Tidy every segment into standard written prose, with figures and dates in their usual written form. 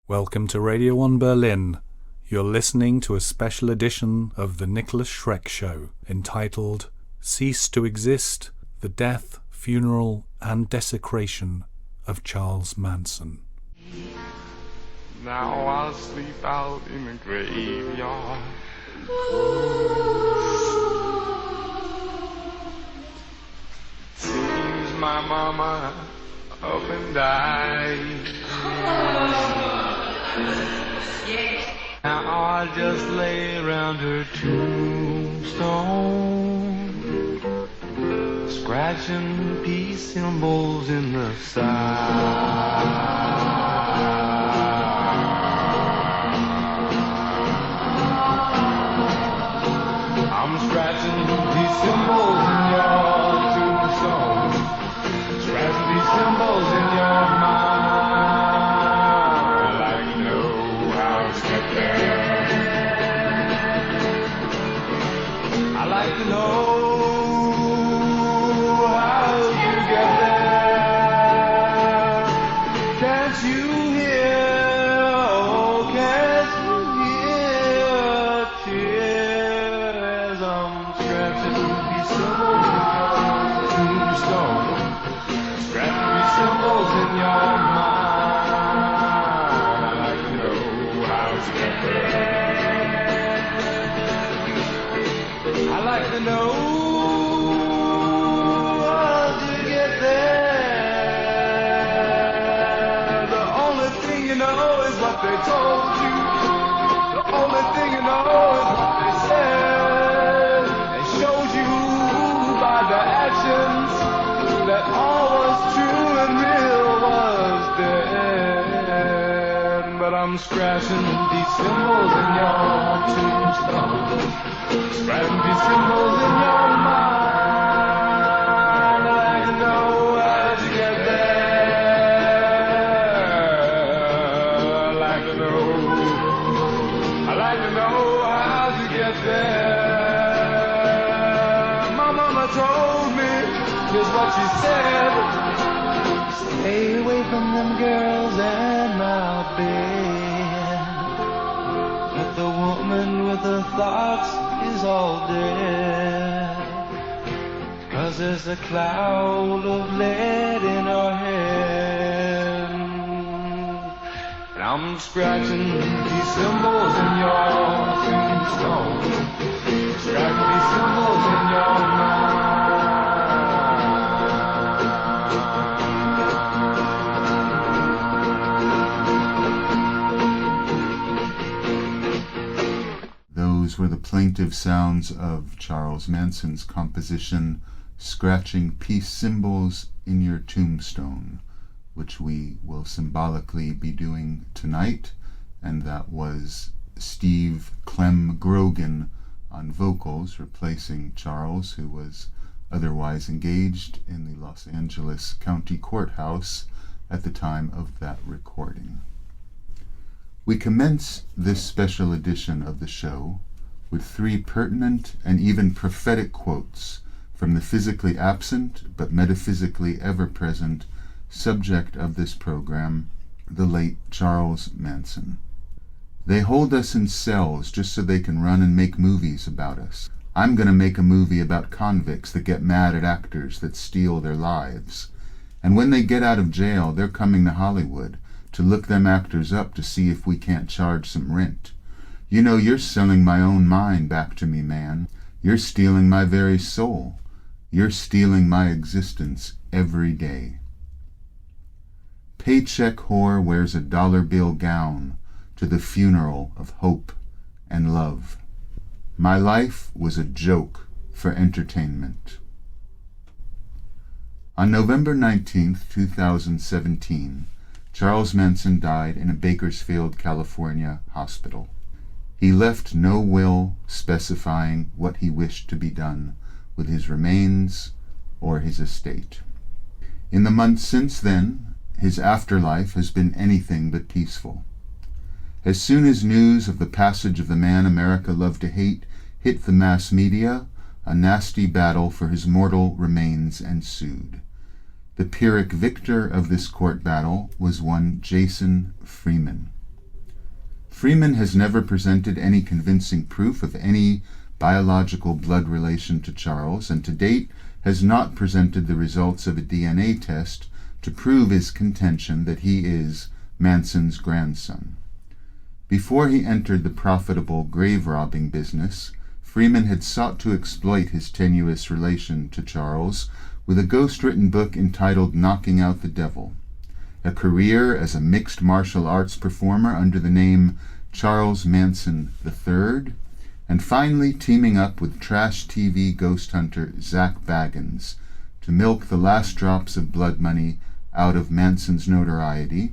Welcome to Radio 1 Berlin. You're listening to a special edition of the NIKOLAS SCHRECK Show entitled Cease to Exist, the Death, Funeral and Desecration of Charles Manson. Now I'll sleep out in the graveyard. Seems my mama up and died. Now I'll just lay around her tombstone, scratching peace symbols in the side. I'm scratching these symbols in your tombstone, scratching these symbols in your mind. I'd like to know how to get there. I'd like to know how you get there. Can't you hear, oh, can't you hear tears? I'm scratching these symbols in your tombstone, scratching these symbols in your mind. I'd like to know how to get there. I'd like to know how to get there. The only thing you know is what they told you. The only thing you know is what they said. They showed you by their actions that all was true and real was dead. But I'm scratching these symbols in your tombstone, scratching these symbols in your mind. I'd like to know how to get there. I'd like to know how to get there. My mama told me, here's what she said: stay away from them girls and my bed. But the woman with the thoughts is all dead, 'cause there's a cloud of lead in her head. And I'm scratching these symbols in your tombstone, scratching these symbols in your mind. Those were the plaintive sounds of Charles Manson's composition, Scratching Peace Symbols in Your Tombstone, which we will symbolically be doing tonight, and that was Steve Clem Grogan on vocals, replacing Charles, who was otherwise engaged in the Los Angeles County Courthouse at the time of that recording. We commence this special edition of the show with three pertinent and even prophetic quotes from the physically absent but metaphysically ever-present subject of this program, the late Charles Manson. They hold us in cells just so they can run and make movies about us. I'm going to make a movie about convicts that get mad at actors that steal their lives. And when they get out of jail, they're coming to Hollywood to look them actors up to see if we can't charge some rent. You know, you're selling my own mind back to me, man. You're stealing my very soul. You're stealing my existence every day. Paycheck whore wears a dollar bill gown to the funeral of hope and love. My life was a joke for entertainment. On November 19th, 2017, Charles Manson died in a Bakersfield, California hospital. He left no will specifying what he wished to be done with his remains or his estate. In the months since then, his afterlife has been anything but peaceful. As soon as news of the passage of the man America loved to hate hit the mass media, a nasty battle for his mortal remains ensued. The Pyrrhic victor of this court battle was one Jason Freeman. Freeman has never presented any convincing proof of any biological blood relation to Charles, and to date has not presented the results of a DNA test to prove his contention that he is Manson's grandson. Before he entered the profitable grave-robbing business, Freeman had sought to exploit his tenuous relation to Charles with a ghost-written book entitled Knocking Out the Devil, a career as a mixed martial arts performer under the name Charles Manson III, and finally teaming up with trash TV ghost hunter Zach Baggins to milk the last drops of blood money out of Manson's notoriety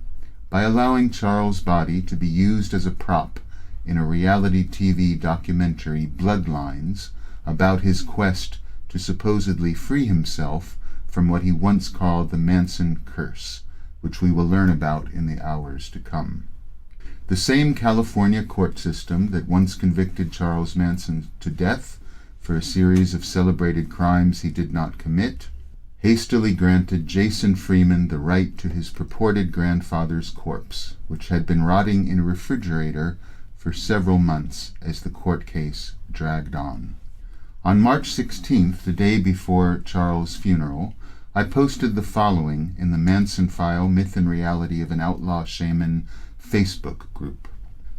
by allowing Charles' body to be used as a prop in a reality TV documentary, Bloodlines, about his quest to supposedly free himself from what he once called the Manson curse, which we will learn about in the hours to come. The same California court system that once convicted Charles Manson to death for a series of celebrated crimes he did not commit, hastily granted Jason Freeman the right to his purported grandfather's corpse, which had been rotting in a refrigerator for several months as the court case dragged on. On March 16th, the day before Charles' funeral, I posted the following in the Manson File Myth and Reality of an Outlaw Shaman Facebook group.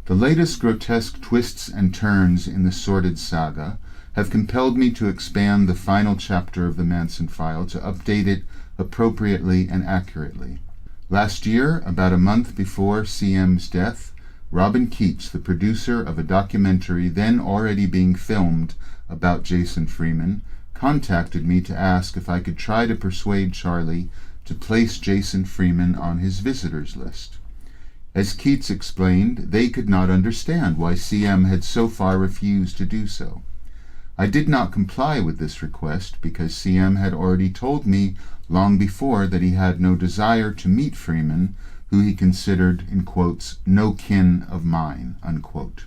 The latest grotesque twists and turns in the sordid saga have compelled me to expand the final chapter of the Manson File to update it appropriately and accurately. Last year, about a month before CM's death, Robin Keats, the producer of a documentary then already being filmed about Jason Freeman, contacted me to ask if I could try to persuade Charlie to place Jason Freeman on his visitors list. As Keats explained, they could not understand why CM had so far refused to do so. I did not comply with this request because CM had already told me long before that he had no desire to meet Freeman, who he considered, in quotes, no kin of mine, unquote.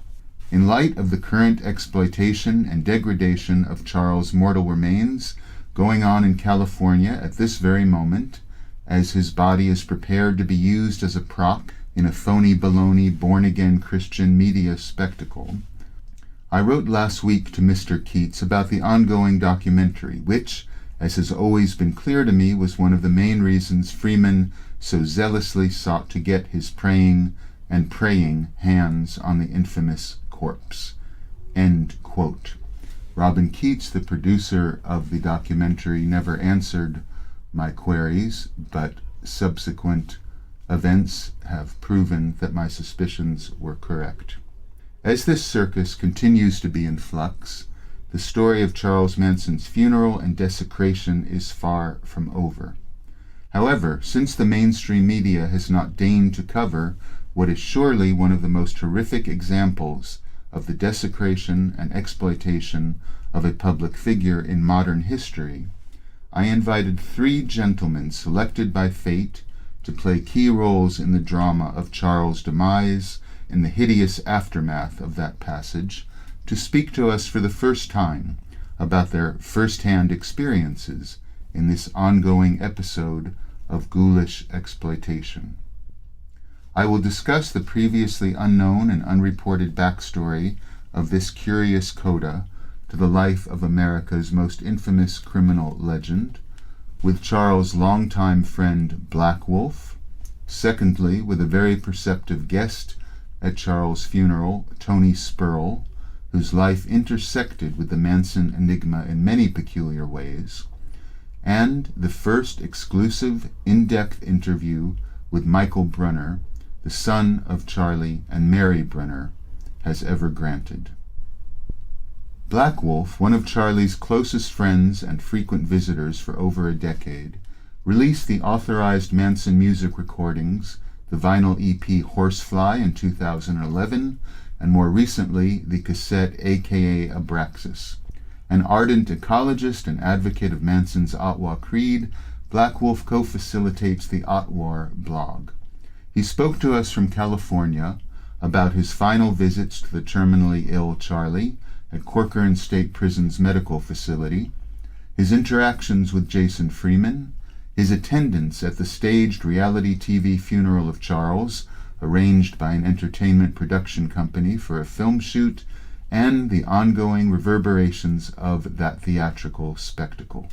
In light of the current exploitation and degradation of Charles' mortal remains going on in California at this very moment, as his body is prepared to be used as a prop in a phony baloney born-again Christian media spectacle, I wrote last week to Mr. Keats about the ongoing documentary, which, as has always been clear to me, was one of the main reasons Freeman so zealously sought to get his praying hands on the infamous corpse. End quote. Robin Keats, the producer of the documentary, never answered my queries, but subsequent events have proven that my suspicions were correct. As this circus continues to be in flux, the story of Charles Manson's funeral and desecration is far from over. However, since the mainstream media has not deigned to cover what is surely one of the most horrific examples of the desecration and exploitation of a public figure in modern history, I invited 3 gentlemen selected by fate to play key roles in the drama of Charles' demise and the hideous aftermath of that passage, to speak to us for the first time about their first-hand experiences in this ongoing episode of ghoulish exploitation. I will discuss the previously unknown and unreported backstory of this curious coda to the life of America's most infamous criminal legend, with Charles' longtime friend Black Wolf, secondly with a very perceptive guest at Charles' funeral, Tony Sperl, whose life intersected with the Manson enigma in many peculiar ways, and the first exclusive, in-depth interview with Michael Brunner, the son of Charlie and Mary Brunner, has ever granted. Black Wolf, one of Charlie's closest friends and frequent visitors for over a decade, released the authorized Manson music recordings, the vinyl EP Horsefly in 2011, and more recently the cassette aka Abraxas. An ardent ecologist and advocate of Manson's Ottawa Creed, Black Wolf co-facilitates the Ottawa blog. He spoke to us from California about his final visits to the terminally ill Charlie at Corcoran State Prison's medical facility, his interactions with Jason Freeman, his attendance at the staged reality TV funeral of Charles, arranged by an entertainment production company for a film shoot, and the ongoing reverberations of that theatrical spectacle.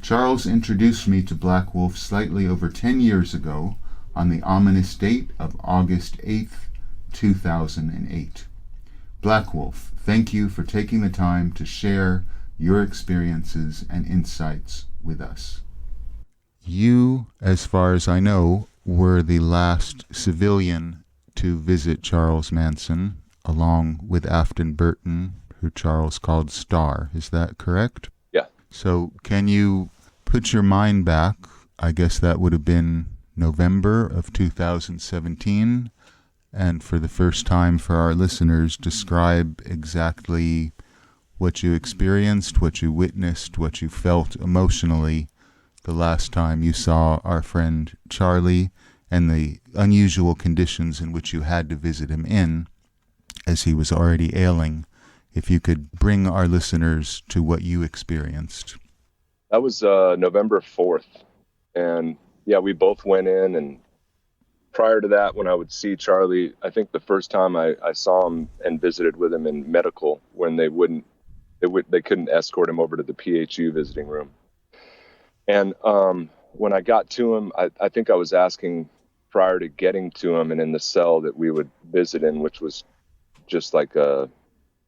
Charles introduced me to Black Wolf slightly over 10 years ago on the ominous date of August 8th, 2008. Black Wolf, thank you for taking the time to share your experiences and insights with us. You, as far as I know, were the last civilian to visit Charles Manson, along with Afton Burton, who Charles called Star. Is that correct? Yeah. So can you put your mind back? I guess that would have been November of 2017. And for the first time for our listeners, describe exactly what you experienced, what you witnessed, what you felt emotionally the last time you saw our friend Charlie, and the unusual conditions in which you had to visit him in, as he was already ailing. If you could bring our listeners to what you experienced. That was November 4th. And yeah, we both went in, and prior to that, when I would see Charlie, I think the first time I saw him and visited with him in medical, when they couldn't escort him over to the PHU visiting room. And when I got to him, I think I was asking prior to getting to him and in the cell that we would visit in, which was just like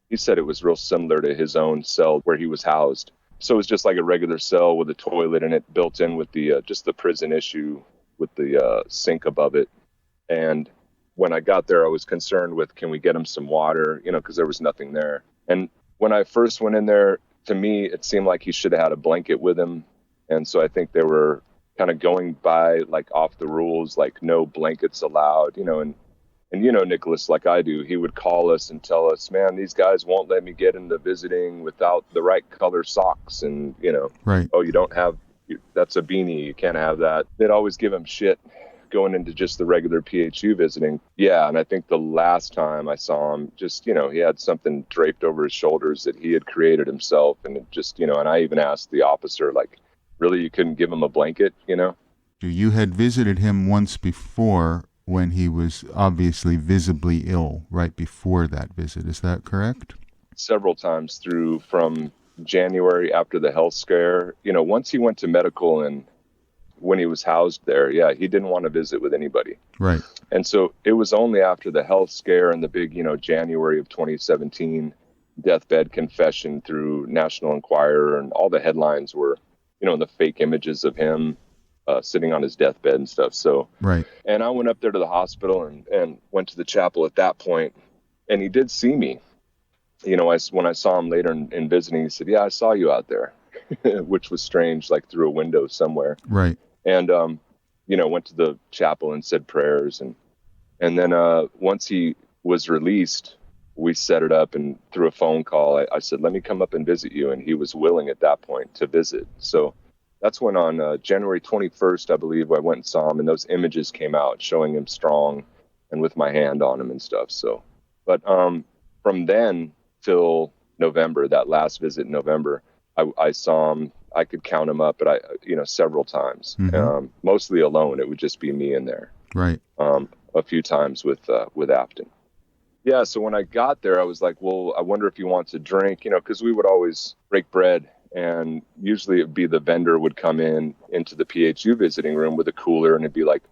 he said it was real similar to his own cell where he was housed. So it was just like a regular cell with a toilet in it built in with the just the prison issue with the sink above it. And when I got there, I was concerned with, can we get him some water, because there was nothing there. And when I first went in there, to me, it seemed like he should have had a blanket with him. And so I think they were kind of going by like off the rules, like no blankets allowed, and Nicholas, like I do, he would call us and tell us, man, these guys won't let me get into visiting without the right color socks. And, Right. Oh, you don't have, that's a beanie. You can't have that. They'd always give him shit going into just the regular PHU visiting. Yeah. And I think the last time I saw him, just, he had something draped over his shoulders that he had created himself. And it just, and I even asked the officer, like, really, you couldn't give him a blanket, You had visited him once before when he was obviously visibly ill, right before that visit. Is that correct? Several times from January after the health scare. Once he went to medical and when he was housed there, yeah, he didn't want to visit with anybody. Right. And so it was only after the health scare and the big, January of 2017 deathbed confession through National Enquirer, and all the headlines were, the fake images of him sitting on his deathbed and stuff. So, right. And I went up there to the hospital and went to the chapel at that point, and he did see me. When I saw him later in visiting, he said, "Yeah, I saw you out there," which was strange, like through a window somewhere. Right. And, went to the chapel and said prayers. And then once he was released, we set it up, and through a phone call, I said, let me come up and visit you. And he was willing at that point to visit. So that's when on January 21st, I believe, I went and saw him, and those images came out showing him strong and with my hand on him and stuff. So, but from then till November, that last visit in November, I saw him. I could count him up, but several times, mostly alone. It would just be me in there. Right. A few times with Afton. Yeah. So when I got there, I was like, well, I wonder if he wants a drink, because we would always break bread, and usually it'd be the vendor would come into the PHU visiting room with a cooler, and it'd be like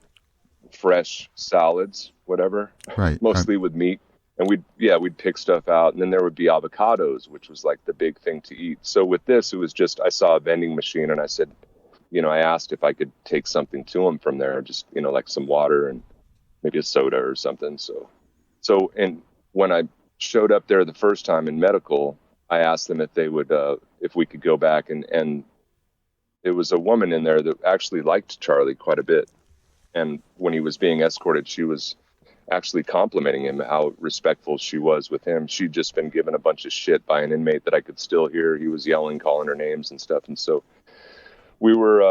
fresh salads, whatever, right. Mostly with meat. And we'd pick stuff out, and then there would be avocados, which was like the big thing to eat. So with this, it was just, I saw a vending machine, and I said, I asked if I could take something to him from there, just, like some water and maybe a soda or something. So, and when I showed up there the first time in medical, I asked them if they would, if we could go back, and there was a woman in there that actually liked Charlie quite a bit. And when he was being escorted, she was actually complimenting him, how respectful she was with him. She'd just been given a bunch of shit by an inmate that I could still hear. He was yelling, calling her names and stuff. And so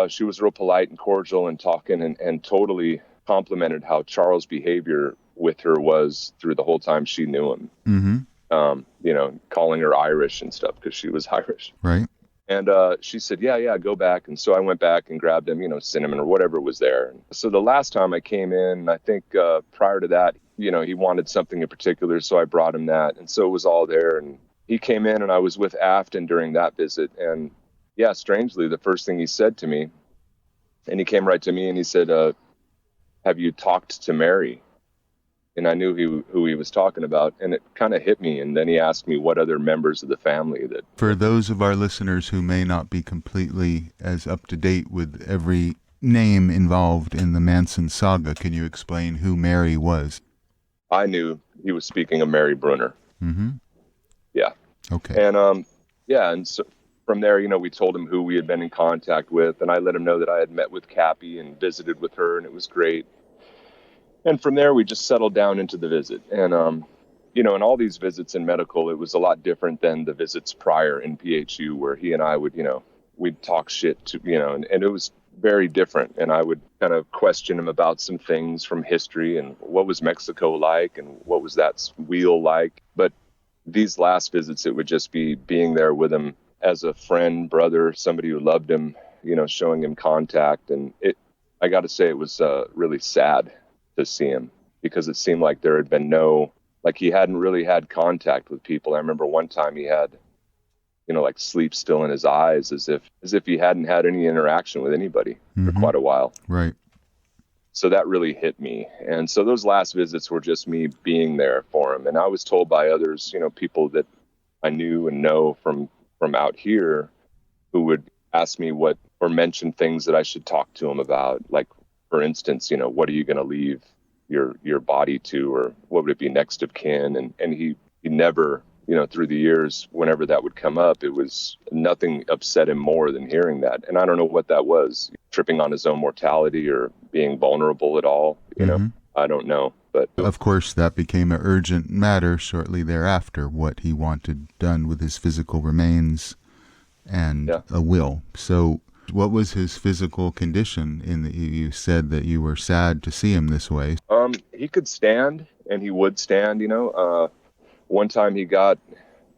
she was real polite and cordial and talking, and totally complimented how Charles' behavior with her was through the whole time she knew him. Mm-hmm. Calling her Irish and stuff because she was Irish. Right. And she said, yeah, go back. And so I went back and grabbed him, cinnamon or whatever was there. So the last time I came in, I think prior to that, he wanted something in particular. So I brought him that. And so it was all there. And he came in and I was with Afton during that visit. And yeah, strangely, the first thing he said to me, and he came right to me and he said, have you talked to Mary? And I knew who he was talking about, and it kind of hit me. And then he asked me what other members of the family that... For those of our listeners who may not be completely as up to date with every name involved in the Manson saga, can you explain who Mary was? I knew he was speaking of Mary Brunner. Mm-hmm. Yeah. Okay. And and so from there, we told him who we had been in contact with, and I let him know that I had met with Cappy and visited with her, and it was great. And from there, we just settled down into the visit. And, in all these visits in medical, it was a lot different than the visits prior in PHU where he and I would, we'd talk shit to, and it was very different. And I would kind of question him about some things from history and what was Mexico like and what was that wheel like. But these last visits, it would just be being there with him as a friend, brother, somebody who loved him, showing him contact. And I got to say, it was really sad to see him because it seemed like there had been he hadn't really had contact with people. I remember one time he had, like sleep still in his eyes as if he hadn't had any interaction with anybody for quite a while. Right. So that really hit me. And so those last visits were just me being there for him. And I was told by others, people that I knew and know from out here who would ask me or mention things that I should talk to him about. Like, for instance, what are you going to leave your body to, or what would it be next of kin? And he never, through the years, whenever that would come up, it was nothing upset him more than hearing that. And I don't know what that was, tripping on his own mortality or being vulnerable at all. I don't know. But of course, that became an urgent matter shortly thereafter, what he wanted done with his physical remains and a will. So what was his physical condition? You said that you were sad to see him this way. He could stand, and he would stand, One time he got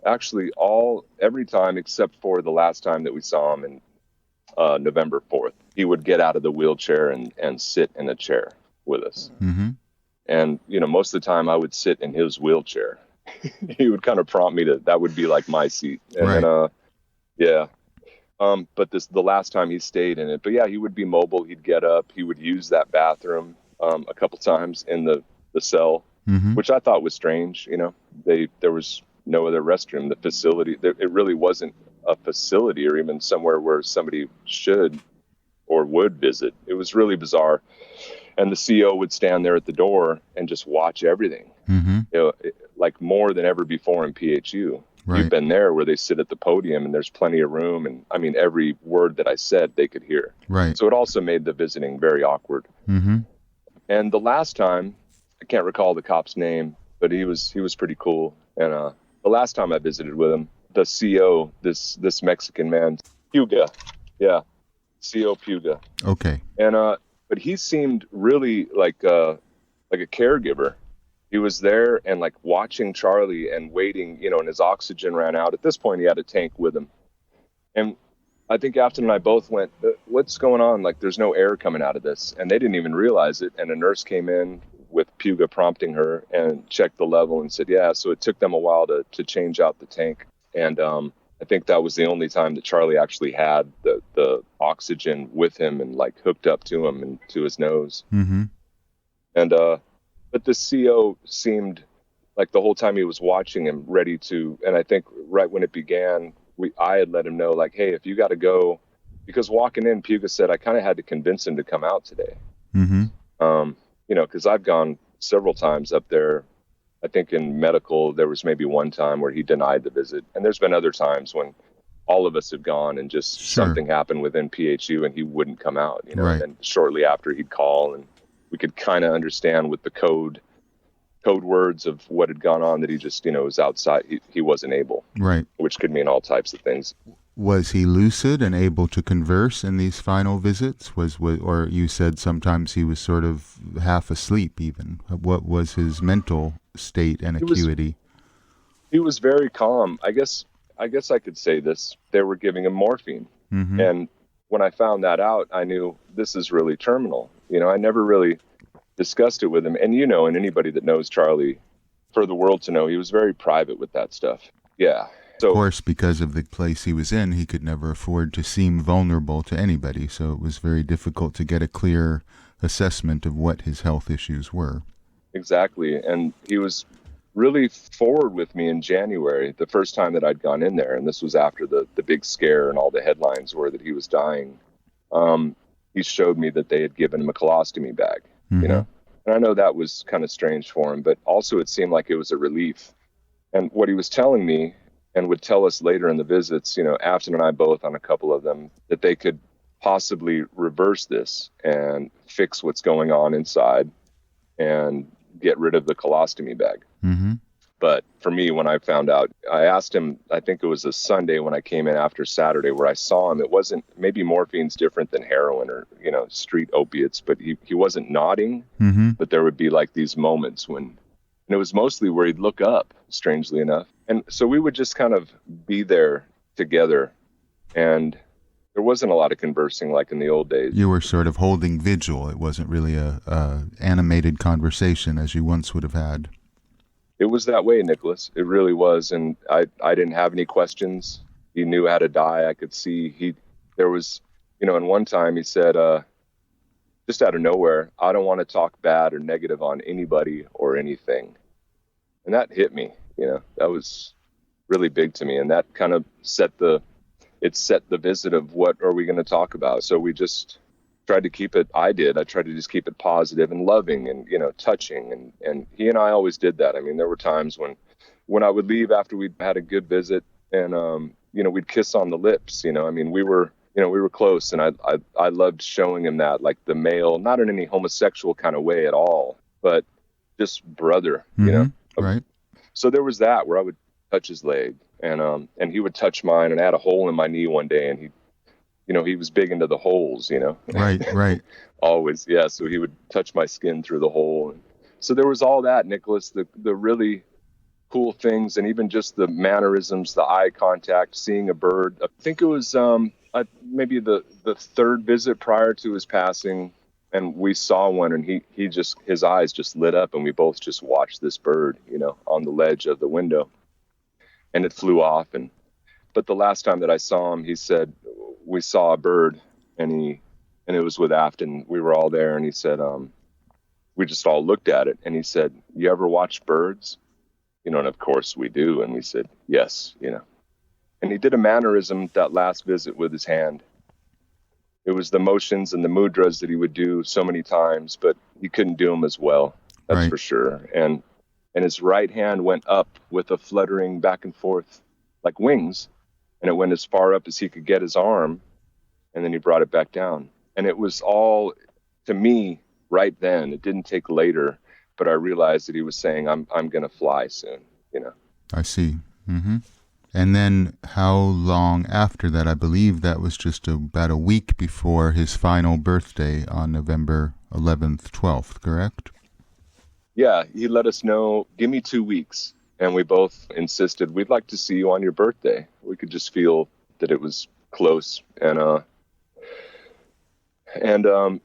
every time except for the last time that we saw him in November 4th, he would get out of the wheelchair and sit in a chair with us. Mm-hmm. And, most of the time I would sit in his wheelchair. He would kind of prompt me that would be like my seat. And right. Then, but the last time he stayed in it, but yeah, he would be mobile. He'd get up. He would use that bathroom a couple times in the cell, mm-hmm. which I thought was strange. There was no other restroom. The facility, it really wasn't a facility or even somewhere where somebody should or would visit. It was really bizarre. And the CO would stand there at the door and just watch everything, mm-hmm. Like more than ever before in PHU. Right. You've been there where they sit at the podium and there's plenty of room. And I mean, every word that I said, they could hear. Right. So it also made the visiting very awkward. Mm-hmm. And the last time, I can't recall the cop's name, but he was pretty cool. And the last time I visited with him, the CO, this Mexican man, Puga. Yeah. CO Puga. Okay. And, but he seemed really like a caregiver. He was there and like watching Charlie and waiting, and his oxygen ran out. At this point, he had a tank with him. And I think Afton and I both went, what's going on? Like, there's no air coming out of this. And they didn't even realize it. And a nurse came in with Puga prompting her and checked the level and said, yeah. So it took them a while to change out the tank. And I think that was the only time that Charlie actually had the oxygen with him and like hooked up to him and to his nose. Mm-hmm. And, but the CO seemed like the whole time he was watching him ready to, and I think right when it began, I had let him know like, hey, if you got to go, because walking in, Puga said, I kind of had to convince him to come out today. Mm-hmm. Cause I've gone several times up there. I think in medical, there was maybe one time where he denied the visit. And there's been other times when all of us have gone and just something happened within PHU and he wouldn't come out, right. And shortly after he'd call and we could kind of understand with the code words of what had gone on that he just, was outside. He wasn't able, right. Which could mean all types of things. Was he lucid and able to converse in these final visits? Or you said sometimes he was sort of half asleep even. What was his mental state and acuity? He was very calm. I guess I guess I could say this. They were giving him morphine. Mm-hmm. And when I found that out, I knew this is really terminal. I never really discussed it with him. And and anybody that knows Charlie, for the world to know, he was very private with that stuff. Yeah. So, of course, because of the place he was in, he could never afford to seem vulnerable to anybody. So it was very difficult to get a clear assessment of what his health issues were. Exactly. And he was really forward with me in January, the first time that I'd gone in there. And this was after the big scare and all the headlines were that he was dying. He showed me that they had given him a colostomy bag, Mm-hmm. And I know that was kind of strange for him, but also it seemed like it was a relief. And what he was telling me, and would tell us later in the visits, Afton and I both on a couple of them, that they could possibly reverse this and fix what's going on inside and get rid of the colostomy bag. Mm-hmm. But for me, when I found out, I asked him, I think it was a Sunday when I came in after Saturday where I saw him. It wasn't, maybe morphine's different than heroin or, street opiates, but he wasn't nodding, Mm-hmm. but there would be like these moments when, and it was mostly where he'd look up, strangely enough. And so we would just kind of be there together. And there wasn't a lot of conversing like in the old days. You were sort of holding vigil. It wasn't really a animated conversation as you once would have had. It was that way, Nicholas. It really was. And I didn't have any questions. He knew how to die. I could see there was, and one time he said, just out of nowhere, I don't want to talk bad or negative on anybody or anything. And that hit me, that was really big to me. And that kind of set the visit of what are we going to talk about. So we just tried to keep it, I tried to just keep it positive and loving and, touching. And he and I always did that. I mean, there were times when I would leave after we'd had a good visit and, we'd kiss on the lips, we were close, and I loved showing him that, like the male, not in any homosexual kind of way at all, but just brother, Mm-hmm. Right. So there was that where I would touch his leg and he would touch mine, and I had a hole in my knee one day, and he was big into the holes, Right. Always. Yeah. So he would touch my skin through the hole. And so there was all that, Nicholas, the really cool things, and even just the mannerisms, the eye contact, seeing a bird. I think it was, maybe the third visit prior to his passing, and we saw one, and he just, his eyes just lit up, and we both just watched this bird, on the ledge of the window, and it flew off. But the last time that I saw him, he said, we saw a bird, and it was with Afton. We were all there, and he said, we just all looked at it, and he said, you ever watch birds? And of course we do. And we said, yes, and he did a mannerism that last visit with his hand. It was the motions and the mudras that he would do so many times, but he couldn't do them as well. That's Right. for sure. And his right hand went up with a fluttering back and forth like wings. And it went as far up as he could get his arm. And then he brought it back down. And it was all, to me, right then. It didn't take later, but I realized that he was saying, I'm going to fly soon, I see. Mm-hmm. And then how long after that? I believe that was just about a week before his final birthday on November 11th, 12th, correct? Yeah, he let us know, give me 2 weeks. And we both insisted, we'd like to see you on your birthday. We could just feel that it was close. And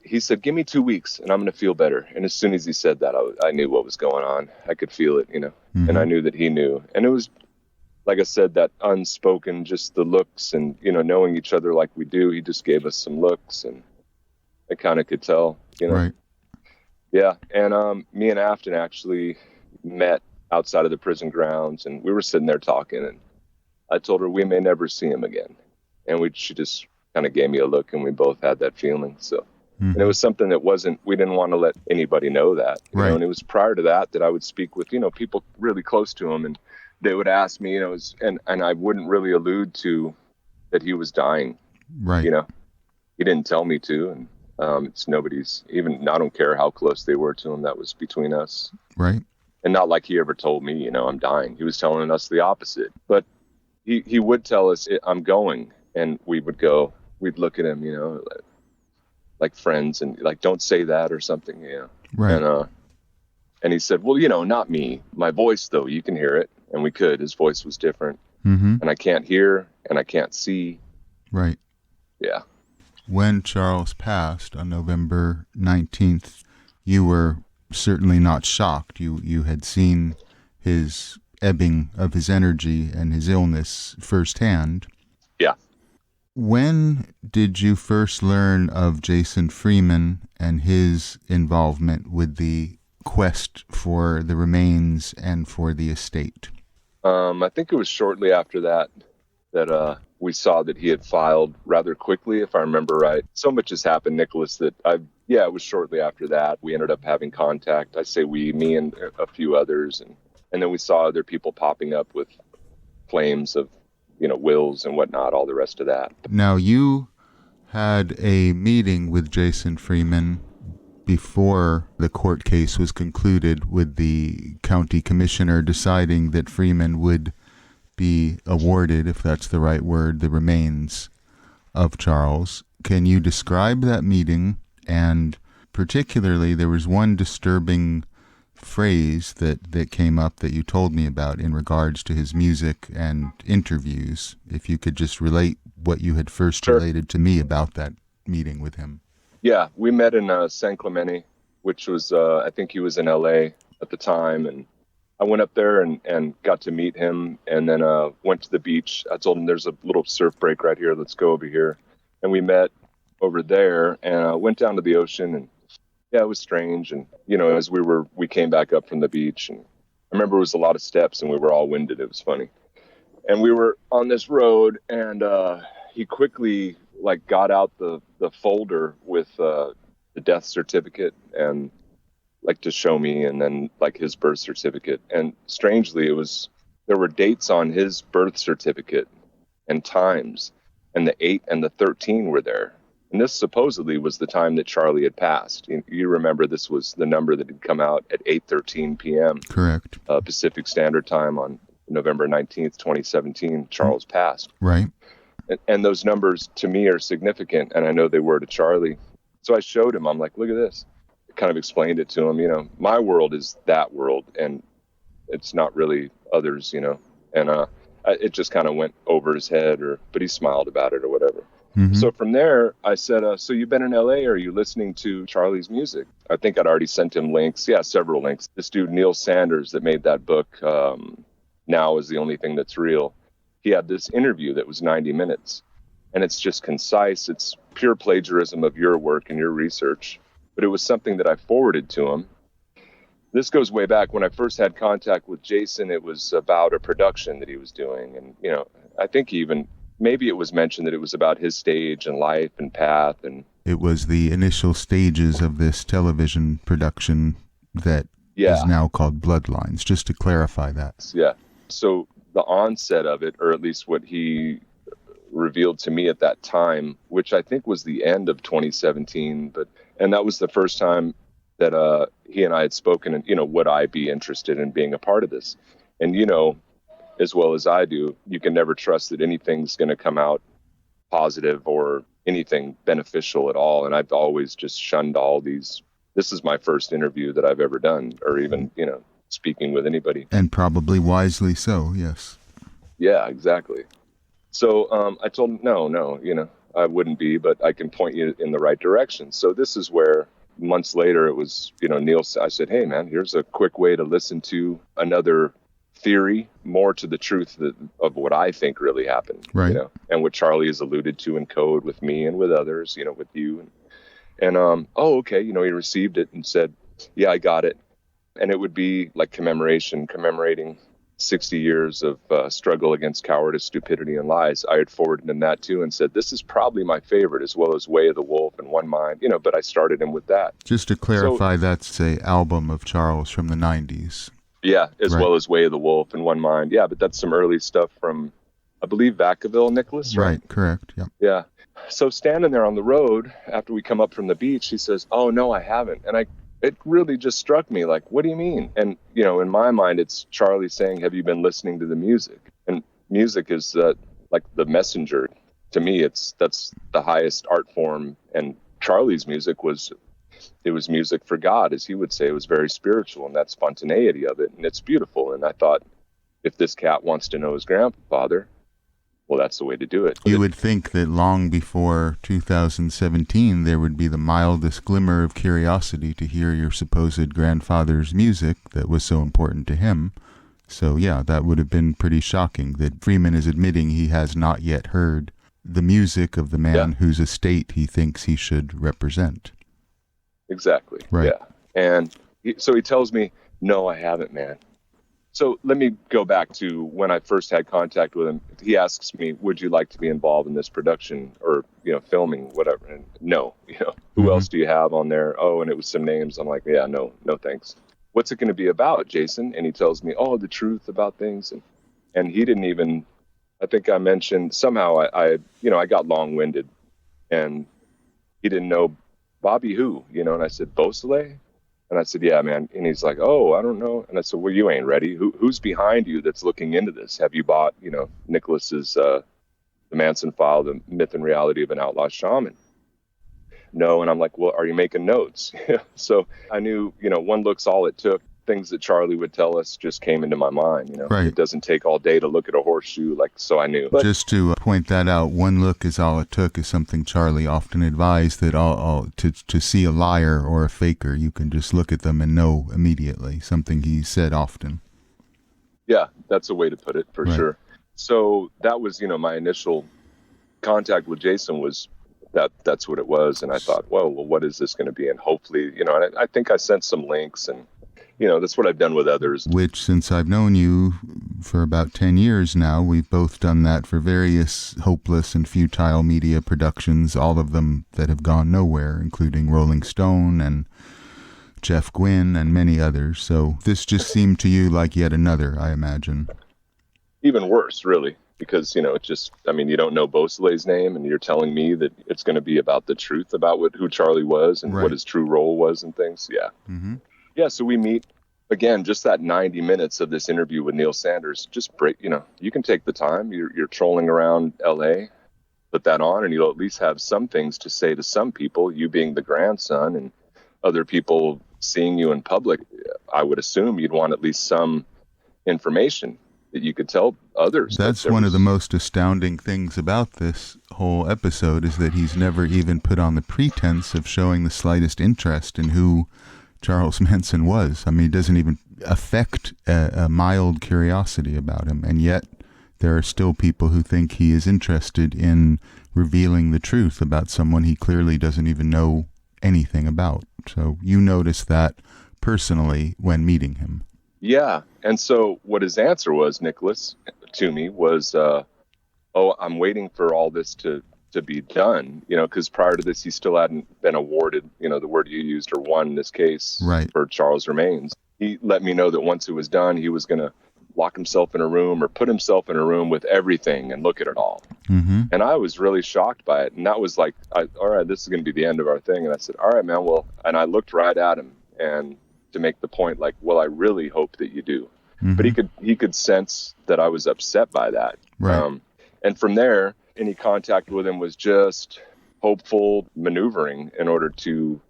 he said, give me 2 weeks and I'm going to feel better. And as soon as he said that, I knew what was going on. I could feel it, Mm-hmm. and I knew that he knew. And it was, like I said, that unspoken, just the looks and, knowing each other like we do. He just gave us some looks, and I kind of could tell, Right. Yeah. And me and Afton actually met outside of the prison grounds, and we were sitting there talking, and I told her we may never see him again. And she just kind of gave me a look, and we both had that feeling. So, and it was something that we didn't want to let anybody know that, Right. And it was prior to that I would speak with, people really close to him, and they would ask me, and I wouldn't really allude to that he was dying. Right. He didn't tell me to, and it's nobody's, even, I don't care how close they were to him. That was between us. Right. And not like he ever told me, I'm dying. He was telling us the opposite. But he would tell us, I'm going. And we would go, we'd look at him, like friends, and like, don't say that or something, Right. And he said, well, not me. My voice, though, you can hear it. And we could. His voice was different. Mm-hmm. and I can't hear and I can't see. Right. Yeah. When Charles passed on November 19th, you were certainly not shocked. You had seen his ebbing of his energy and his illness firsthand. Yeah. When did you first learn of Jason Freeman and his involvement with the quest for the remains and for the estate? I think it was shortly after that we saw that he had filed rather quickly, if I remember right. So much has happened, Nicholas, that it was shortly after that. We ended up having contact. I say me and a few others. And then we saw other people popping up with claims of, wills and whatnot, all the rest of that. Now, you had a meeting with Jason Freeman before the court case was concluded, with the county commissioner deciding that Freeman would be awarded, if that's the right word, the remains of Charles. Can you describe that meeting? And particularly, there was one disturbing phrase that came up that you told me about in regards to his music and interviews. If you could just relate what you had first Sure. related to me about that meeting with him. Yeah, we met in San Clemente, which was, I think he was in LA at the time. And I went up there and got to meet him, and then went to the beach. I told him there's a little surf break right here. Let's go over here. And we met over there and went down to the ocean. And yeah, it was strange. And, as we came back up from the beach, and I remember it was a lot of steps and we were all winded. It was funny. And we were on this road, and he quickly got out the folder with the death certificate and to show me, and then his birth certificate. And strangely, there were dates on his birth certificate and times, and the 8 and the 13 were there. And this supposedly was the time that Charlie had passed. You remember this was the number that had come out at 8:13 p.m. Correct. Pacific Standard Time on November 19th, 2017. Charles passed. Right. And those numbers to me are significant, and I know they were to Charlie. So I showed him. I'm like, look at this. Kind of explained it to him. My world is that world, and it's not really others, and it just kind of went over his head, but he smiled about it or whatever. Mm-hmm. So from there I said, so you've been in LA, are you listening to Charlie's music? I think I'd already sent him links. Yeah, several links. This dude Neil Sanders that made that book, Now Is the Only Thing That's Real, he had this interview that was 90 minutes, and it's just concise. It's pure plagiarism of your work and your research. But it was something that I forwarded to him. This goes way back. When I first had contact with Jason, it was about a production that he was doing. And, I think maybe it was mentioned that it was about his stage and life and path. And it was the initial stages of this television production that is now called Bloodlines, just to clarify that. Yeah. So the onset of it, or at least what he revealed to me at that time, which I think was the end of 2017, and that was the first time that he and I had spoken, and would I be interested in being a part of this? And as well as I do, you can never trust that anything's going to come out positive or anything beneficial at all. And I've always just shunned all these. This is my first interview that I've ever done, or even speaking with anybody, and probably wisely so. Yes. Yeah, exactly. So I told him, no, I wouldn't be, but I can point you in the right direction. So this is where months later it was, Neil, I said, hey, man, here's a quick way to listen to another theory, more to the truth of what I think really happened, right. And what Charlie has alluded to in code with me and with others, with you. And okay, he received it and said, yeah, I got it. And it would be like commemorating 60 years of struggle against cowardice, stupidity, and lies. I had forwarded him that too and said, this is probably my favorite, as well as Way of the Wolf and One Mind, but I started him with that. Just to clarify, that's an album of Charles from the 90s. Yeah, as right. well as Way of the Wolf and One Mind. Yeah, but that's some early stuff from, I believe, Vacaville, Nicholas, right? Right, correct, yeah. Yeah. So standing there on the road, after we come up from the beach, he says, oh, no, I haven't. And it really just struck me, like, what do you mean? And, in my mind, it's Charlie saying, have you been listening to the music? And music is like the messenger. To me, that's the highest art form. And Charlie's music was music for God, as he would say. It was very spiritual, and that spontaneity of it. And it's beautiful. And I thought, if this cat wants to know his grandfather, well, that's the way to do it. You would think that long before 2017, there would be the mildest glimmer of curiosity to hear your supposed grandfather's music that was so important to him. So yeah, that would have been pretty shocking that Freeman is admitting he has not yet heard the music of the man whose estate he thinks he should represent. Exactly. Right. Yeah. And so he tells me, no, I haven't, man. So let me go back to when I first had contact with him. He asks me, would you like to be involved in this production or, filming, whatever? And no, who else do you have on there? Oh, and it was some names. I'm like, yeah, no thanks. What's it going to be about, Jason? And he tells me, oh, the truth about things. And he didn't even, I think I mentioned somehow I got long-winded and he didn't know Bobby who, and I said, Beausoleil? And I said, yeah, man. And he's like, oh, I don't know. And I said, well, you ain't ready. Who's behind you that's looking into this? Have you bought, Nikolas's, the Manson file, the myth and reality of an outlaw shaman? No. And I'm like, well, are you making notes? So I knew, one look's all it took. Things that Charlie would tell us just came into my mind. Right. It doesn't take all day to look at a horseshoe, so I knew. But just to point that out, one look is all it took is something Charlie often advised, that to see a liar or a faker, you can just look at them and know immediately, something he said often. Yeah, that's a way to put it, for sure. So that was, my initial contact with Jason was that's what it was. And I thought, well, what is this going to be? And hopefully, and I think I sent some links and, that's what I've done with others. Which, since I've known you for about 10 years now, we've both done that for various hopeless and futile media productions, all of them that have gone nowhere, including Rolling Stone and Jeff Gwynne and many others. So this just seemed to you like yet another, I imagine. Even worse, really, because, it's just, you don't know Beausoleil's name and you're telling me that it's going to be about the truth about who Charlie was and what his true role was and things. Yeah. Mm-hmm. Yeah, so we meet, again, just that 90 minutes of this interview with Neil Sanders, just break, you can take the time. You're trolling around L.A., put that on, and you'll at least have some things to say to some people, you being the grandson and other people seeing you in public. I would assume you'd want at least some information that you could tell others. That's one of the most astounding things about this whole episode is that he's never even put on the pretense of showing the slightest interest in who Charles Manson was. It doesn't even affect a mild curiosity about him. And yet there are still people who think he is interested in revealing the truth about someone he clearly doesn't even know anything about. So you noticed that personally when meeting him. Yeah. And so what his answer was, Nikolas, to me was, I'm waiting for all this to be done, because prior to this, he still hadn't been awarded, the word you used, or won in this case, for Charles Remains. He let me know that once it was done, he was going to lock himself in a room or put himself in a room with everything and look at it all. Mm-hmm. And I was really shocked by it. And that was like, all right, this is going to be the end of our thing. And I said, all right, man, well, and I looked right at him and to make the point, like, well, I really hope that you do. Mm-hmm. But he could sense that I was upset by that. Right. And from there, any contact with him was just hopeful maneuvering in order to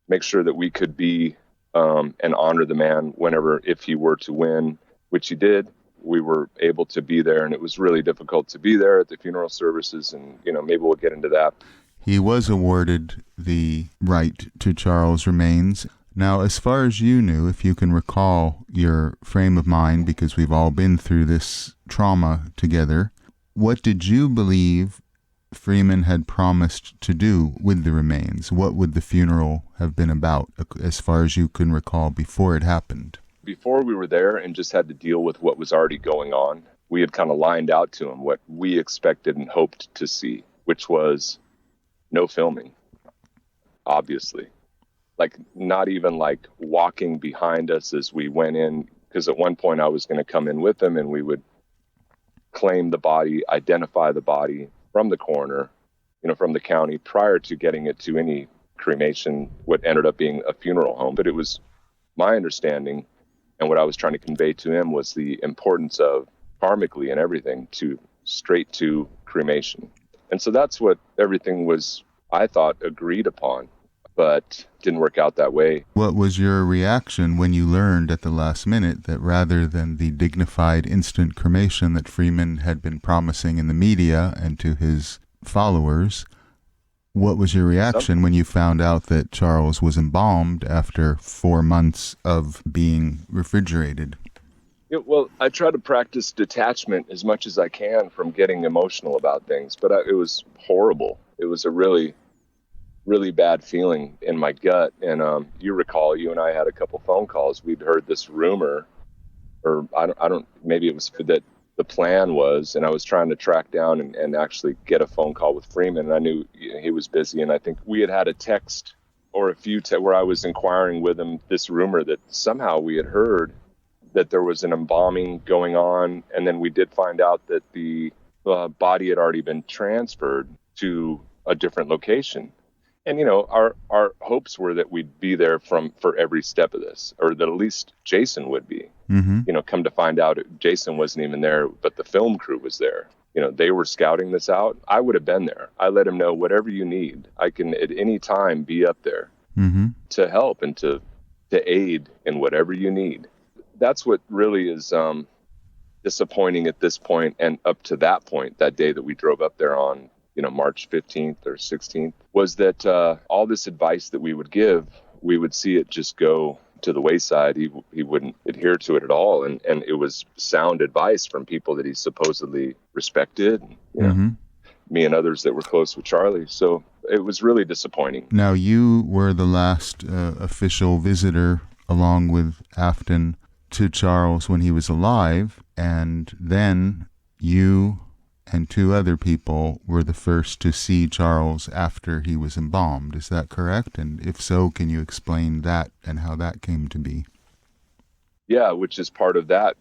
make sure that we could be and honor the man if he were to win, which he did. We were able to be there, and it was really difficult to be there at the funeral services, and maybe we'll get into that. He was awarded the right to Charles Remains. Now, as far as you knew, if you can recall your frame of mind, because we've all been through this trauma together, what did you believe Freeman had promised to do with the remains? What would the funeral have been about, as far as you can recall, before it happened? Before we were there and just had to deal with what was already going on, we had kind of lined out to him what we expected and hoped to see, which was no filming, obviously. Like, not even like walking behind us as we went in, because at one point I was going to come in with him and we would claim the body, identify the body from the coroner, from the county, prior to getting it to any cremation, what ended up being a funeral home. But it was my understanding, and what I was trying to convey to him was the importance of karmically and everything to straight to cremation. And so that's what everything was, I thought, agreed upon. but didn't work out that way. What was your reaction when you learned at the last minute that rather than the dignified instant cremation that Freeman had been promising in the media and to his followers, what was your reaction when you found out that Charles was embalmed after 4 months of being refrigerated? Well, I try to practice detachment as much as I can from getting emotional about things, but it was horrible. It was a really, really bad feeling in my gut. And you recall, you and I had a couple phone calls. We'd heard this rumor, or I don't, maybe it was that the plan was, and I was trying to track down and actually get a phone call with Freeman. And I knew he was busy, and I think we had a text or a few where I was inquiring with him this rumor that somehow we had heard that there was an embalming going on, and then we did find out that the body had already been transferred to a different location. And, you know, our hopes were that we'd be there for every step of this, or that at least Jason would be. Mm-hmm. You know, come to find out Jason wasn't even there, but the film crew was there. You know, they were scouting this out. I would have been there. I let him know, whatever you need, I can at any time be up there Mm-hmm. to help and to aid in whatever you need. That's what really is disappointing at this point, and up to that point, that day that we drove up there on, you know, March 15th or 16th, was that all this advice that we would give, we would see it just go to the wayside. He wouldn't adhere to it at all, and it was sound advice from people that he supposedly respected, you know, Mm-hmm. me and others that were close with Charlie. So it was really disappointing. Now, you were the last official visitor, along with Afton, to Charles when he was alive, and then you and 2 other people were the first to see Charles after he was embalmed. Is that correct? And if so, can you explain that and how that came to be? Yeah, which is part of that,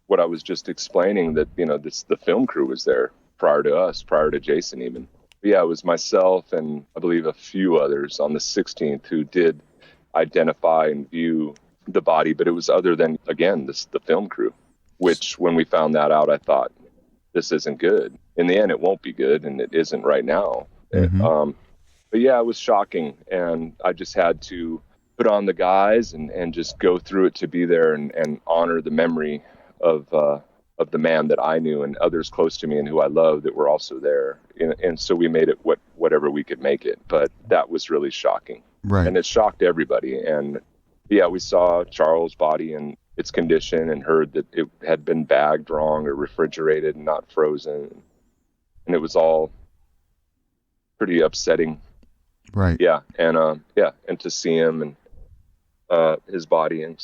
what I was just explaining, that, you know, the film crew was there prior to us, prior to Jason even. But yeah, it was myself and I believe a few others on the 16th who did identify and view the body, but it was other than, again, the film crew, which when we found that out, I thought, this isn't good. In the end, it won't be good, and it isn't right now. Mm-hmm. But yeah, it was shocking, and I just had to put on the guise and just go through it to be there and honor the memory of the man that I knew and others close to me and who I love that were also there. And so we made it whatever we could make it. But that was really shocking. Right. And it shocked everybody. And yeah, we saw Charles' body and its condition and heard that it had been bagged wrong or refrigerated and not frozen. And it was all pretty upsetting. Right. Yeah. And and to see him and his body. And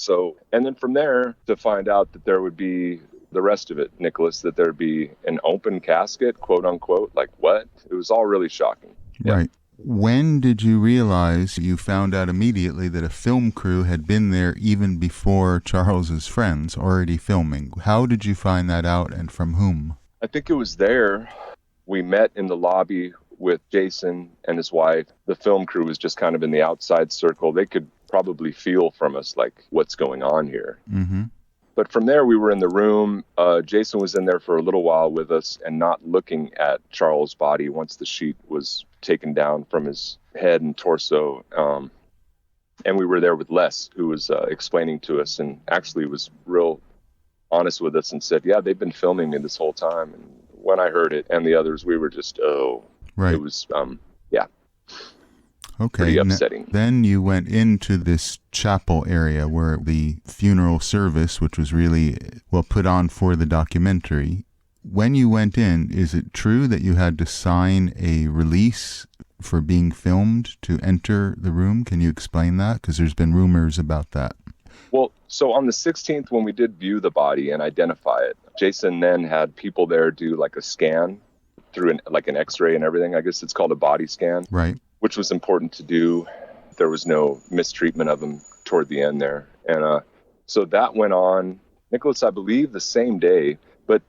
then from there to find out that there would be the rest of it, Nicholas, that there'd be an open casket, quote unquote, like what? It was all really shocking. Yeah. Right. When did you realize you found out immediately that a film crew had been there even before Charles's friends already filming? How did you find that out, and from whom? I think it was there. We met in the lobby with Jason and his wife. The film crew was just kind of in the outside circle. They could probably feel from us like what's going on here. Mm-hmm. But from there, we were in the room. Jason was in there for a little while with us and not looking at Charles' body once the sheet was taken down from his head and torso. And we were there with Les, who was explaining to us and actually was real honest with us and said, yeah, they've been filming me this whole time. And when I heard it and the others, we were just, right. It was, yeah. Okay. Pretty upsetting. Then you went into this chapel area where the funeral service, which was really well put on for the documentary. When you went in, is it true that you had to sign a release for being filmed to enter the room? Can you explain that? Because there's been rumors about that. Well, so on the 16th, when we did view the body and identify it, Jason then had people there do like a scan through an X-ray and everything. I guess it's called a body scan. Right. Which was important to do. There was no mistreatment of him toward the end there. And so that went on, Nicholas, I believe the same day. But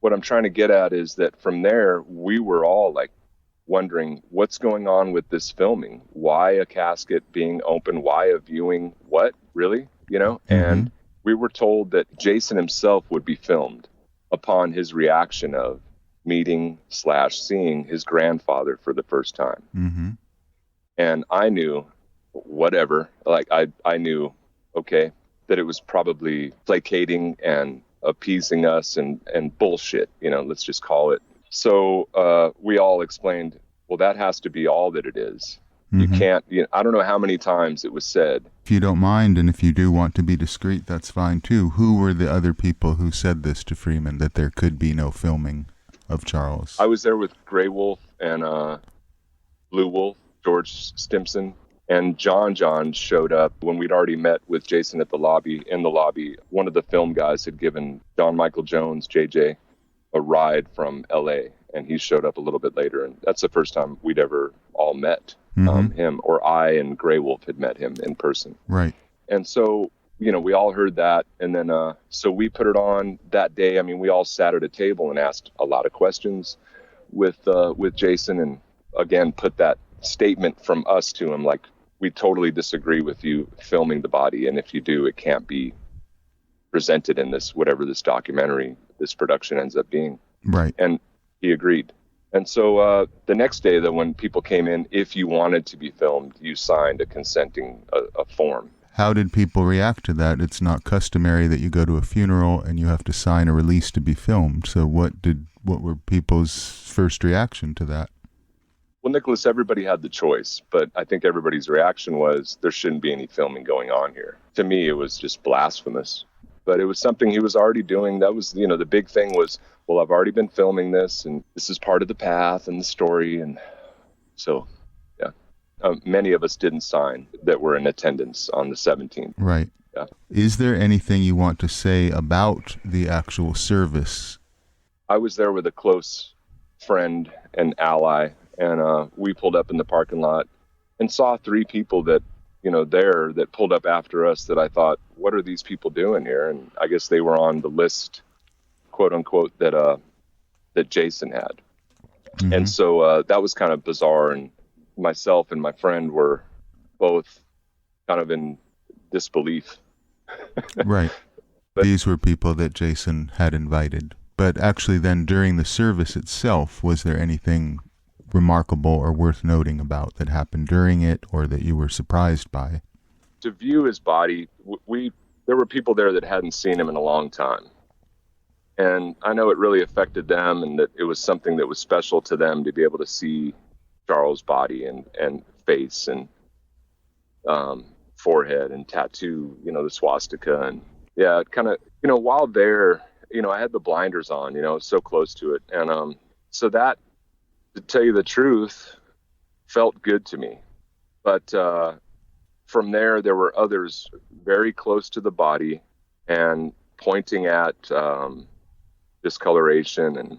what I'm trying to get at is that from there, we were all like wondering what's going on with this filming. Why a casket being open? Why a viewing? What, really? You know? Mm-hmm. And we were told that Jason himself would be filmed upon his reaction of meeting / seeing his grandfather for the first time. Mm-hmm. And I knew, whatever, like I knew, okay, that it was probably placating and appeasing us and bullshit, let's just call it. So we all explained, well, that has to be all that it is. You can't, I don't know how many times it was said. If you don't mind, and if you do want to be discreet, that's fine too. Who were the other people who said this to Freeman, that there could be no filming of Charles? I was there with Grey Wolf and Blue Wolf, George Stimson, and John showed up when we'd already met with Jason at the lobby. In the lobby, one of the film guys had given John Michael Jones, JJ, a ride from LA, and he showed up a little bit later, and that's the first time we'd ever all met him, or I and Grey Wolf had met him in person. Right. And so, we all heard that, and then so we put it on that day. I mean, we all sat at a table and asked a lot of questions with Jason, and again put that statement from us to him, like, we totally disagree with you filming the body, and if you do, it can't be presented in this, whatever this documentary, this production ends up being. Right. And he agreed. And so the next day, though, when people came in, if you wanted to be filmed, you signed a consenting a form. How did people react to that? It's not customary that you go to a funeral and you have to sign a release to be filmed. So what were people's first reaction to that? Well, Nicholas, everybody had the choice, but I think everybody's reaction was there shouldn't be any filming going on here. To me, it was just blasphemous. But it was something he was already doing. That was, the big thing was, well, I've already been filming this, and this is part of the path and the story. And so, yeah, many of us didn't sign that were in attendance on the 17th. Right. Yeah. Is there anything you want to say about the actual service? I was there with a close friend and ally, and we pulled up in the parking lot and saw three people that, there that pulled up after us that I thought, what are these people doing here? And I guess they were on the list, quote unquote, that Jason had. And so that was kind of bizarre. And myself and my friend were both kind of in disbelief. Right. But these were people that Jason had invited. But actually then during the service itself, was there anything remarkable or worth noting about that happened during it, or that you were surprised by? To view his body, there were people there that hadn't seen him in a long time. And I know it really affected them, and that it was something that was special to them to be able to see Charles' body and face and forehead and tattoo, the swastika. And yeah, it kind of, while there, I had the blinders on, so close to it. And so that, to tell you the truth, felt good to me. But from there were others very close to the body and pointing at discoloration and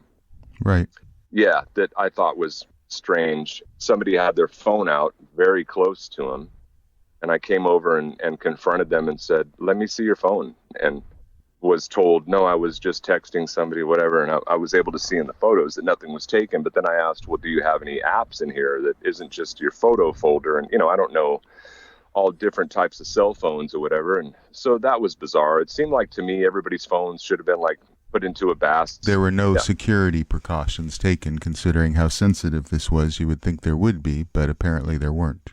right. Yeah, that I thought was strange. Somebody had their phone out very close to him, and I came over and confronted them and said, let me see your phone. And was told, no, I was just texting somebody, whatever. And I was able to see in the photos that nothing was taken. But then I asked, well, do you have any apps in here that isn't just your photo folder? And, I don't know all different types of cell phones or whatever. And so that was bizarre. It seemed like to me, everybody's phones should have been put into a basket. There were no security precautions taken, considering how sensitive this was. You would think there would be, but apparently there weren't.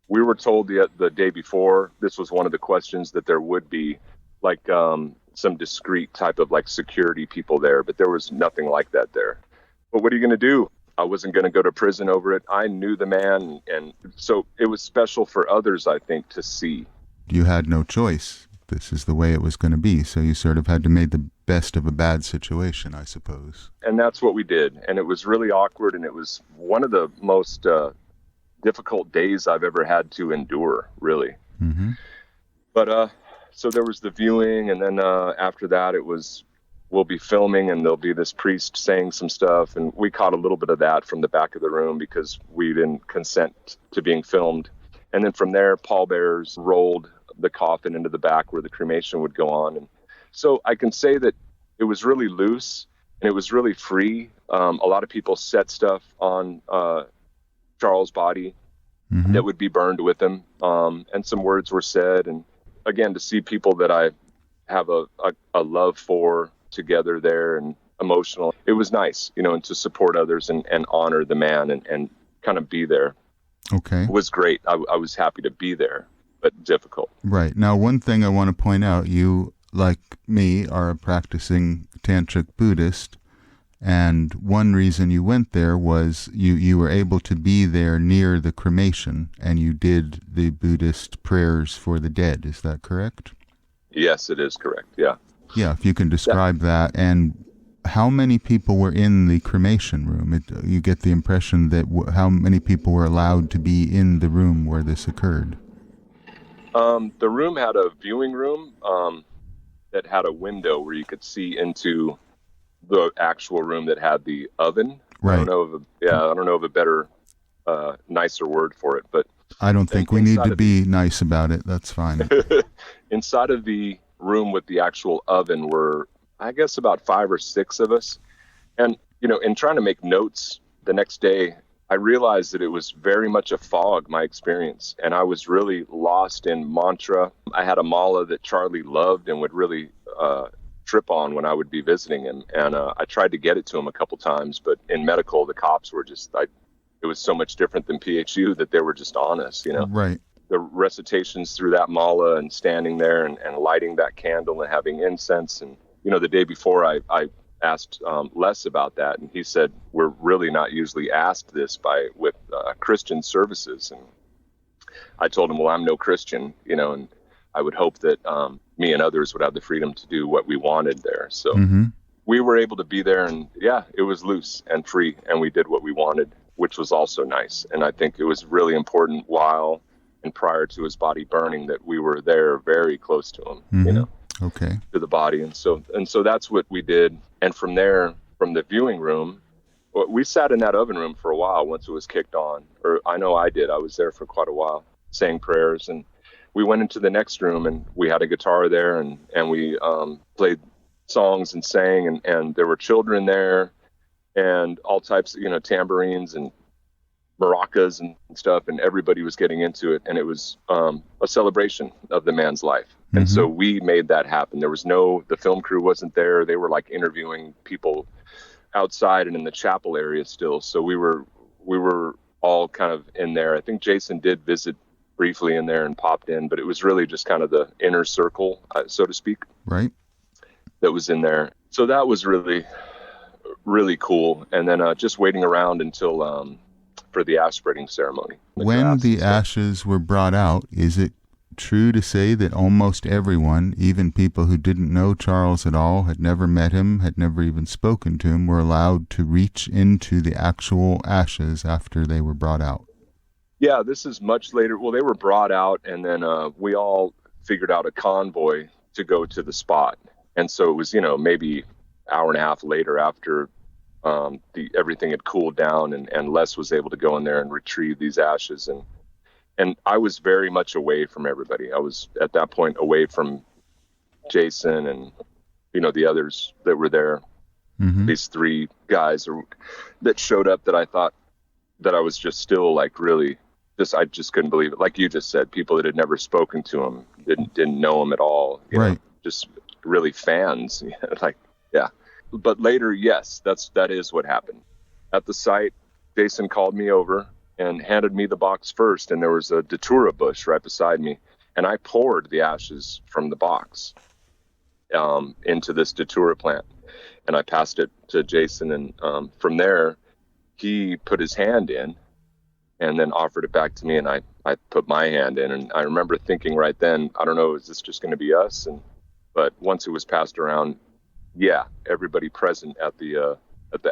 We were told the day before, this was one of the questions, that there would be some discreet type of security people there, but there was nothing like that there. But what are you going to do? I wasn't going to go to prison over it. I knew the man, and so it was special for others, I think, to see. You had no choice. This is the way it was going to be, so you sort of had to make the best of a bad situation, I suppose. And that's what we did, and it was really awkward, and it was one of the most difficult days I've ever had to endure, really. Mm-hmm. But so there was the viewing, and then after that we'll be filming, and there'll be this priest saying some stuff, and we caught a little bit of that from the back of the room because we didn't consent to being filmed. And then from there, pallbearers rolled the coffin into the back where the cremation would go on. And so I can say that it was really loose and it was really free. A lot of people set stuff on Charles' body that would be burned with him, and some words were said. And again, to see people that I have a love for together there and emotional, it was nice, and to support others and honor the man and kind of be there. Okay. It was great. I was happy to be there, but difficult. Right. Now, one thing I want to point out, you, like me, are a practicing Tantric Buddhist, and one reason you went there was you were able to be there near the cremation, and you did the Buddhist prayers for the dead. Is that correct? Yes, it is correct. Yeah. Yeah, if you can describe that. And how many people were in the cremation room? You get the impression that how many people were allowed to be in the room where this occurred? The room had a viewing room that had a window where you could see into the actual room that had the oven. Right. I don't know of a better, nicer word for it, but I don't think we need to be nice about it. That's fine. Inside of the room with the actual oven were, I guess, about 5 or 6 of us. And, in trying to make notes the next day, I realized that it was very much a fog, my experience. And I was really lost in mantra. I had a mala that Charlie loved and would really trip on when I would be visiting him. And I tried to get it to him a couple times, but in medical, the cops were just, it was so much different than PHU that they were just honest, Right. The recitations through that mala and standing there and lighting that candle and having incense. And, the day before I asked Les about that, and he said, we're really not usually asked this with Christian services. And I told him, well, I'm no Christian, and I would hope that me and others would have the freedom to do what we wanted there. So we were able to be there, and it was loose and free, and we did what we wanted, which was also nice. And I think it was really important while and prior to his body burning that we were there very close to him, Okay. to the body. And so that's what we did. And from there, from the viewing room, we sat in that oven room for a while once it was kicked on, or I know I did. I was there for quite a while saying prayers, and we went into the next room and we had a guitar there and we played songs and sang, and there were children there and all types of, tambourines and maracas and stuff, and everybody was getting into it, and it was a celebration of the man's life. And so we made that happen. There was the film crew wasn't there. They were like interviewing people outside and in the chapel area still. So we were all kind of in there. I think Jason did visit briefly in there and popped in, but it was really just kind of the inner circle, so to speak, right, that was in there. So that was really, really cool. And then just waiting around until for the ash spreading ceremony. When the ashes were brought out, is it true to say that almost everyone, even people who didn't know Charles at all, had never met him, had never even spoken to him, were allowed to reach into the actual ashes after they were brought out? Yeah, this is much later. Well, they were brought out, and then we all figured out a convoy to go to the spot. And so it was, maybe an hour and a half later after everything had cooled down, and Les was able to go in there and retrieve these ashes. And I was very much away from everybody. I was at that point away from Jason and, the others that were there. These 3 guys that showed up that I thought that I was just still like really I just couldn't believe it. Like you just said, people that had never spoken to him, didn't know him at all. Right. Just really fans. But later, yes, that is what happened. At the site, Jason called me over and handed me the box first, and there was a datura bush right beside me, and I poured the ashes from the box into this datura plant, and I passed it to Jason, and from there, he put his hand in and then offered it back to me, and I put my hand in, and I remember thinking right then, I don't know, is this just going to be us? But once it was passed around, everybody present at the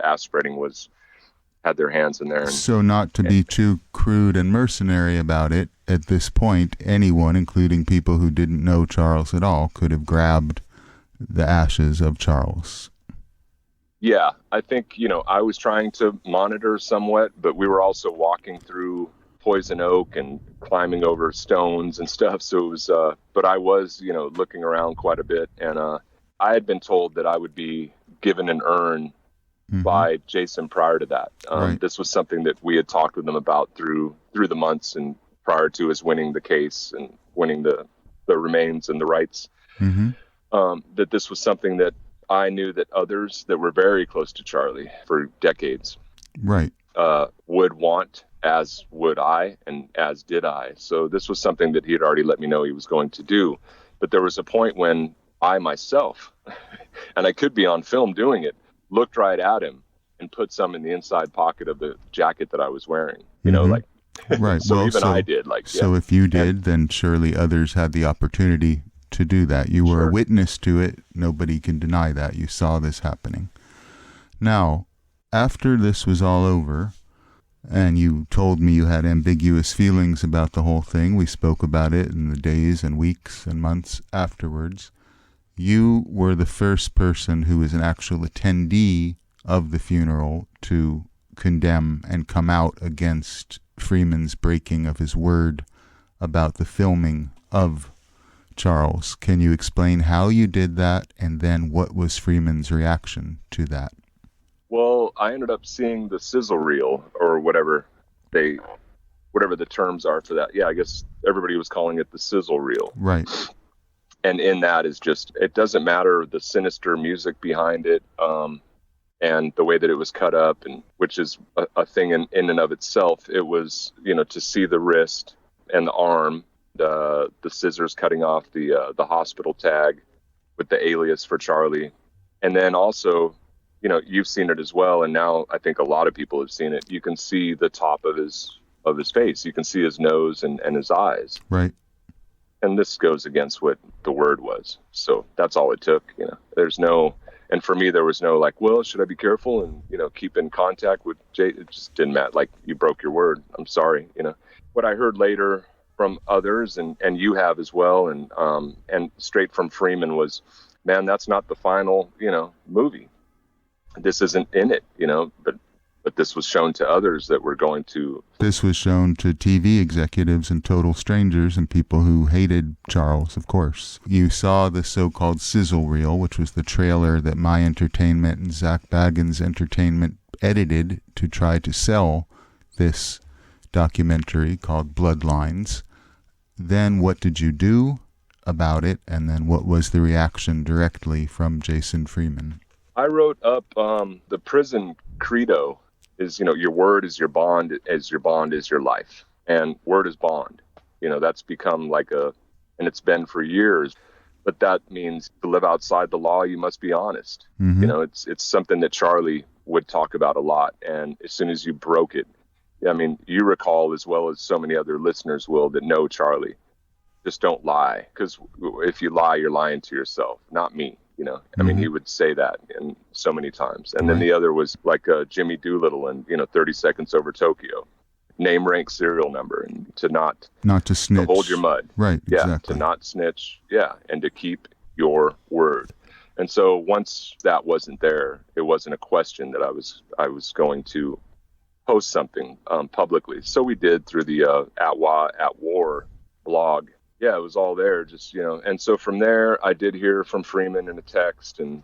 ash spreading had their hands in there. So not to be too crude and mercenary about it, at this point, anyone, including people who didn't know Charles at all, could have grabbed the ashes of Charles. Yeah, I think, I was trying to monitor somewhat, but we were also walking through poison oak and climbing over stones and stuff. So it was, but I was, looking around quite a bit, and I had been told that I would be given an urn by Jason prior to that. Right. This was something that we had talked with him about through the months and prior to his winning the case and winning the remains and the rights. That this was something that I knew that others that were very close to Charlie for decades right, would want as would I, and as did I. So this was something that he had already let me know he was going to do. But there was a point when I myself, and I could be on film doing it, looked right at him and put some in the inside pocket of the jacket that I was wearing. You know, like, right. So even I did. Like, so if you did, then surely others had the opportunity to do that. You were a witness to it. Nobody can deny that. You saw this happening. Now, after this was all over, and you told me you had ambiguous feelings about the whole thing, we spoke about it in the days and weeks and months afterwards, you were the first person who was an actual attendee of the funeral to condemn and come out against Freeman's breaking of his word about the filming of Charles. Can you explain how you did that, and then what was Freeman's reaction to that? Well, I ended up seeing the sizzle reel, or whatever the terms are for that. Yeah, I guess everybody was calling it the sizzle reel. Right. And in that is just, it doesn't matter the sinister music behind it, and the way that it was cut up, and which is a thing in and of itself. It was, you know, to see the wrist and the arm, the scissors cutting off the hospital tag with the alias for Charlie, and then also, you know, you've seen it as well, and now I think a lot of people have seen it. You can see the top of his face. You can see his nose and his eyes. Right. And this goes against what the word was. So that's all it took, you know. There's no, and for me, there was no like, well, should I be careful and, you know, keep in contact with Jay? It just didn't matter. Like, you broke your word. I'm sorry, you know. What I heard later from others, and you have as well, and straight from Freeman was, man, that's not the final, you know, movie. This isn't in it, you know, but this was shown to others that were going to. This was shown to TV executives and total strangers and people who hated Charles, of course. You saw the so-called sizzle reel, which was the trailer that My Entertainment and Zach Bagans Entertainment edited to try to sell this documentary called Bloodlines. Then what did you do about it? And then what was the reaction directly from Jason Freeman? I wrote up the prison credo is, you know, your word is your bond, as your bond is your life. And word is bond. You know, that's become like and it's been for years. But that means to live outside the law, you must be honest. You know, it's something that Charlie would talk about a lot. And as soon as you broke it, I mean, you recall as well as so many other listeners will that know Charlie, just don't lie. Because if you lie, you're lying to yourself, not me. You know, I mean, he would say that in so many times. And then the other was like Jimmy Doolittle and, you know, 30 Seconds Over Tokyo. Name, rank, serial number, and to not to snitch. To hold your mud. Right, yeah, exactly. To not snitch. Yeah, and to keep your word. And so once that wasn't there, it wasn't a question that I was going to post something publicly. So we did through the At War blog. Yeah, it was all there, just, you know. And so from there, I did hear from Freeman in a text and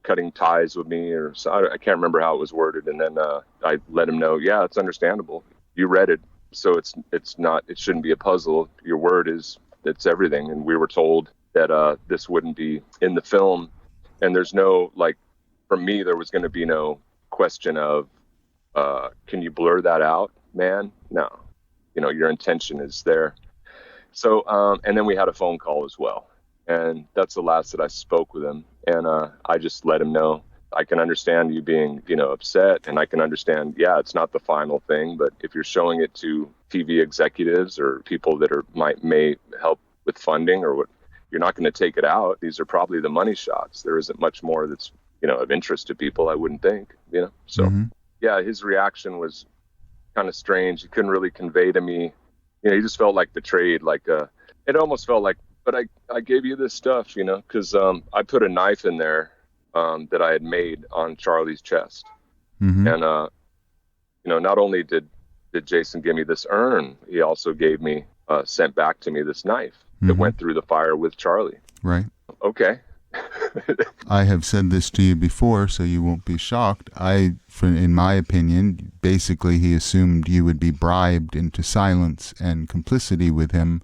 cutting ties with me, or so I can't remember how it was worded. And then I let him know, yeah, it's understandable. You read it, so it shouldn't be a puzzle. Your word it's everything. And we were told that this wouldn't be in the film. And there's no, like, for me, there was going to be no question of, can you blur that out, man? No, you know, your intention is there. So, and then we had a phone call as well. And that's the last that I spoke with him. And I just let him know, I can understand you being, you know, upset. And I can understand, yeah, it's not the final thing. But if you're showing it to TV executives or people that may help with funding or what, you're not going to take it out. These are probably the money shots. There isn't much more that's, you know, of interest to people, I wouldn't think, you know. So, yeah, his reaction was kind of strange. He couldn't really convey to me. You know, he just felt like betrayed, like it almost felt like, but I gave you this stuff, you know, because I put a knife in there that I had made on Charlie's chest. And, you know, not only did Jason give me this urn, he also gave me, sent back to me this knife that went through the fire with Charlie. Right. Okay. I have said this to you before, so you won't be shocked. In my opinion, basically he assumed you would be bribed into silence and complicity with him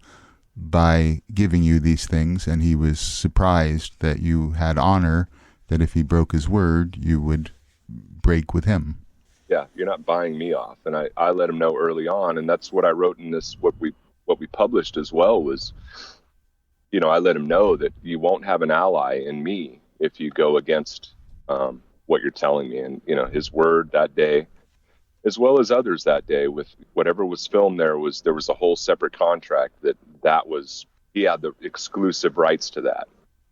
by giving you these things, and he was surprised that you had honor, that if he broke his word, you would break with him. Yeah, you're not buying me off. And I let him know early on, and that's what I wrote in this, what we published as well was, I let him know that you won't have an ally in me if you go against what you're telling me. And, his word that day, as well as others that day, with whatever was filmed there was a whole separate contract he had the exclusive rights to that.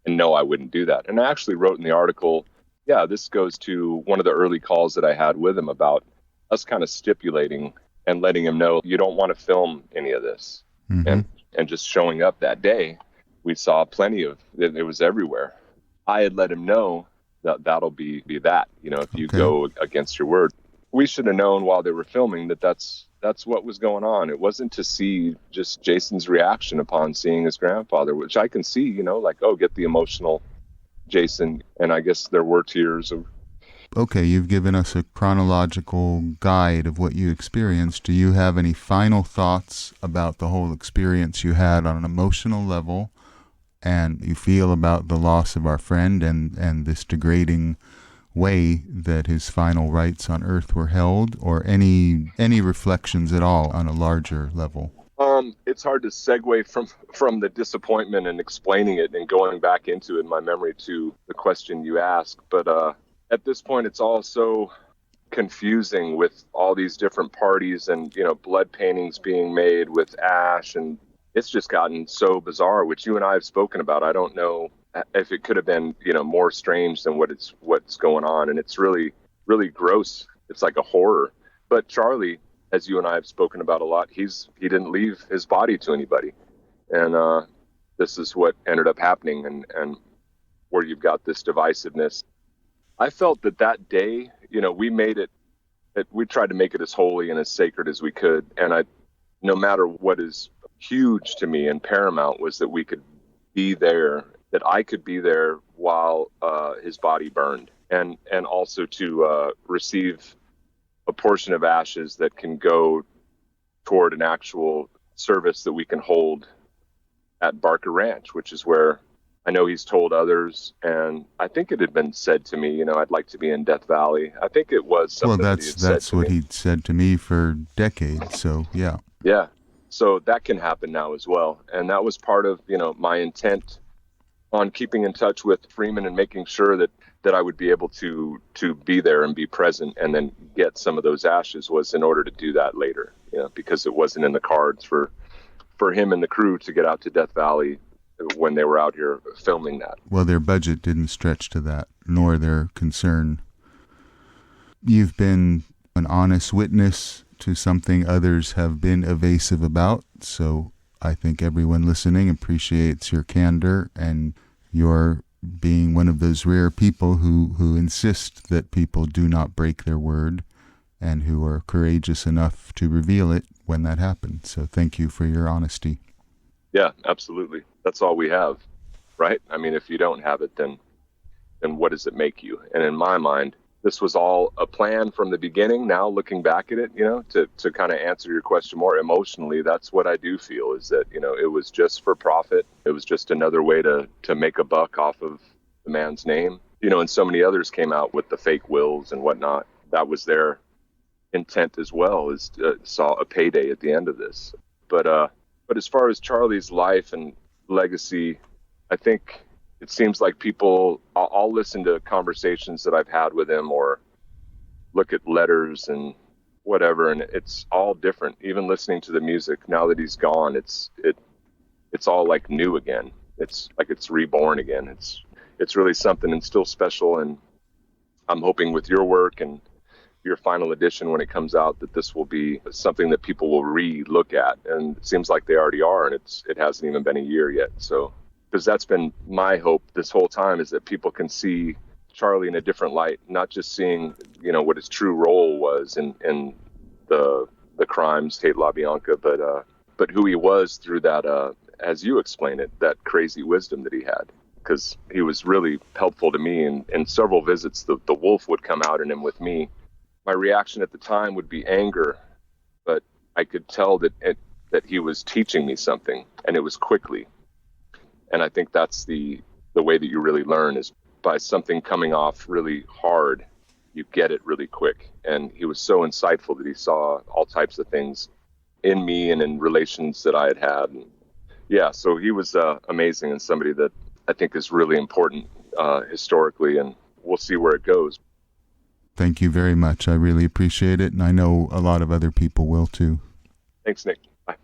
And no, I wouldn't do that. And I actually wrote in the article, yeah, this goes to one of the early calls that I had with him about us kind of stipulating and letting him know you don't want to film any of this. Mm-hmm. And just showing up that day, we saw plenty of it. It was everywhere. I had let him know that'll be that, if you go against your word. We should have known while they were filming that's what was going on. It wasn't to see just Jason's reaction upon seeing his grandfather, which I can see, get the emotional Jason. And I guess there were tears. Okay, you've given us a chronological guide of what you experienced. Do you have any final thoughts about the whole experience you had on an emotional level and you feel about the loss of our friend and this degrading way that his final rites on earth were held, or any reflections at all on a larger level? It's hard to segue from the disappointment and explaining it and going back into it in my memory to the question you asked. But at this point, it's all so confusing with all these different parties and, blood paintings being made with ash. And it's just gotten so bizarre, which you and I have spoken about. I don't know if it could have been, more strange than what's going on. And it's really, really gross. It's like a horror. But Charlie, as you and I have spoken about a lot, he didn't leave his body to anybody. And this is what ended up happening, and where you've got this divisiveness. I felt that day, we made it, we tried to make it as holy and as sacred as we could. And no matter what is huge to me and paramount was that we could be there, that I could be there while his body burned, and also to receive a portion of ashes that can go toward an actual service that we can hold at Barker Ranch, which is where I know he's told others. And I think it had been said to me, I'd like to be in Death Valley. I think it was something that's what he'd said to me for decades. So, yeah. Yeah. So that can happen now as well. And that was part of, my intent on keeping in touch with Freeman and making sure that I would be able to be there and be present and then get some of those ashes, was in order to do that later, because it wasn't in the cards for him and the crew to get out to Death Valley when they were out here filming that. Well, their budget didn't stretch to that, nor their concern. You've been an honest witness to something others have been evasive about, so I think everyone listening appreciates your candor and your being one of those rare people who insist that people do not break their word and who are courageous enough to reveal it when that happens. So thank you for your honesty. Yeah, absolutely. That's all we have, right? I mean, if you don't have it, then what does it make you? And in my mind, this was all a plan from the beginning. Now looking back at it, to kind of answer your question more emotionally, that's what I do feel, is that, it was just for profit. It was just another way to make a buck off of the man's name. And so many others came out with the fake wills and whatnot. That was their intent as well, is saw a payday at the end of this. But as far as Charlie's life and legacy, I think it seems like people, I'll listen to conversations that I've had with him or look at letters and whatever, and it's all different. Even listening to the music, now that he's gone, it's all like new again. It's like it's reborn again. It's really something, and still special. And I'm hoping with your work and your final edition, when it comes out, that this will be something that people will re-look at. And it seems like they already are, and it hasn't even been a year yet. So, because that's been my hope this whole time, is that people can see Charlie in a different light, not just seeing, what his true role was in the crimes, Hate LaBianca, but who he was through that, as you explain it, that crazy wisdom that he had. Because he was really helpful to me. And in several visits, the wolf would come out in him with me. My reaction at the time would be anger, but I could tell that he was teaching me something, and it was quickly. And I think that's the way that you really learn, is by something coming off really hard you get it really quick. And he was so insightful that he saw all types of things in me and in relations that I had had. And yeah, so he was amazing, and somebody that I think is really important historically, and we'll see where it goes. Thank you very much. I really appreciate it, and I know a lot of other people will too. Thanks, Nick. Bye.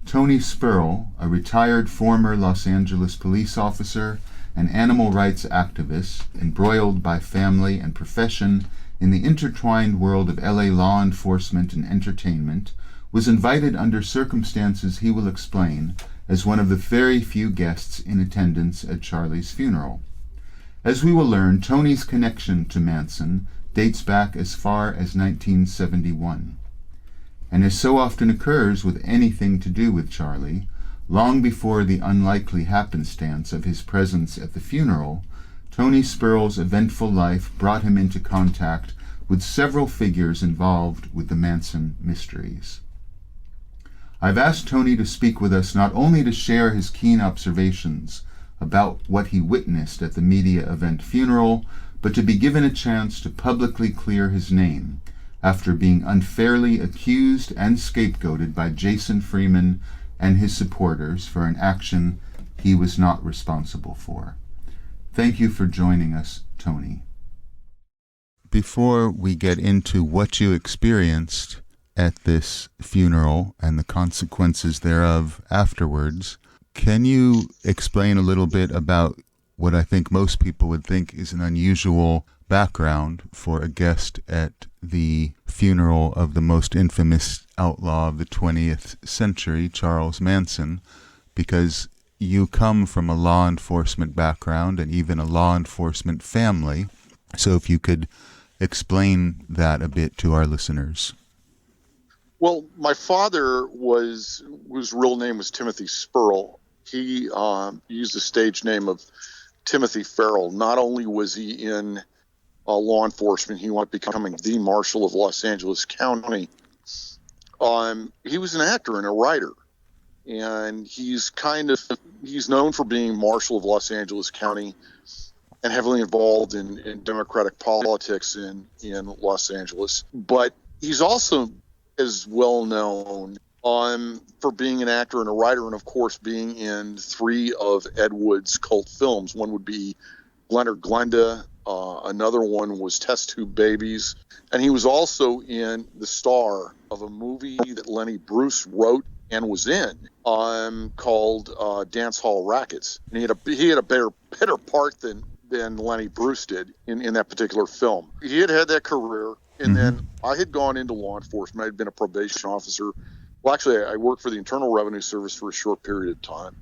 Tony Sperl, a retired former Los Angeles police officer and animal rights activist, embroiled by family and profession in the intertwined world of LA law enforcement and entertainment, was invited under circumstances he will explain as one of the very few guests in attendance at Charlie's funeral. As we will learn, Tony's connection to Manson dates back as far as 1971. And as so often occurs with anything to do with Charlie, long before the unlikely happenstance of his presence at the funeral, Tony Sperl's eventful life brought him into contact with several figures involved with the Manson mysteries. I've asked Tony to speak with us not only to share his keen observations about what he witnessed at the media event funeral, but to be given a chance to publicly clear his name after being unfairly accused and scapegoated by Jason Freeman and his supporters for an action he was not responsible for. Thank you for joining us, Tony. Before we get into what you experienced at this funeral and the consequences thereof afterwards, can you explain a little bit about what I think most people would think is an unusual background for a guest at the funeral of the most infamous outlaw of the 20th century, Charles Manson, because you come from a law enforcement background and even a law enforcement family. So if you could explain that a bit to our listeners. Well, my father whose real name was Timothy Sperl. He used the stage name of Timothy Farrell. Not only was he in law enforcement, he wound up becoming the Marshal of Los Angeles County. He was an actor and a writer, and he's known for being Marshal of Los Angeles County and heavily involved in Democratic politics in Los Angeles. But he's also as well known for being an actor and a writer, and of course being in 3 of Ed Wood's cult films. One would be Leonard Glenda, another one was Test Tube Babies, and he was also in the star of a movie that Lenny Bruce wrote and was in called Dance Hall Rackets, and he had a better part than Lenny Bruce did in that particular film. He had that career, and then I had gone into law enforcement. I had been a probation officer. Well, actually, I worked for the Internal Revenue Service for a short period of time.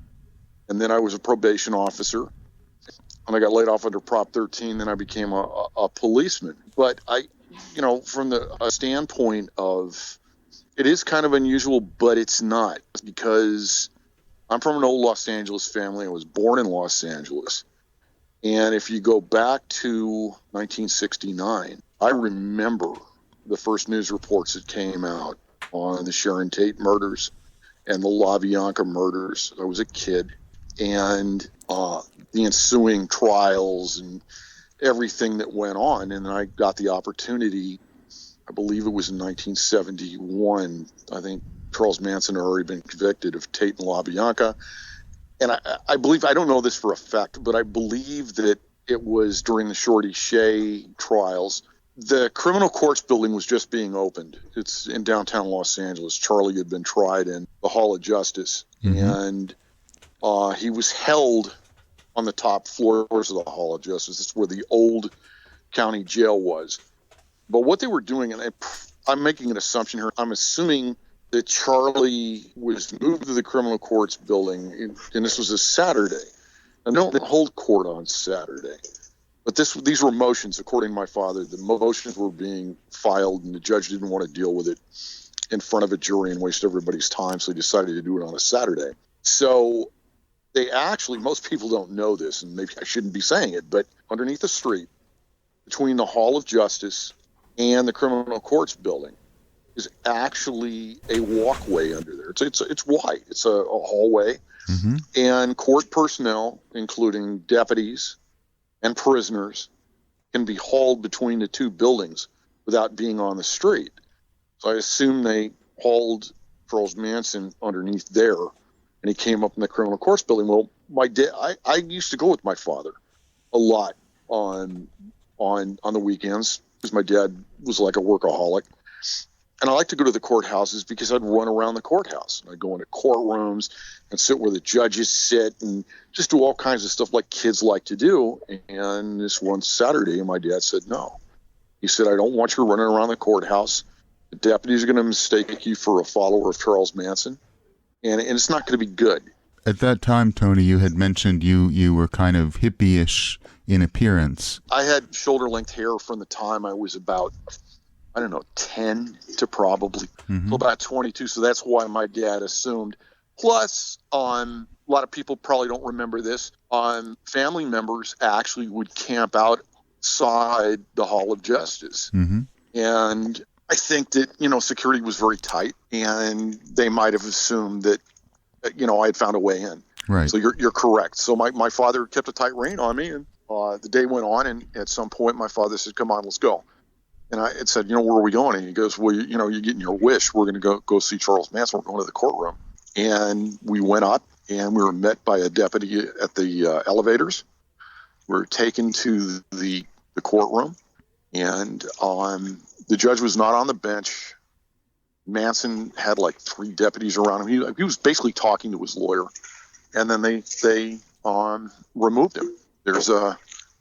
And then I was a probation officer. And I got laid off under Prop 13. Then I became a policeman. But from the standpoint of, it is kind of unusual, but it's not. Because I'm from an old Los Angeles family. I was born in Los Angeles. And if you go back to 1969, I remember the first news reports that came out on the Sharon Tate murders and the LaBianca murders. I was a kid, and the ensuing trials and everything that went on. And then I got the opportunity, I believe it was in 1971, I think Charles Manson had already been convicted of Tate and LaBianca. And I believe, I don't know this for a fact, but I believe that it was during the Shorty Shea trials. The criminal courts building was just being opened. It's in downtown Los Angeles. Charlie had been tried in the Hall of Justice, and he was held on the top floors of the Hall of Justice. It's where the old county jail was. But what they were doing, and I'm making an assumption here, I'm assuming that Charlie was moved to the criminal courts building, and this was a Saturday. And they don't hold court on Saturday. But these were motions, according to my father. The motions were being filed, and the judge didn't want to deal with it in front of a jury and waste everybody's time, so he decided to do it on a Saturday. So they actually, most people don't know this, and maybe I shouldn't be saying it, but underneath the street, between the Hall of Justice and the criminal courts building, is actually a walkway under there. It's wide. It's a hallway, and court personnel, including deputies and prisoners, can be hauled between the two buildings without being on the street. So I assume they hauled Charles Manson underneath there, and he came up in the criminal courts building. Well, my dad, I used to go with my father a lot on the weekends because my dad was like a workaholic. And I like to go to the courthouses because I'd run around the courthouse. I'd go into courtrooms and sit where the judges sit and just do all kinds of stuff like kids like to do. And this one Saturday, my dad said, no. He said, I don't want you running around the courthouse. The deputies are going to mistake you for a follower of Charles Manson. And it's not going to be good. At that time, Tony, you had mentioned you were kind of hippie-ish in appearance. I had shoulder-length hair from the time I was about, 10 to probably till about 22. So that's why my dad assumed. Plus, a lot of people probably don't remember this. Family members actually would camp outside the Hall of Justice. Mm-hmm. And I think that, security was very tight, and they might have assumed that, I had found a way in. Right. So you're correct. So my father kept a tight rein on me, and the day went on, and at some point my father said, come on, let's go. And I had said, where are we going? And he goes, well, you're getting your wish. We're going to go see Charles Manson. We're going to the courtroom. And we went up, and we were met by a deputy at the elevators. We were taken to the courtroom, and the judge was not on the bench. Manson had like 3 deputies around him. He was basically talking to his lawyer, and then they removed him. There's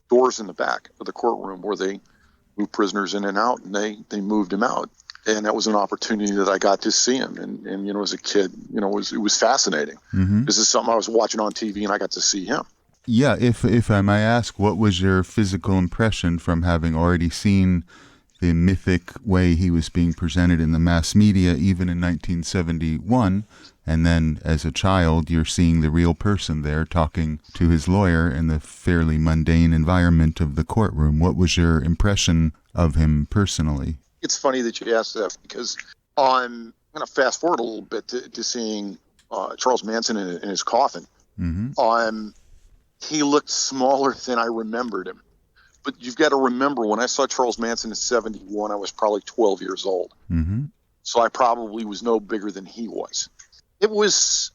doors in the back of the courtroom where they move prisoners in and out, and they moved him out. And that was an opportunity that I got to see him. And as a kid, it was fascinating. Mm-hmm. This is something I was watching on TV, and I got to see him. Yeah, if I may ask, what was your physical impression from having already seen the mythic way he was being presented in the mass media, even in 1971, and then as a child, you're seeing the real person there talking to his lawyer in the fairly mundane environment of the courtroom? What was your impression of him personally? It's funny that you asked that, because I'm going to fast forward a little bit to seeing Charles Manson in his coffin. Mm-hmm. He looked smaller than I remembered him. But you've got to remember, when I saw Charles Manson in 71, I was probably 12 years old. Mm-hmm. So I probably was no bigger than he was. It was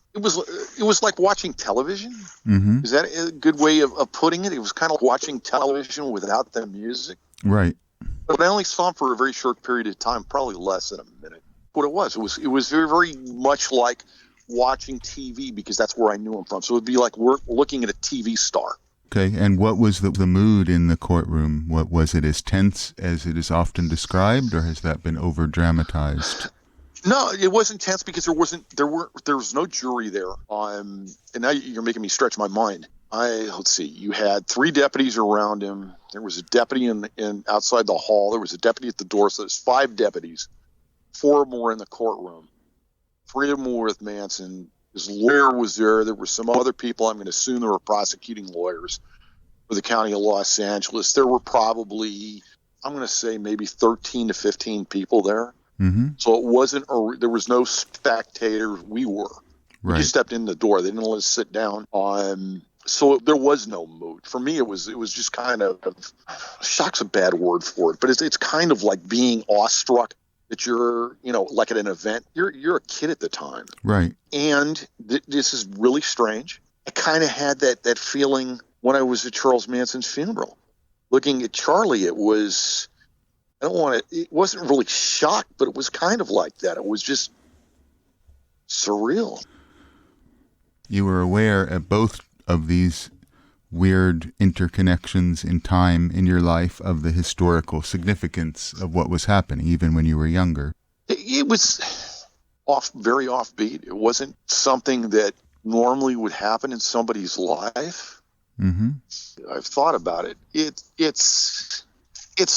like watching television. Mm-hmm. Is that a good way of putting it? It was kind of watching television without the music. Right. But I only saw him for a very short period of time, probably less than a minute. What it was very, very much like watching TV, because that's where I knew him from. So it would be like we're looking at a TV star. Okay, and what was the mood in the courtroom? What was it, as tense as it is often described, or has that been over-dramatized? No, it wasn't tense because there was no jury there. And now you're making me stretch my mind. Let's see. You had 3 deputies around him. There was a deputy in outside the hall. There was a deputy at the door. So there's 5 deputies. 4 of them were in the courtroom. 3 of them were with Manson. His lawyer was there. There were some other people. I'm going to assume there were prosecuting lawyers for the county of Los Angeles. There were probably, I'm going to say, maybe 13 to 15 people there. Mm-hmm. So it wasn't, there was no spectators. We were. Right. We just stepped in the door. They didn't let us sit down. So there was no mood. For me, it was just kind of, shock's a bad word for it, but it's kind of like being awestruck that you're, like at an event. You're a kid at the time. Right. And this is really strange. I kind of had that feeling when I was at Charles Manson's funeral. Looking at Charlie, it wasn't really shock, but it was kind of like that. It was just surreal. You were aware at both of these weird interconnections in time in your life of the historical significance of what was happening, even when you were younger. It was very offbeat. It wasn't something that normally would happen in somebody's life. Mm-hmm. I've thought about it. It's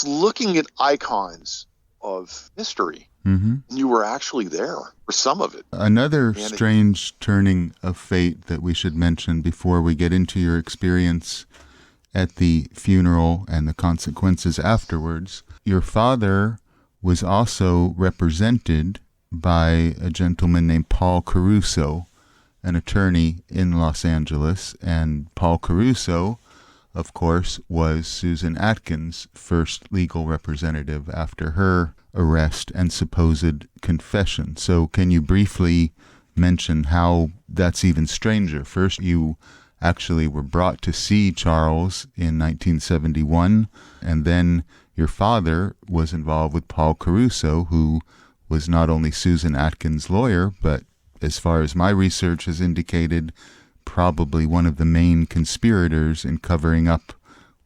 looking at icons of history. Mm-hmm. And you were actually there for some of it. Another strange turning of fate that we should mention before we get into your experience at the funeral and the consequences afterwards. Your father was also represented by a gentleman named Paul Caruso, an attorney in Los Angeles. And Paul Caruso of course, was Susan Atkins' first legal representative after her arrest and supposed confession. So can you briefly mention how that's even stranger? First, you actually were brought to see Charles in 1971, and then your father was involved with Paul Caruso, who was not only Susan Atkins' lawyer, but as far as my research has indicated, probably one of the main conspirators in covering up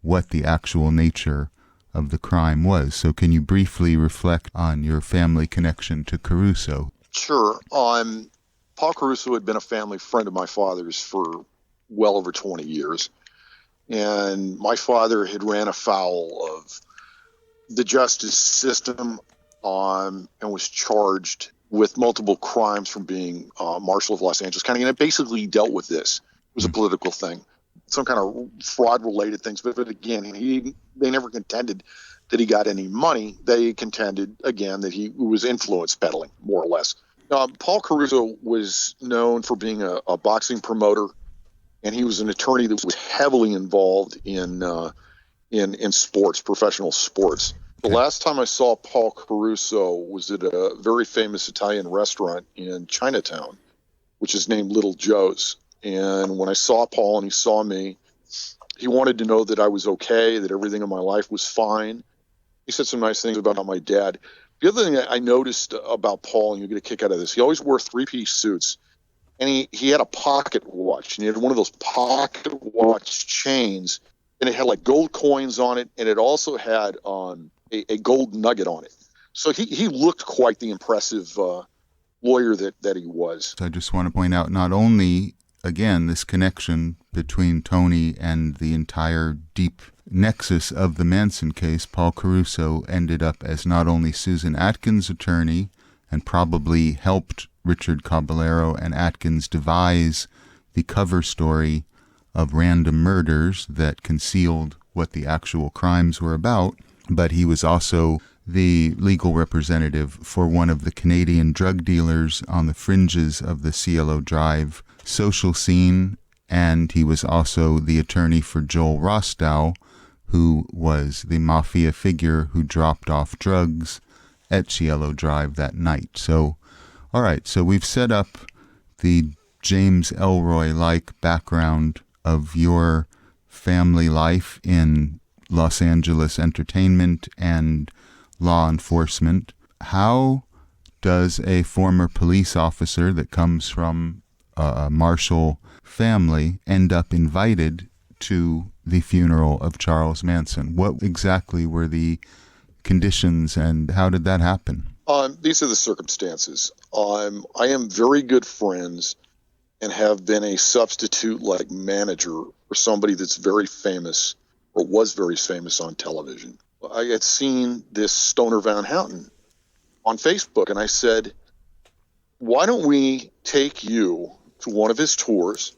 what the actual nature of the crime was. So can you briefly reflect on your family connection to Caruso? Sure. Paul Caruso had been a family friend of my father's for well over 20 years. And my father had ran afoul of the justice system and was charged with multiple crimes from being Marshal of Los Angeles County. And it basically dealt with this. It was a political thing, some kind of fraud-related things. But again, they never contended that he got any money. They contended, again, that he was influence peddling, more or less. Paul Caruso was known for being a boxing promoter, and he was an attorney that was heavily involved in sports, professional sports. The last time I saw Paul Caruso was at a very famous Italian restaurant in Chinatown, which is named Little Joe's. And when I saw Paul and he saw me, he wanted to know that I was okay, that everything in my life was fine. He said some nice things about my dad. The other thing I noticed about Paul, and you'll get a kick out of this, he always wore three-piece suits. And he had a pocket watch, and he had one of those pocket watch chains, and it had like gold coins on it, and it also had a gold nugget on it. So he looked quite the impressive lawyer that he was. I just want to point out not only, again, this connection between Tony and the entire deep nexus of the Manson case. Paul Caruso ended up as not only Susan Atkins' attorney and probably helped Richard Caballero and Atkins devise the cover story of Random Murders that concealed what the actual crimes were about, but he was also the legal representative for one of the Canadian drug dealers on the fringes of the Cielo Drive social scene, and he was also the attorney for Joel Rostow, who was the mafia figure who dropped off drugs at Cielo Drive that night. So, all right, so we've set up the James Ellroy-like background of your family life in Los Angeles entertainment and law enforcement. How does a former police officer that comes from a Marshall family end up invited to the funeral of Charles Manson? What exactly were the conditions and how did that happen? These are the circumstances. I am very good friends and have been a substitute like manager for somebody that's very famous or was very famous on television. I had seen this Stoner Van Houten on Facebook, and I said, why don't we take you to one of his tours,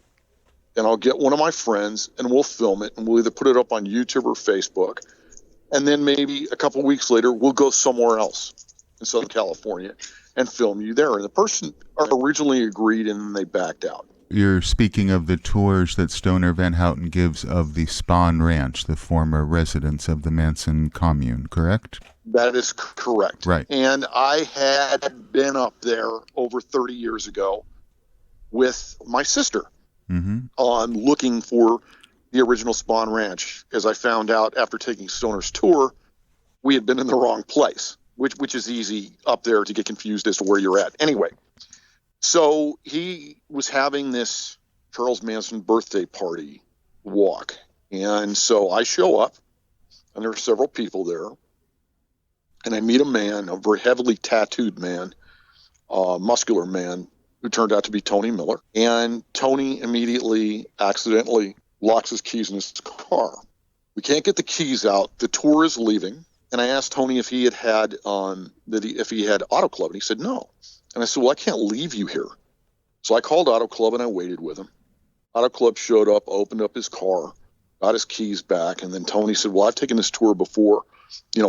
and I'll get one of my friends, and we'll film it, and we'll either put it up on YouTube or Facebook, and then maybe a couple weeks later, we'll go somewhere else in Southern California and film you there. And the person originally agreed, and then they backed out. You're speaking of the tours that Stoner Van Houten gives of the Spahn Ranch, the former residence of the Manson commune, correct? That is correct. Right. And I had been up there over 30 years ago with my sister on looking for the original Spahn Ranch. As I found out after taking Stoner's tour, we had been in the wrong place, which is easy up there to get confused as to where you're at. Anyway, so he was having this Charles Manson birthday party walk. And so I show up, and there are several people there. And I meet a man, a very heavily tattooed man, muscular man, who turned out to be Tony Miller. And Tony immediately accidentally locks his keys in his car. We can't get the keys out. The tour is leaving. And I asked Tony if he had if he had Auto Club, and he said no. And I said, well, I can't leave you here. So I called Auto Club and I waited with him. Auto Club showed up, opened up his car, got his keys back, and then Tony said, well, I've taken this tour before,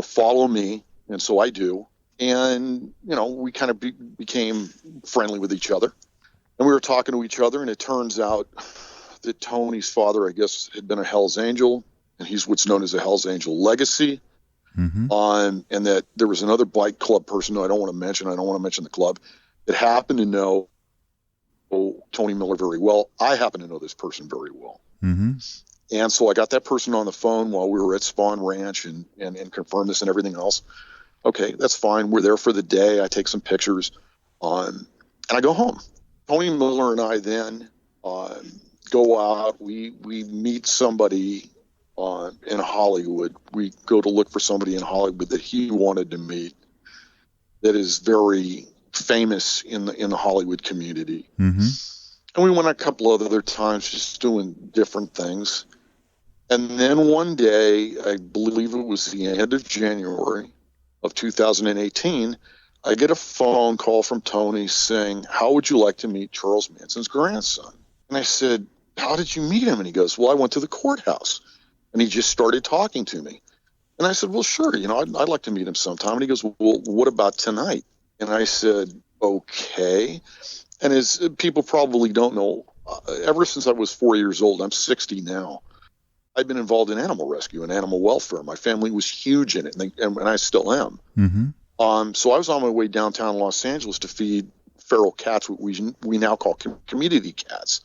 follow me. And so I do. And, we kind of became friendly with each other. And we were talking to each other, and it turns out that Tony's father, I guess, had been a Hell's Angel. and he's what's known as a Hell's Angel legacy. Mm-hmm. And that there was another bike club person who I don't want to mention the club, that happened to know Tony Miller very well. I happen to know this person very well. Mm-hmm. And so I got that person on the phone while we were at Spawn Ranch and confirmed this and everything else. Okay, that's fine. We're there for the day. I take some pictures and I go home. Tony Miller and I then go out. We meet somebody in Hollywood. We go to look for somebody in Hollywood that he wanted to meet, that is very famous in the Hollywood community. Mm-hmm. And we went a couple of other times just doing different things. And then one day, I believe it was the end of January of 2018, I get a phone call from Tony saying, "How would you like to meet Charles Manson's grandson?" And I said, "How did you meet him?" And he goes, "Well, I went to the courthouse." And he just started talking to me. And I said, "Well, sure, I'd like to meet him sometime." And he goes, "Well, what about tonight?" And I said, "Okay." And as people probably don't know, ever since I was 4 years old, I'm 60 now, I've been involved in animal rescue and animal welfare. My family was huge in it, and I still am. Mm-hmm. So I was on my way downtown Los Angeles to feed feral cats, what we now call community cats.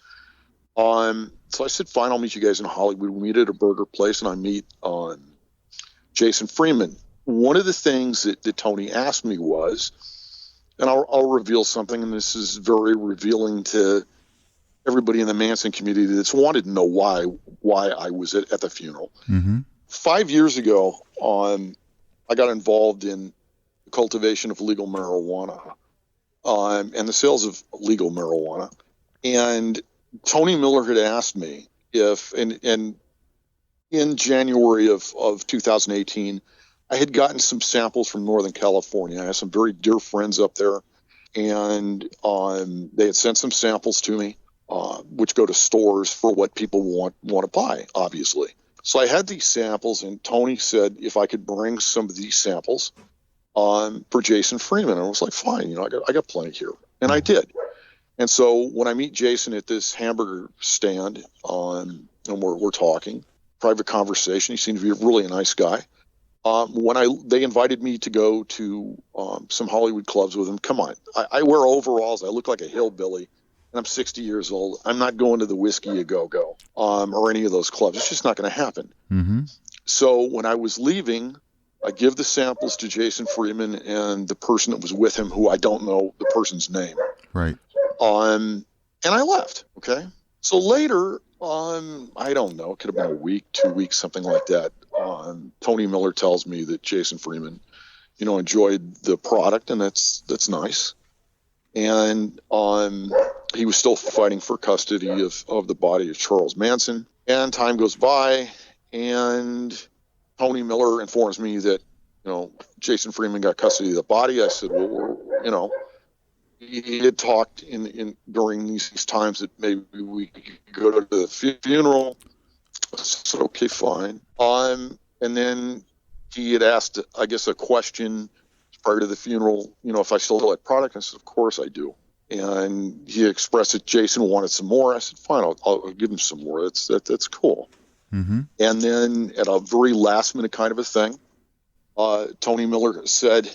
So I said, "Fine, I'll meet you guys in Hollywood." We meet at a burger place, and I meet Jason Freeman. One of the things that Tony asked me was, and I'll reveal something, and this is very revealing to everybody in the Manson community that's wanted to know why I was at the funeral. Mm-hmm. 5 years ago, I got involved in the cultivation of legal marijuana and the sales of legal marijuana. And Tony Miller had asked me if, and in January of 2018, I had gotten some samples from Northern California. I had some very dear friends up there, and they had sent some samples to me, which go to stores for what people want to buy, obviously. So I had these samples, and Tony said if I could bring some of these samples for Jason Freeman. And I was like, fine, I got plenty here. And I did. And so when I meet Jason at this hamburger stand, and we're talking, private conversation, he seemed to be really a nice guy. They invited me to go to some Hollywood clubs with him. Come on, I wear overalls. I look like a hillbilly, and I'm 60 years old. I'm not going to the Whiskey A Go-Go or any of those clubs. It's just not going to happen. Mm-hmm. So when I was leaving, I give the samples to Jason Freeman and the person that was with him, who I don't know the person's name. Right. And I left. Okay. So later, I don't know, it could have been a week, 2 weeks, something like that. Tony Miller tells me that Jason Freeman, enjoyed the product, and that's nice. And he was still fighting for custody of the body of Charles Manson. And time goes by, and Tony Miller informs me that, Jason Freeman got custody of the body. I said, well, he had talked during these times that maybe we could go to the funeral. I said, okay, fine. And then he had asked, I guess, a question prior to the funeral, if I still had product. I said, of course I do. And he expressed that Jason wanted some more. I said, fine, I'll give him some more. That's cool. Mm-hmm. And then at a very last minute kind of a thing, Tony Miller said,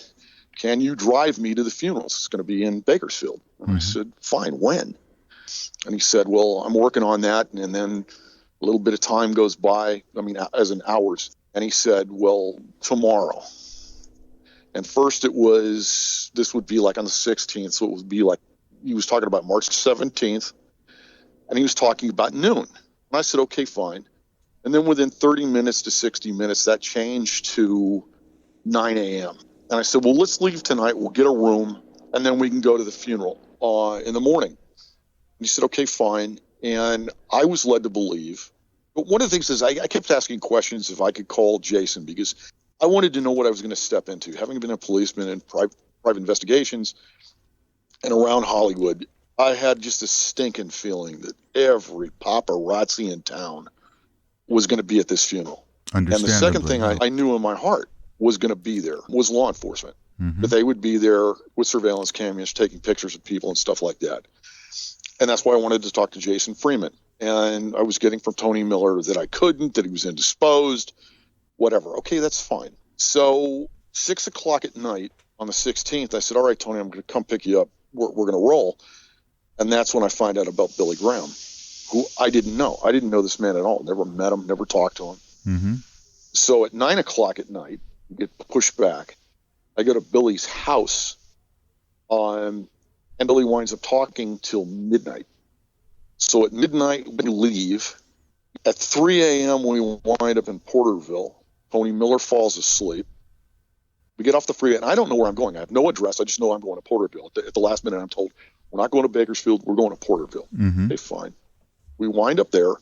can you drive me to the funeral? It's going to be in Bakersfield. And I said, fine, when? And he said, well, I'm working on that. And then a little bit of time goes by, as in hours. And he said, well, tomorrow. And first this would be like on the 16th. So it would be like, he was talking about March 17th. And he was talking about noon. And I said, okay, fine. And then within 30 minutes to 60 minutes, that changed to 9 a.m. And I said, well, let's leave tonight. We'll get a room, and then we can go to the funeral in the morning. And he said, okay, fine. And I was led to believe. But one of the things is I kept asking questions if I could call Jason, because I wanted to know what I was going to step into. Having been a policeman in private investigations and around Hollywood, I had just a stinking feeling that every paparazzi in town was going to be at this funeral. And the second thing I knew in my heart was going to be there was law enforcement. Mm-hmm. That they would be there with surveillance cameras, taking pictures of people and stuff like that. And that's why I wanted to talk to Jason Freeman. And I was getting from Tony Miller that I couldn't, that he was indisposed, whatever. Okay, that's fine. So 6 o'clock at night on the 16th, I said, all right, Tony, I'm going to come pick you up. We're going to roll. And that's when I find out about Billy Graham, who I didn't know. I didn't know this man at all. Never met him, never talked to him. Mm-hmm. So at 9 o'clock at night, we get pushed back. I go to Billy's house, and Billy winds up talking till midnight. So at midnight, we leave. At 3 a.m., we wind up in Porterville. Tony Miller falls asleep. We get off the freeway, and I don't know where I'm going. I have no address. I just know I'm going to Porterville. At the last minute, I'm told, we're not going to Bakersfield. We're going to Porterville. Mm-hmm. Okay, fine. We wind up there.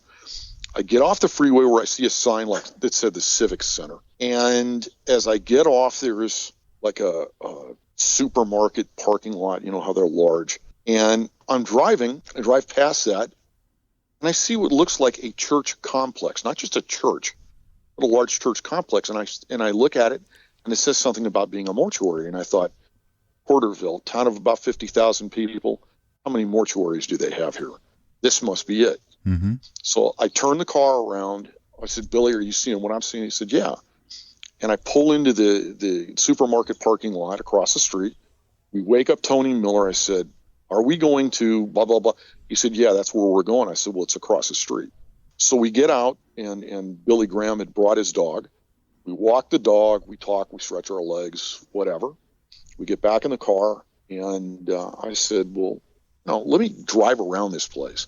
I get off the freeway where I see a sign that said the Civic Center. And as I get off, there's like a supermarket parking lot. You know how they're large. And I'm driving. I drive past that, and I see what looks like a church complex. Not just a church, but a large church complex. And I look at it, and it says something about being a mortuary. And I thought, Porterville, town of about 50,000 people, how many mortuaries do they have here? This must be it. Mm-hmm. So I turned the car around. I said, Billy, are you seeing what I'm seeing? He said, yeah. And I pull into the supermarket parking lot across the street. We wake up Tony Miller. I said, are we going to blah, blah, blah? He said, yeah, that's where we're going. I said, well, it's across the street. So we get out, and Billy Graham had brought his dog. We walk the dog. We talk. We stretch our legs, whatever. We get back in the car, and I said, well, no, let me drive around this place.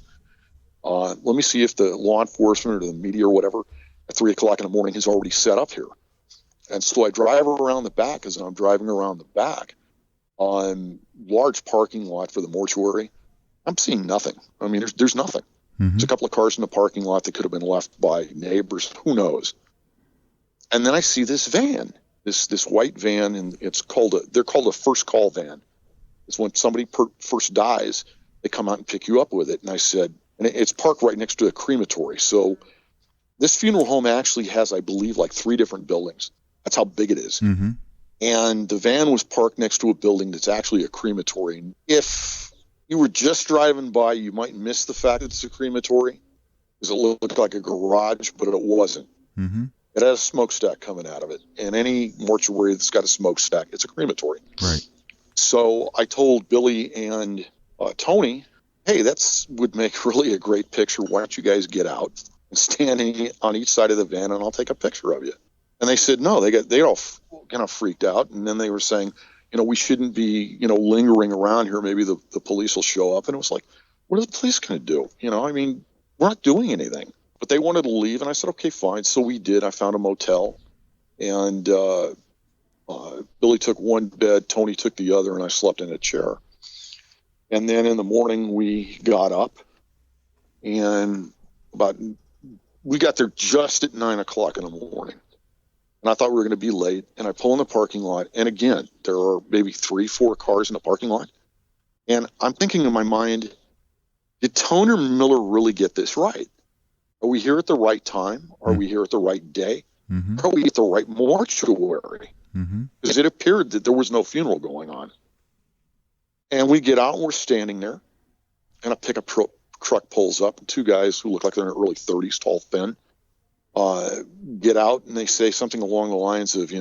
Let me see if the law enforcement or the media or whatever at 3 o'clock in the morning has already set up here. And so I drive around the back. As I'm driving around the back on large parking lot for the mortuary, I'm seeing nothing. I mean, there's nothing. Mm-hmm. There's a couple of cars in the parking lot that could have been left by neighbors. Who knows? And then I see this van, this white van, and they're called a first call van. It's when somebody first dies, they come out and pick you up with it. And I said, and it's parked right next to a crematory. So this funeral home actually has, I believe, like 3 different buildings. That's how big it is. Mm-hmm. And the van was parked next to a building that's actually a crematory. If you were just driving by, you might miss the fact that it's a crematory because it looked like a garage, but it wasn't. Mm-hmm. It has a smokestack coming out of it. And any mortuary that's got a smokestack, it's a crematory. Right. So I told Billy and Tony, hey, would make really a great picture. Why don't you guys get out and stand on each side of the van, and I'll take a picture of you. And they said no. They all kind of freaked out, and then they were saying, we shouldn't be, lingering around here. Maybe the police will show up. And it was like, what are the police going to do? I mean, we're not doing anything. But they wanted to leave, and I said, okay, fine. So we did. I found a motel, and Billy took one bed, Tony took the other, and I slept in a chair. And then in the morning, we got up, and we got there just at 9 o'clock in the morning. And I thought we were going to be late, and I pull in the parking lot, and again, there are maybe 3-4 cars in the parking lot. And I'm thinking in my mind, did Tony Miller really get this right? Are we here at the right time? Are we here at the right day? Mm-hmm. Are we at the right mortuary? Because it appeared that there was no funeral going on. And we get out, and we're standing there, and a pickup truck pulls up, and 2 guys who look like they're in their early 30s, tall, thin, get out, and they say something along the lines of,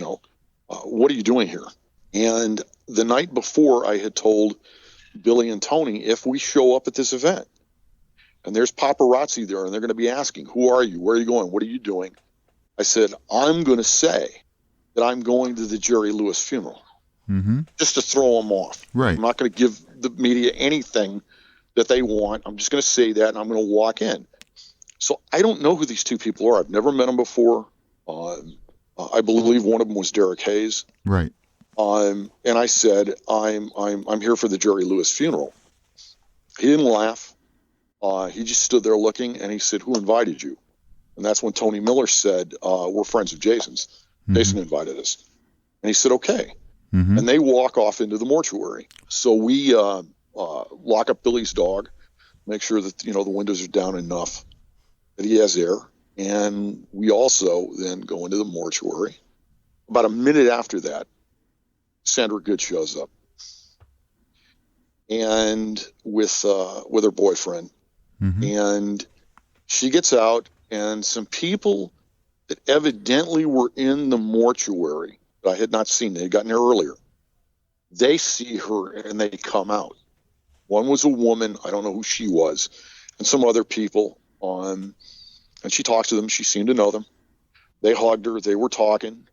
what are you doing here? And the night before, I had told Billy and Tony, if we show up at this event, and there's paparazzi there, and they're going to be asking, who are you? Where are you going? What are you doing? I said, I'm going to say that I'm going to the Jerry Lewis funeral, just to throw them off. Right. I'm not going to give the media anything that they want. I'm just going to say that, and I'm going to walk in. So I don't know who these 2 people are. I've never met them before. I believe one of them was Derek Hayes. Right. And I said, I'm here for the Jerry Lewis funeral. He didn't laugh. He just stood there looking, and he said, who invited you? And that's when Tony Miller said, we're friends of Jason's. Jason invited us. And he said, okay. And they walk off into the mortuary. So we lock up Billy's dog, make sure that, the windows are down enough that he has air. And we also then go into the mortuary. About a minute after that, Sandra Good shows up. And with her boyfriend. And She gets out, and some people that evidently were in the mortuary that I had not seen, they had gotten there earlier, they see her and they come out. One was a woman, I don't know who she was, and some other people. And she talks to them. She seemed to know them. They hugged her. They were talking.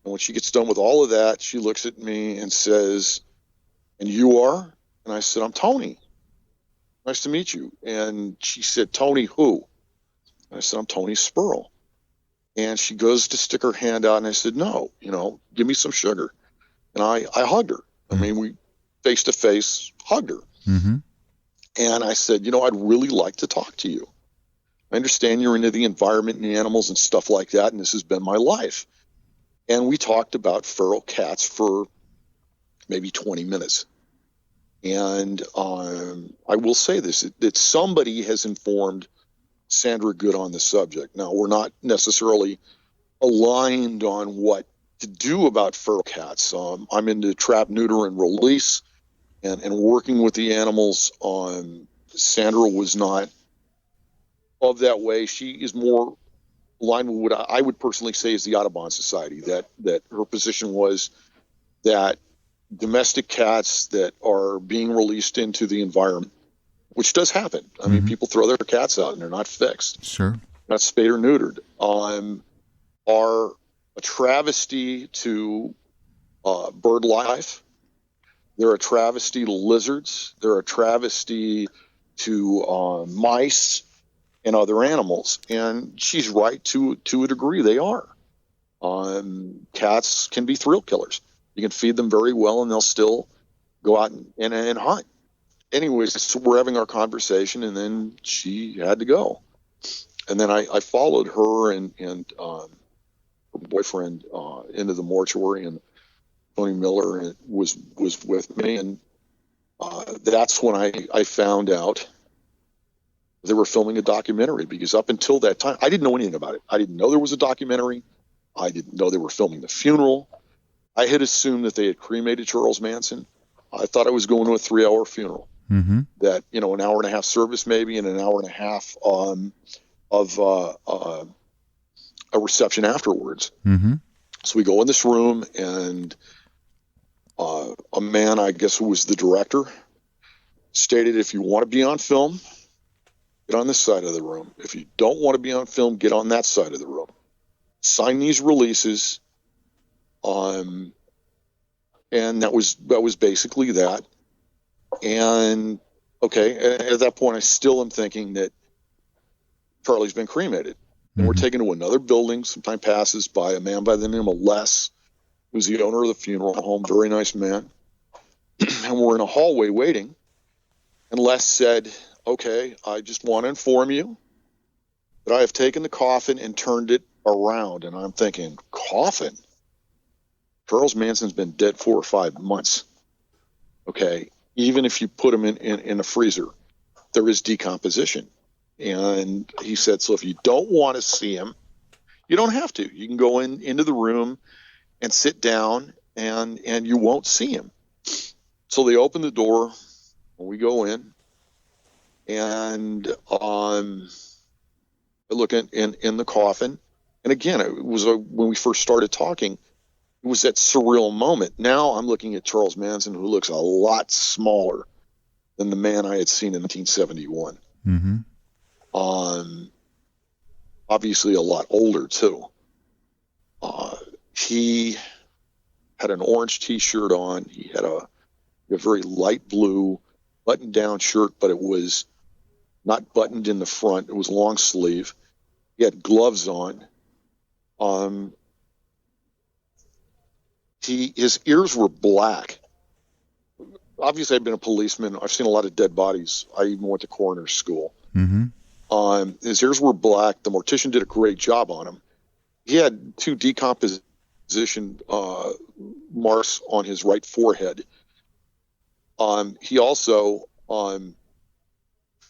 And when she gets done with all of that, she looks at me and says, "And you are?" And I said, "I'm Tony. Nice to meet you." And she said, "Tony who?" And I said, "I'm Tony Sperl." And she goes to stick her hand out, and I said, "No, give me some sugar." And I hugged her. I mean, we face to face hugged her. Mm-hmm. And I said, "I'd really like to talk to you. I understand you're into the environment and the animals and stuff like that, and this has been my life." And we talked about feral cats for maybe 20 minutes. And I will say this, that somebody has informed Sandra Good on the subject. Now, we're not necessarily aligned on what to do about feral cats. I'm into trap, neuter, and release, and working with the animals. Sandra was not of that way. She is more aligned with what I would personally say is the Audubon Society, that her position was that domestic cats that are being released into the environment, which does happen. I mean, people throw their cats out and they're not fixed. Sure. Not spayed or neutered, are a travesty to bird life. They're a travesty to lizards. They're a travesty to mice and other animals. And she's right to a degree. They are. Cats can be thrill killers. You can feed them very well, and they'll still go out and hunt. Anyways, so we're having our conversation, and then she had to go. And then I followed her and her boyfriend into the mortuary, and Tony Miller was with me. And that's when I found out they were filming a documentary, because up until that time, I didn't know anything about it. I didn't know there was a documentary. I didn't know they were filming the funeral. I had assumed that they had cremated Charles Manson. I thought I was going to a 3-hour funeral. Mm-hmm. That, an hour and a half service maybe, and an hour and a half of a reception afterwards. Mm-hmm. So we go in this room, and a man, I guess, who was the director, stated, "If you want to be on film, get on this side of the room. If you don't want to be on film, get on that side of the room. Sign these releases." And that was basically that. And okay, at that point, I still am thinking that Charlie's been cremated. And we're taken to another building. Some time passes by. A man by the name of Les, who's the owner of the funeral home, very nice man. And we're in a hallway waiting. And Les said, "Okay, I just want to inform you that I have taken the coffin and turned it around." And I'm thinking, coffin? Charles Manson's been dead 4 or 5 months. Okay, even if you put him in a freezer, there is decomposition. And he said, "So if you don't want to see him, you don't have to. You can go into the room and sit down, and you won't see him." So they open the door, and we go in, and I look in the coffin. And again, it was when we first started talking, it was that surreal moment. Now I'm looking at Charles Manson, who looks a lot smaller than the man I had seen in 1971. Mm-hmm. Obviously a lot older too. He had an orange T-shirt on. He had a very light blue button-down shirt, but it was not buttoned in the front. It was long sleeve. He had gloves on. His ears were black. Obviously, I've been a policeman. I've seen a lot of dead bodies. I even went to coroner's school. Mm-hmm. His ears were black. The mortician did a great job on him. He had 2 decomposition marks on his right forehead. He also,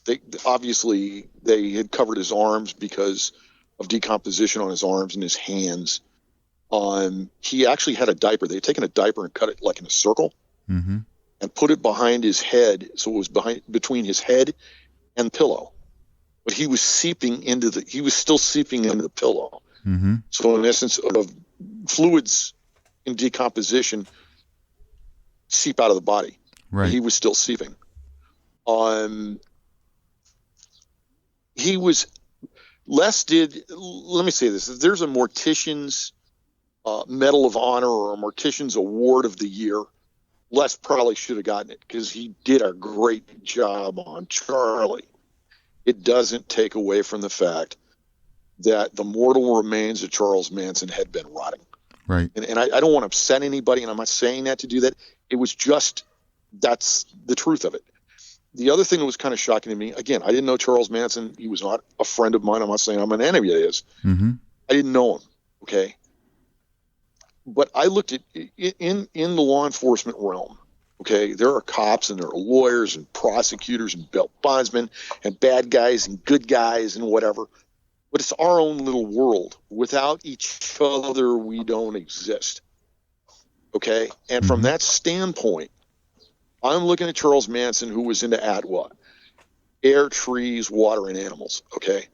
they had covered his arms because of decomposition on his arms and his hands. He actually had a diaper. They had taken a diaper and cut it like in a circle, mm-hmm. and put it behind his head, so it was between his head and the pillow. but he was still seeping into the pillow. Mm-hmm. So in essence, of fluids in decomposition seep out of the body. Right. He was still seeping. He was, let me say this, if there's a mortician's Medal of Honor or a mortician's Award of the Year, Les probably should have gotten it because he did a great job on Charlie. It doesn't take away from the fact that the mortal remains of Charles Manson had been rotting. Right. And I don't want to upset anybody, and I'm not saying that to do that. It was just, that's the truth of it. The other thing that was kind of shocking to me, again, I didn't know Charles Manson. He was not a friend of mine. I'm not saying I'm an enemy of his. Mm-hmm. I didn't know him, okay? But I looked at, in the law enforcement realm, okay, there are cops and there are lawyers and prosecutors and bail bondsmen and bad guys and good guys and whatever. But it's our own little world. Without each other, we don't exist, okay? And from that standpoint, I'm looking at Charles Manson, who was into ATWA, air, trees, water, and animals, okay?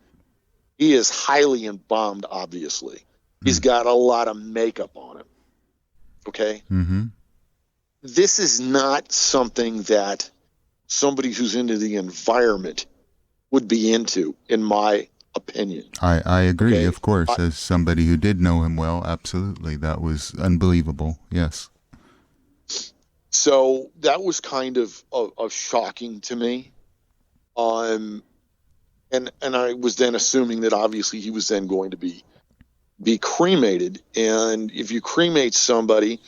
He is highly embalmed, obviously. He's got a lot of makeup on him, okay? Mm-hmm. This is not something that somebody who's into the environment would be into, in my opinion. I agree, Okay. of course. As somebody who did know him well, absolutely. That was unbelievable, yes. So that was kind of shocking to me. And I was then assuming that obviously he was then going to be cremated. And if you cremate somebody,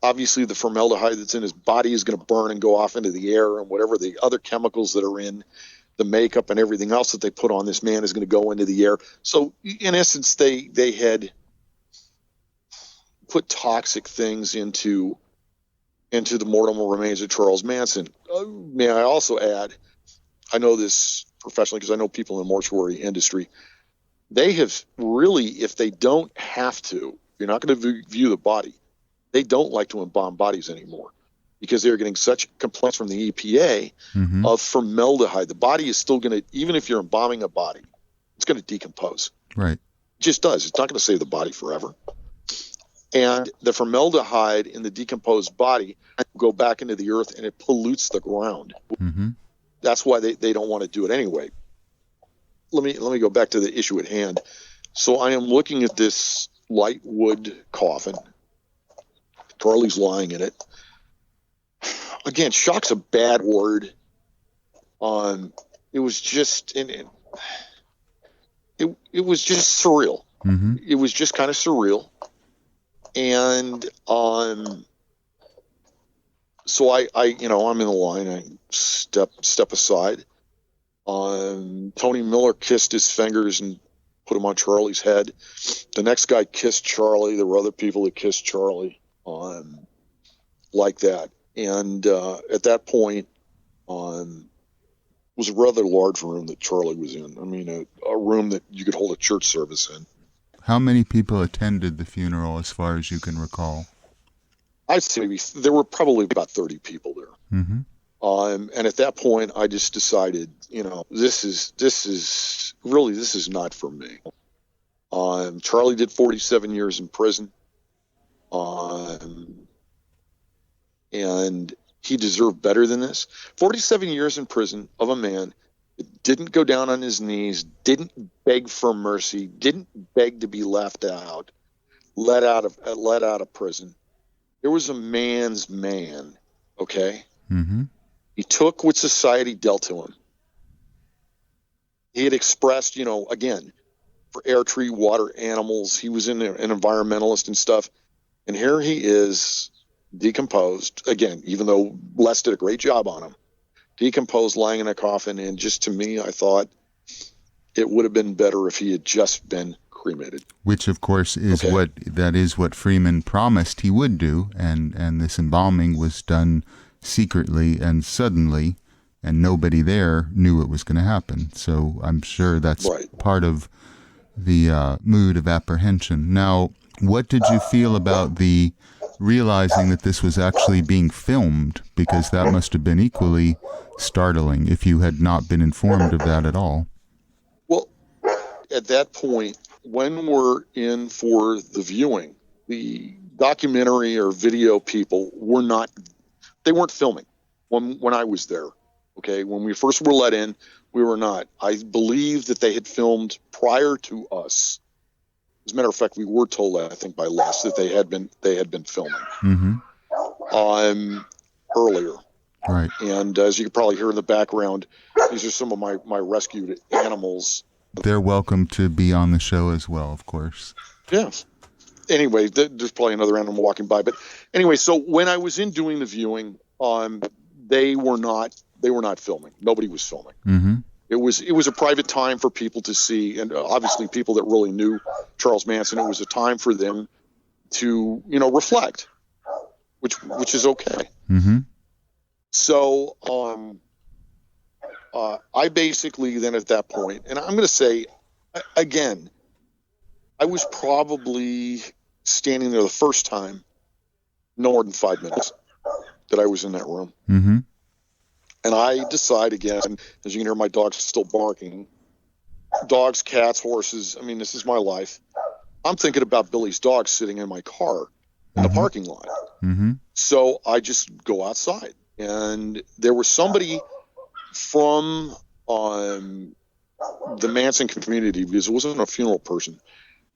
obviously the formaldehyde that's in his body is going to burn and go off into the air, and whatever the other chemicals that are in the makeup and everything else that they put on this man is going to go into the air. So in essence, they had put toxic things into the mortal remains of Charles Manson. May I also add, I know this professionally because I know people in the mortuary industry. They have really, if they don't have to, you're not going to view the body. They don't like to embalm bodies anymore because they're getting such complaints from the EPA of formaldehyde. The body is still going to, even if you're embalming a body, it's going to decompose. Right. It just does. It's not going to save the body forever. And the formaldehyde in the decomposed body will go back into the earth and it pollutes the ground. Mm-hmm. That's why they don't want to do it anyway. Let me go back to the issue at hand. So I am looking at this light wood coffin. Charlie's lying in it. Again, shock's a bad word. It was just it was just surreal. Mm-hmm. It was just kind of surreal. And so I I'm in the line. I step aside. Tony Miller kissed his fingers and put them on Charlie's head. The next guy kissed Charlie. There were other people that kissed Charlie like that. And at that point, it was a rather large room that Charlie was in. I mean, a room that you could hold a church service in. How many people attended the funeral as far as you can recall? I'd say maybe there were probably about 30 people there. Mm-hmm. And at that point, I just decided, this is not for me. Charlie did 47 years in prison. And he deserved better than this. 47 years in prison of a man that didn't go down on his knees, didn't beg for mercy, didn't beg to be let out of prison. There was a man's man, okay? Mm-hmm. He took what society dealt to him. He had expressed, again, for air, tree, water, animals. He was an environmentalist and stuff. And here he is, decomposed, again, even though Les did a great job on him, decomposed, lying in a coffin. And just to me, I thought it would have been better if he had just been cremated. Which, of course, is what Freeman promised he would do. And this embalming was done secretly and suddenly, and nobody there knew it was going to happen. So I'm sure that's part of the mood of apprehension. Now, what did you feel about the realizing that this was actually being filmed? Because that must have been equally startling if you had not been informed of that at all. at that point, when we're in for the viewing, the documentary or video people weren't filming when I was there. Okay. When we first were let in, we were not. I believe that they had filmed prior to us. As a matter of fact, we were told that, I think, by Les, that they had been filming earlier. Right. And as you can probably hear in the background, these are some of my rescued animals. They're welcome to be on the show as well, of course. Yes. Anyway, there's probably another animal walking by. But anyway, so when I was in doing the viewing, they were not filming. Nobody was filming. Mm-hmm. It was a private time for people to see, and obviously people that really knew Charles Manson. It was a time for them to, reflect, which is okay. Mm-hmm. So I basically then at that point, and I'm going to say again, I was probably standing there the first time no more than 5 minutes that I was in that room. Mm-hmm. And I decide again, as you can hear, my dog's still barking. Dogs, cats, horses. I mean, this is my life. I'm thinking about Billy's dog sitting in my car in the parking lot. Mm-hmm. So I just go outside. And there was somebody from the Manson community, because it wasn't a funeral person,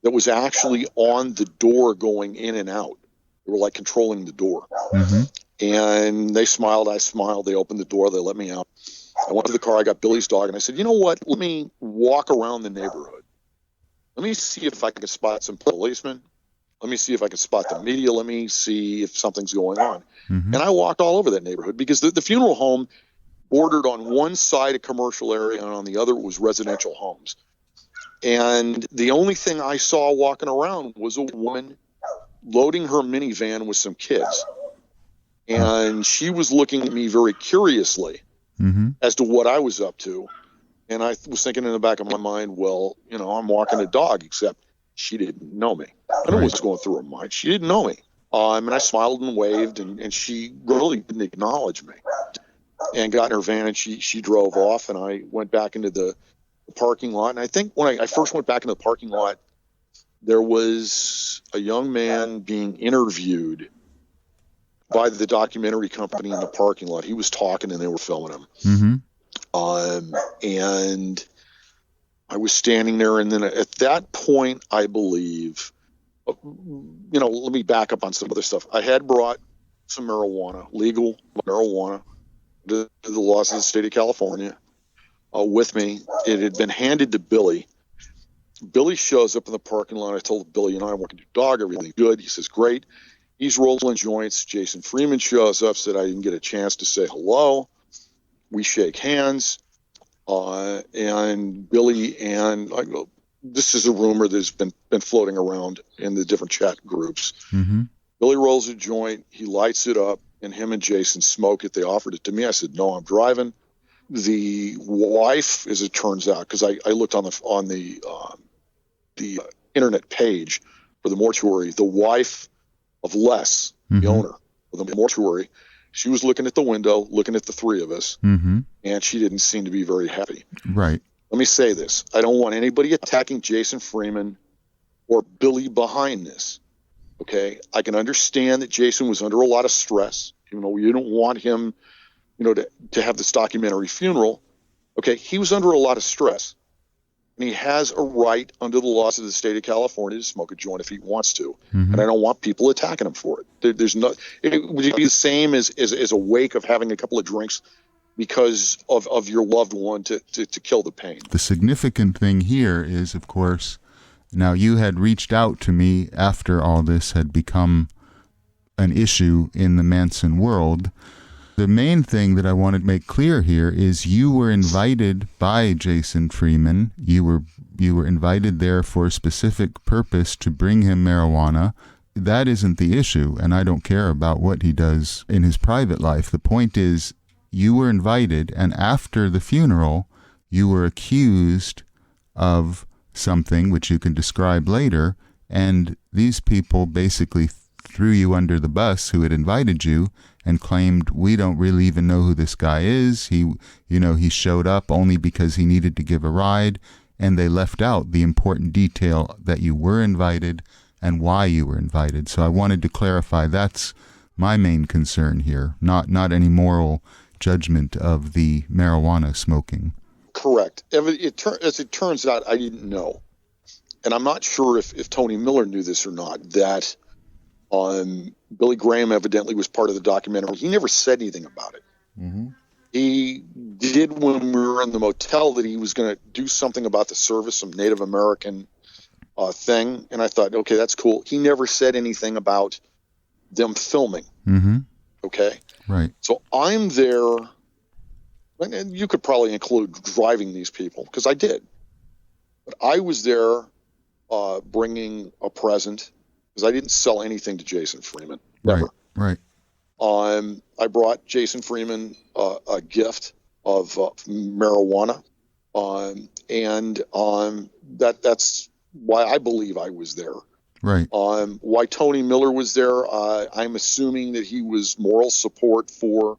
that was actually on the door going in and out. They were like controlling the door. Mm-hmm. And they smiled, I smiled, they opened the door, they let me out. I went to the car, I got Billy's dog, and I said, you know what, let me walk around the neighborhood. Let me see if I can spot some policemen. Let me see if I can spot the media. Let me see if something's going on. Mm-hmm. And I walked all over that neighborhood because the funeral home bordered on one side a commercial area and on the other was residential homes. And the only thing I saw walking around was a woman loading her minivan with some kids. And she was looking at me very curiously as to what I was up to. And I was thinking in the back of my mind, well, I'm walking a dog, except she didn't know me. I don't know what's going through her mind. She didn't know me. And I smiled and waved, and she really didn't acknowledge me. And got in her van, and she drove off, and I went back into the parking lot. And I think when I first went back into the parking lot, there was a young man being interviewed by the documentary company in the parking lot. He was talking, and they were filming him. Mm-hmm. And I was standing there, and then at that point, I believe, let me back up on some other stuff. I had brought some marijuana, legal marijuana, to the laws of the state of California with me. It had been handed to Billy. Billy shows up in the parking lot. I told Billy, I'm working your dog, everything's good. He says, great. He's rolling joints. Jason Freeman shows up, said I didn't get a chance to say hello. We shake hands. And Billy and I go, this is a rumor that's been floating around in the different chat groups. Mm-hmm. Billy rolls a joint. He lights it up, and him and Jason smoke it. They offered it to me. I said, no, I'm driving. The wife, as it turns out, because I looked on the internet page for the mortuary, the wife of Les, the owner of the mortuary, she was looking at the window, looking at the three of us, and she didn't seem to be very happy. Right. Let me say this. I don't want anybody attacking Jason Freeman or Billy behind this. Okay? I can understand that Jason was under a lot of stress. You don't want him, to have this documentary funeral. Okay? He was under a lot of stress. And he has a right under the laws of the state of California to smoke a joint if he wants to. And I don't want people attacking him for it. There's no. It would be the same as a wake of having a couple of drinks because of your loved one to kill the pain. The significant thing here is, of course, now you had reached out to me after all this had become an issue in the Manson world. The main thing that I want to make clear here is you were invited by Jason Freeman. You were invited there for a specific purpose to bring him marijuana. That isn't the issue, and I don't care about what he does in his private life. The point is, you were invited, and after the funeral, you were accused of something which you can describe later, and these people basically threw you under the bus who had invited you and claimed, we don't really even know who this guy is. He showed up only because he needed to give a ride, and they left out the important detail that you were invited and why you were invited. So I wanted to clarify that's my main concern here, not any moral judgment of the marijuana smoking. Correct. As it turns out, I didn't know. And I'm not sure if Tony Miller knew this or not, that Billy Graham evidently was part of the documentary. He never said anything about it. Mm-hmm. He did, when we were in the motel, that he was going to do something about the service, some Native American thing. And I thought, okay, that's cool. He never said anything about them filming. Mm-hmm. Okay. Right. So I'm there, and you could probably include driving these people, because I did. But I was there bringing a present, because I didn't sell anything to Jason Freeman. Never. Right. I brought Jason Freeman a gift of marijuana, and that's why I believe I was there. Right. Why Tony Miller was there, I'm assuming that he was moral support for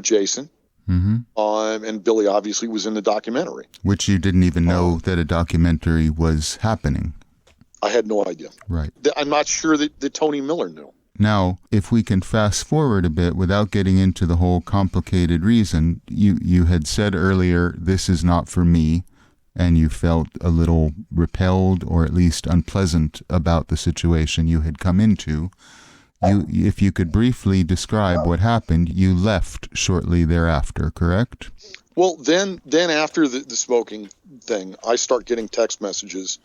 Jason. Mm-hmm. And Billy obviously was in the documentary. Which you didn't even know that a documentary was happening. I had no idea. Right. I'm not sure that Tony Miller knew. Now, if we can fast forward a bit without getting into the whole complicated reason, you had said earlier, this is not for me, and you felt a little repelled or at least unpleasant about the situation you had come into. If you could briefly describe what happened, you left shortly thereafter, correct? Well, then after the smoking thing, I start getting text messages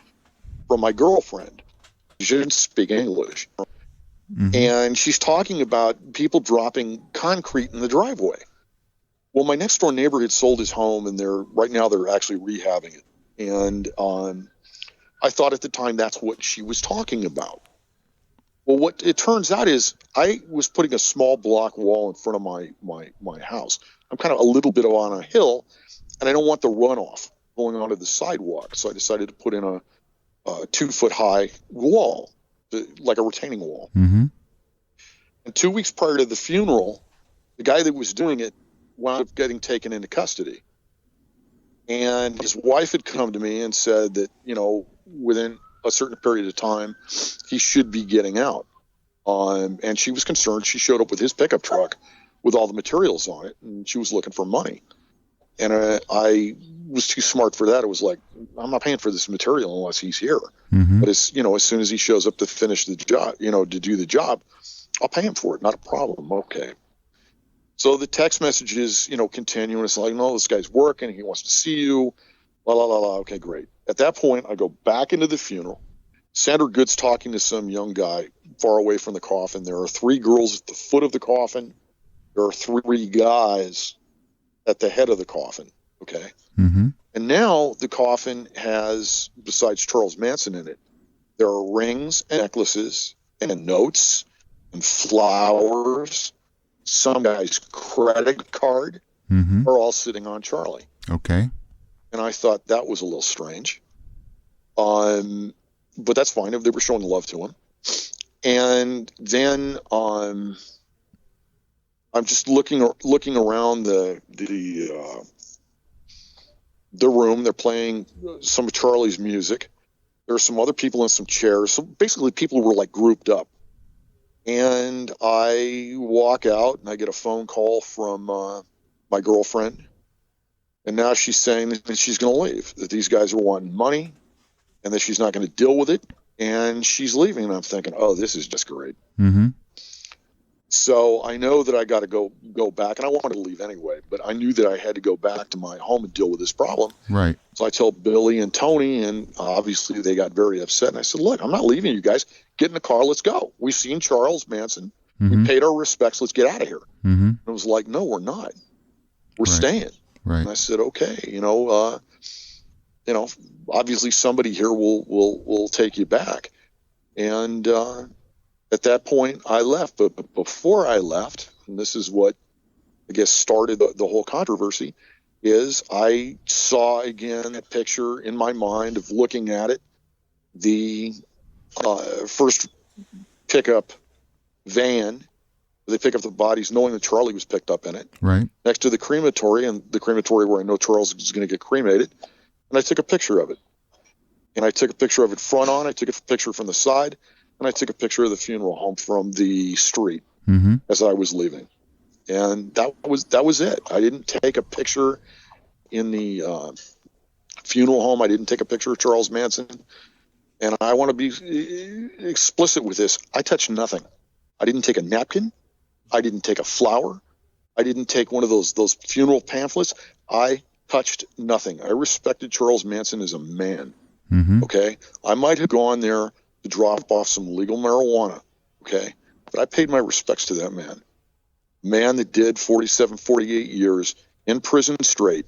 from my girlfriend. She didn't speak English. Mm-hmm. And she's talking about people dropping concrete in the driveway. Well, my next door neighbor had sold his home, and right now they're actually rehabbing it. And I thought at the time that's what she was talking about. Well, what it turns out is I was putting a small block wall in front of my house. I'm kind of a little bit on a hill, and I don't want the runoff going onto the sidewalk. So I decided to put in a 2-foot high wall, like a retaining wall. Mm-hmm. And 2 weeks prior to the funeral, the guy that was doing it wound up getting taken into custody. And his wife had come to me and said that, within a certain period of time, he should be getting out. And she was concerned. She showed up with his pickup truck with all the materials on it, and she was looking for money. And I was too smart for that. It was like, I'm not paying for this material unless he's here. Mm-hmm. But as soon as he shows up to finish the job, to do the job, I'll pay him for it. Not a problem. Okay. So the text messages, continue, and it's like, no, this guy's working. He wants to see you. La, la, la, la. Okay, great. At that point, I go back into the funeral. Sandra Good's talking to some young guy far away from the coffin. There are 3 girls at the foot of the coffin. There are 3 guys at the head of the coffin. Okay. Mm-hmm. And now the coffin has, besides Charles Manson in it, there are rings and necklaces and notes and flowers. Some guy's credit card mm-hmm. are all sitting on Charlie. Okay. And I thought that was a little strange. But that's fine. They were showing love to him. And then I'm just looking around the room. They're playing some of Charlie's music. There are some other people in some chairs. So basically people were like grouped up. And I walk out and I get a phone call from my girlfriend. And now she's saying that she's going to leave, that these guys are wanting money and that she's not going to deal with it. And she's leaving. And I'm thinking, oh, this is just great. Mm-hmm. So I know that I got to go back, and I wanted to leave anyway, but I knew that I had to go back to my home and deal with this problem. Right. So I tell Billy and Tony, and obviously they got very upset. And I said, look, I'm not leaving you guys. Get in the car. Let's go. We've seen Charles Manson. Mm-hmm. We paid our respects. Let's get out of here. Mm-hmm. And it was like, no, we're not. We're Right. staying. Right. And I said, okay, obviously somebody here will take you back. And at that point, I left. But before I left, and this is what I guess started the whole controversy, is I saw again that picture in my mind of looking at it, the first pickup van. They pick up the bodies knowing that Charlie was picked up in it. Right. Next to the crematory, and the crematory where I know Charles is going to get cremated. and I took a picture of it. And I took a picture of it front on, I took a picture from the side, and I took a picture of the funeral home from the street as I was leaving. And that was it. I didn't take a picture in the funeral home. I didn't take a picture of Charles Manson. And I want to be explicit with this. I touched nothing. I didn't take a napkin. I didn't take a flower. I didn't take one of those funeral pamphlets. I touched nothing. I respected Charles Manson as a man. Okay? I might have gone there to drop off some legal marijuana. Okay? But I paid my respects to that man. Man that did 47, 48 years in prison straight,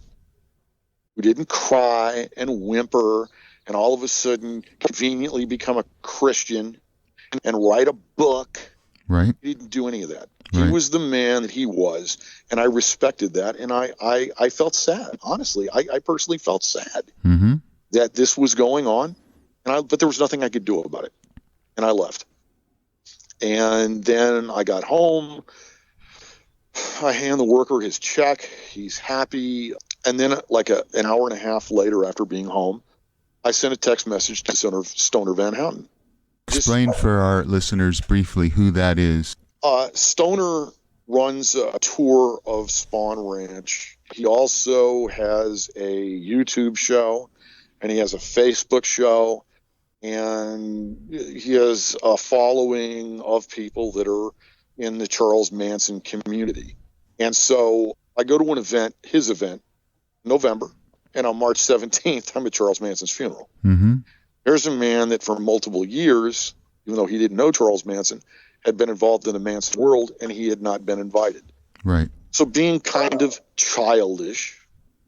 who didn't cry and whimper and all of a sudden conveniently become a Christian and write a book. Right. He didn't do any of that. Right. He was the man that he was, and I respected that, and I felt sad. Honestly, I personally felt sad that this was going on, but there was nothing I could do about it, and I left. And then I got home. I hand the worker his check. He's happy. And then like an hour and a half later after being home, I sent a text message to Stoner Van Houten. Explain for our listeners briefly who that is. Stoner runs a tour of Spawn Ranch. He also has a YouTube show, and he has a Facebook show, and he has a following of people that are in the Charles Manson community. And so I go to an event, his event, November, and on March 17th, I'm at Charles Manson's funeral. There's a man that for multiple years, even though he didn't know Charles Manson, had been involved in the Manson world, and he had not been invited. Right. So being kind of childish,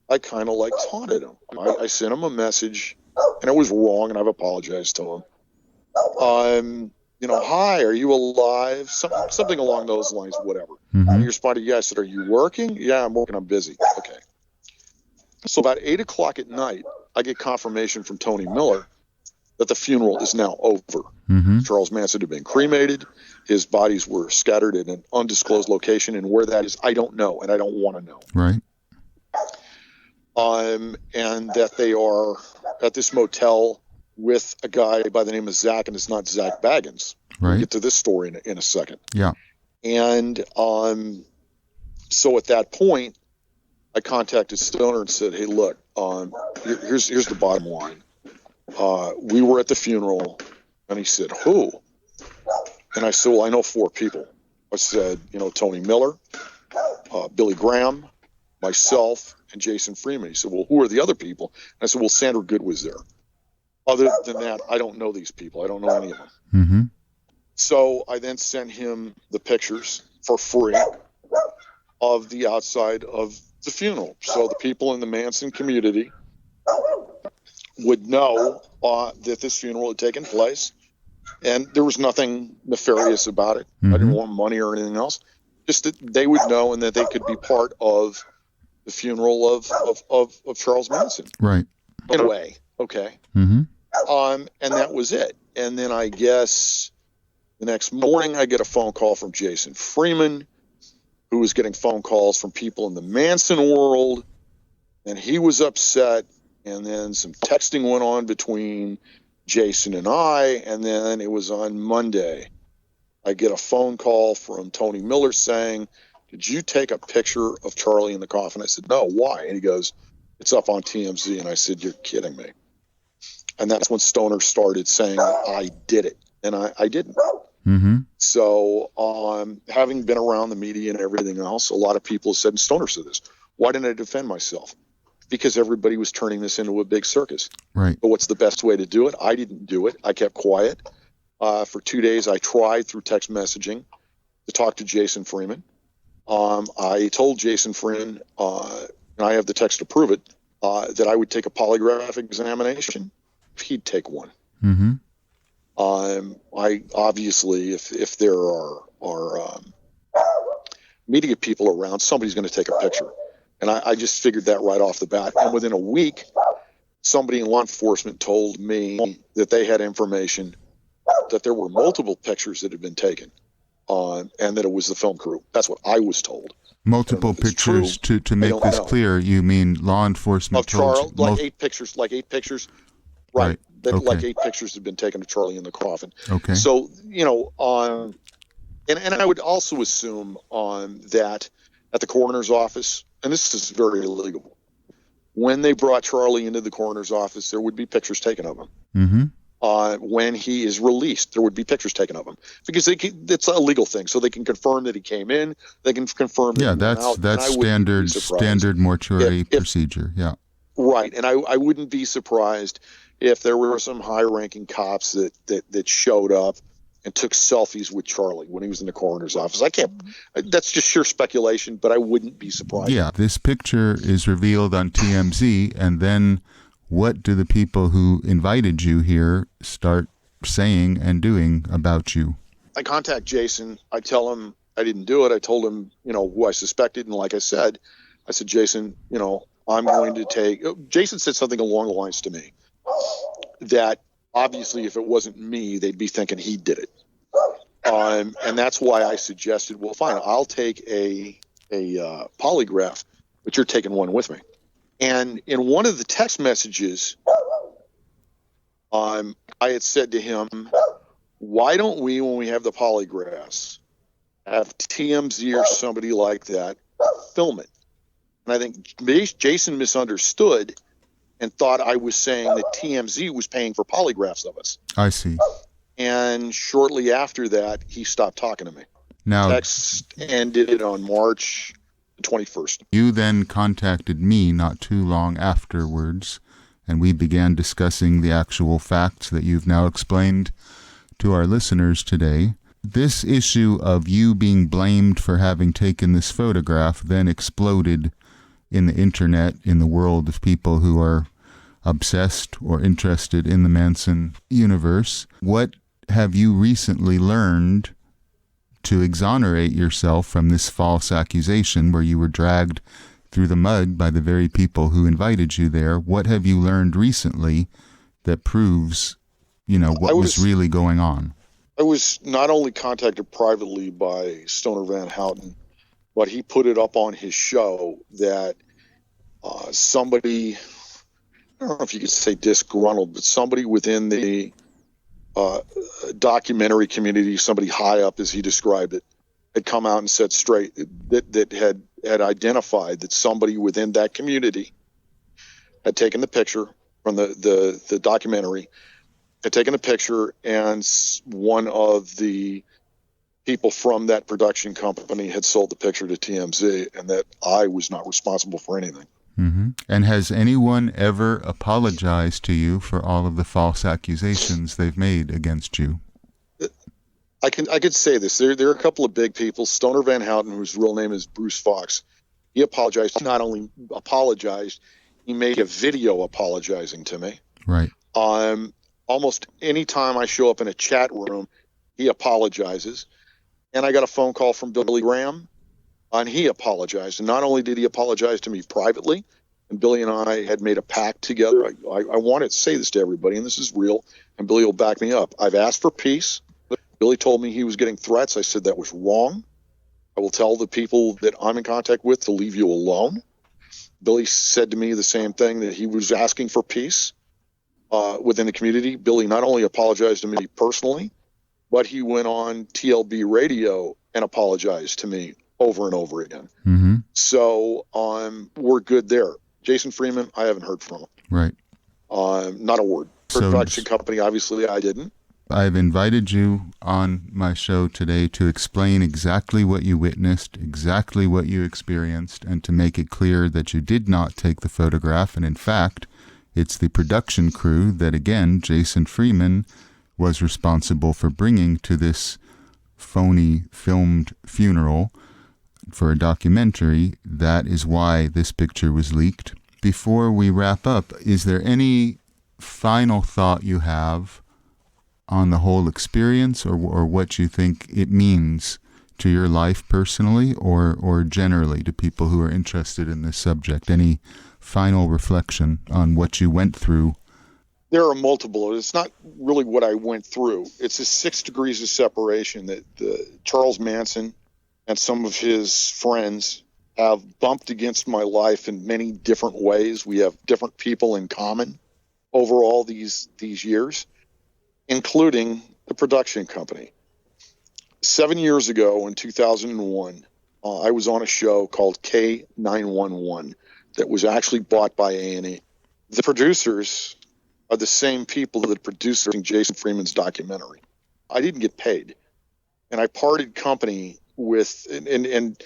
I kind of like taunted him. I sent him a message, and it was wrong, and I've apologized to him. Hi, are you alive? Something along those lines, whatever. And he responded, yeah. I said, are you working? Yeah, I'm working. I'm busy. Okay. So about 8 o'clock at night, I get confirmation from Tony Miller that the funeral is now over. Charles Manson had been cremated. His bodies were scattered in an undisclosed location, and where that is, I don't know, and I don't want to know. Right. And that they are at this motel with a guy by the name of Zach, and it's not Zach Baggins. Right. We'll get to this story in a second. Yeah. And so at that point, I contacted Stoner and said, hey, look, here's the bottom line. We were at the funeral, and he said, who? And I said, well, I know 4 people. I said, Tony Miller, Billy Graham, myself, and Jason Freeman. He said, well, who are the other people? And I said, well, Sandra Good was there. Other than that, I don't know these people. I don't know any of them. So I then sent him the pictures for free of the outside of the funeral. So the people in the Manson community would know that this funeral had taken place, and there was nothing nefarious about it. I didn't want money or anything else. Just that they would know, and that they could be part of the funeral of Charles Manson. Right. In a way. Okay. And that was it. And then I guess the next morning I get a phone call from Jason Freeman, who was getting phone calls from people in the Manson world, and he was upset. And then some texting went on between Jason and I, and then it was on Monday. I get a phone call from Tony Miller saying, did you take a picture of Charlie in the coffin? I said, no, why? And he goes, it's up on TMZ. And I said, you're kidding me. And that's when Stoner started saying I did it, and I didn't. So having been around the media and everything else, a lot of people said, and Stoner said this, why didn't I defend myself? Because everybody was turning this into a big circus. Right. But what's the best way to do it? I didn't do it. I kept quiet. For 2 days, I tried through text messaging to talk to Jason Freeman. I told Jason Freeman, and I have the text to prove it, that I would take a polygraph examination if he'd take one. I obviously, if there are media people around, somebody's going to take a picture. And I just figured that right off the bat. And within a week, somebody in law enforcement told me that they had information that there were multiple pictures that had been taken. and that it was the film crew. That's what I was told. Multiple pictures to make this clear. You mean law enforcement of Charles, told like 8 pictures, right? Right. That, Okay. Like 8 pictures had been taken of Charlie in the coffin. Okay. So, and I would also assume that at the coroner's office, and this is very illegal, when they brought Charlie into the coroner's office, there would be pictures taken of him. Mm-hmm. When he is released, there would be pictures taken of him because it's a legal thing. So they can confirm that he came in. They can confirm that he went out, that's standard mortuary procedure. Yeah. Right. And I wouldn't be surprised if there were some high-ranking cops that showed up and took selfies with Charlie when he was in the coroner's office. That's just sheer speculation, but I wouldn't be surprised. Yeah, this picture is revealed on TMZ, and then what do the people who invited you here start saying and doing about you? I contact Jason. I tell him I didn't do it. I told him, who I suspected. And like I said, Jason, I'm going to take – Jason said something along the lines to me that obviously if it wasn't me, they'd be thinking he did it. And that's why I suggested, well, fine, I'll take a polygraph, but you're taking one with me. And in one of the text messages, I had said to him, why don't we, when we have the polygraphs, have TMZ or somebody like that film it? And I think Jason misunderstood and thought I was saying that TMZ was paying for polygraphs of us. I see. And shortly after that, he stopped talking to me. Now, text ended on March 21st. You then contacted me not too long afterwards, and we began discussing the actual facts that you've now explained to our listeners today. This issue of you being blamed for having taken this photograph then exploded in the internet, in the world of people who are obsessed or interested in the Manson universe. What have you recently learned to exonerate yourself from this false accusation where you were dragged through the mud by the very people who invited you there? What have you learned recently that proves, what was really going on? I was not only contacted privately by Stoner Van Houten, but he put it up on his show that somebody, I don't know if you could say disgruntled, but somebody within the documentary community, somebody high up as he described it, had come out and said straight that had identified that somebody within that community had taken the picture from the documentary, had taken the picture, and one of the people from that production company had sold the picture to TMZ, and that I was not responsible for anything. Mm-hmm. And has anyone ever apologized to you for all of the false accusations they've made against you? I could say this. There are a couple of big people. Stoner Van Houten, whose real name is Bruce Fox, he apologized. He not only apologized, he made a video apologizing to me. Right. Almost any time I show up in a chat room, he apologizes. And I got a phone call from Billy Graham, and he apologized. And not only did he apologize to me privately, and Billy and I had made a pact together. I wanted to say this to everybody, and this is real, and Billy will back me up. I've asked for peace. Billy told me he was getting threats. I said that was wrong. I will tell the people that I'm in contact with to leave you alone. Billy said to me the same thing, that he was asking for peace within the community. Billy not only apologized to me personally, but he went on TLB radio and apologized to me over and over again. Mm-hmm. So we're good there. Jason Freeman, I haven't heard from him. Right. Not a word. Production company, obviously I didn't. I've invited you on my show today to explain exactly what you witnessed, exactly what you experienced, and to make it clear that you did not take the photograph. And in fact, it's the production crew that, again, Jason Freeman was responsible for bringing to this phony filmed funeral for a documentary. That is why this picture was leaked. Before we wrap up, is there any final thought you have on the whole experience, or what you think it means to your life personally, or generally to people who are interested in this subject? Any final reflection on what you went through There are multiple. It's not really what I went through. It's the 6 degrees of separation that Charles Manson and some of his friends have bumped against my life in many different ways. We have different people in common over all these years, including the production company. 7 years ago, in 2001, I was on a show called K911 that was actually bought by A&E. The producers are the same people that produced Jason Freeman's documentary. I didn't get paid, and I parted company with and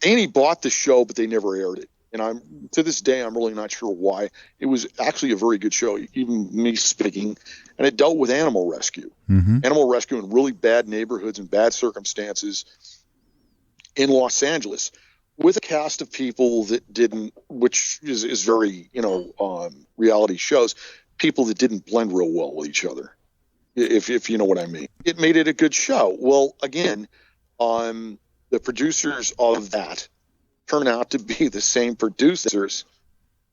A&E bought the show, but they never aired it. And to this day, I'm really not sure why. It was actually a very good show, even me speaking, and it dealt with animal rescue. Animal rescue in really bad neighborhoods and bad circumstances in Los Angeles, with a cast of people that didn't, which is very, reality shows, people that didn't blend real well with each other, if you know what I mean. It made it a good show. Well, again, the producers of that turn out to be the same producers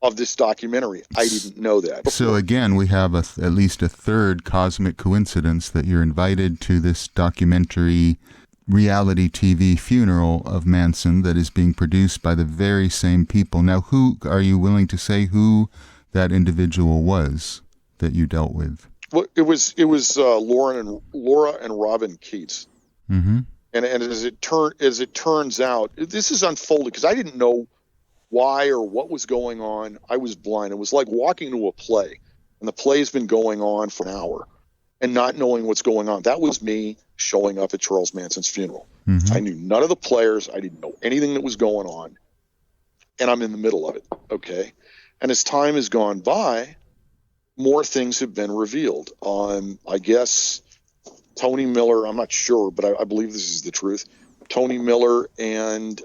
of this documentary. I didn't know that before. So again, we have at least a third cosmic coincidence that you're invited to this documentary reality TV funeral of Manson that is being produced by the very same people. Now, who are you willing to say who that individual was that you dealt with? Well, it was Laura and Robin Keats. Mm-hmm. And as it turns out, this is unfolded because I didn't know why or what was going on. I was blind. It was like walking to a play, and the play's been going on for an hour and not knowing what's going on. That was me showing up at Charles Manson's funeral. Mm-hmm. I knew none of the players. I didn't know anything that was going on, and I'm in the middle of it. Okay. And as time has gone by, more things have been revealed. I guess Tony Miller, I'm not sure, but I believe this is the truth. Tony Miller and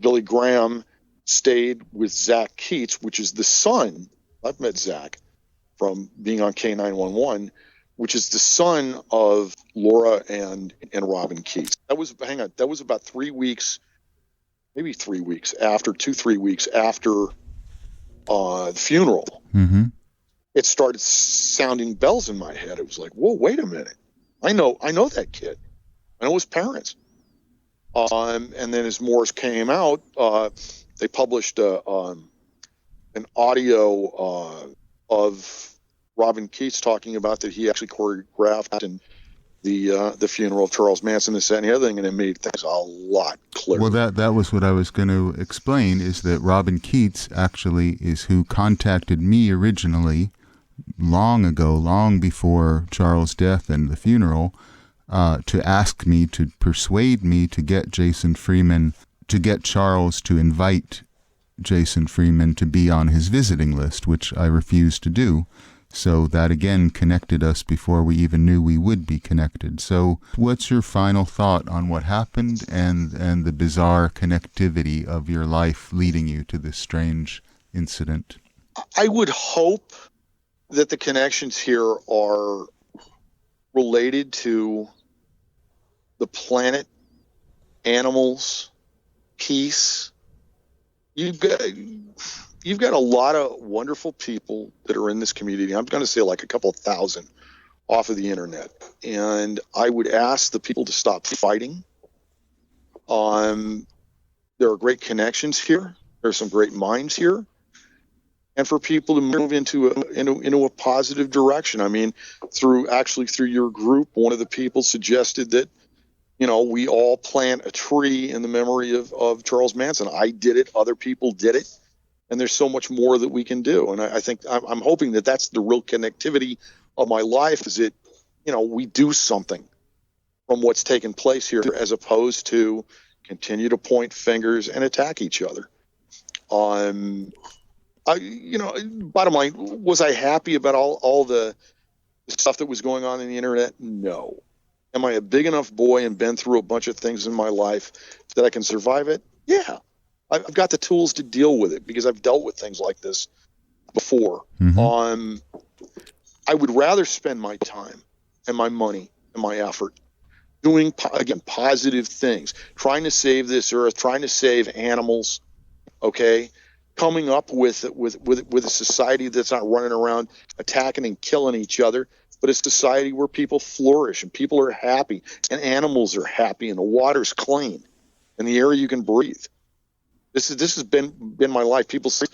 Billy Graham stayed with Zach Keats, which is the son. I've met Zach from being on K911, which is the son of Laura and Robin Keats. That was about 3 weeks, maybe 3 weeks after, 2-3 weeks after the funeral. Mm-hmm. It started sounding bells in my head. It was like, whoa, wait a minute. I know that kid. I know his parents. And then as more came out, they published an audio of Robin Keats talking about that he actually choreographed and the funeral of Charles Manson, this, that, and the other thing, and it made things a lot clearer. Well, that was what I was going to explain, is that Robin Keats actually is who contacted me originally, long ago, long before Charles' death and the funeral, to ask me, to persuade me to get Jason Freeman, to get Charles to invite Jason Freeman to be on his visiting list, which I refused to do. So that again connected us before we even knew we would be connected. So what's your final thought on what happened and the bizarre connectivity of your life leading you to this strange incident? I would hope that the connections here are related to the planet, animals, peace. You've got a lot of wonderful people that are in this community. I'm going to say like a couple of thousand off of the internet. And I would ask the people to stop fighting. There are great connections here. There's some great minds here. And for people to move into a positive direction. I mean, through your group, one of the people suggested that, we all plant a tree in the memory of Charles Manson. I did it. Other people did it. And there's so much more that we can do. And I think I'm hoping that that's the real connectivity of my life, is that, we do something from what's taken place here, as opposed to continue to point fingers and attack each other. Bottom line, was I happy about all the stuff that was going on in the internet? No. Am I a big enough boy and been through a bunch of things in my life that I can survive it? Yeah. I've got the tools to deal with it because I've dealt with things like this before. Mm-hmm. I would rather spend my time and my money and my effort doing, again, positive things, trying to save this earth, trying to save animals, okay, coming up with a society that's not running around attacking and killing each other, but a society where people flourish and people are happy and animals are happy and the water's clean and the air you can breathe. This has been my life. People say,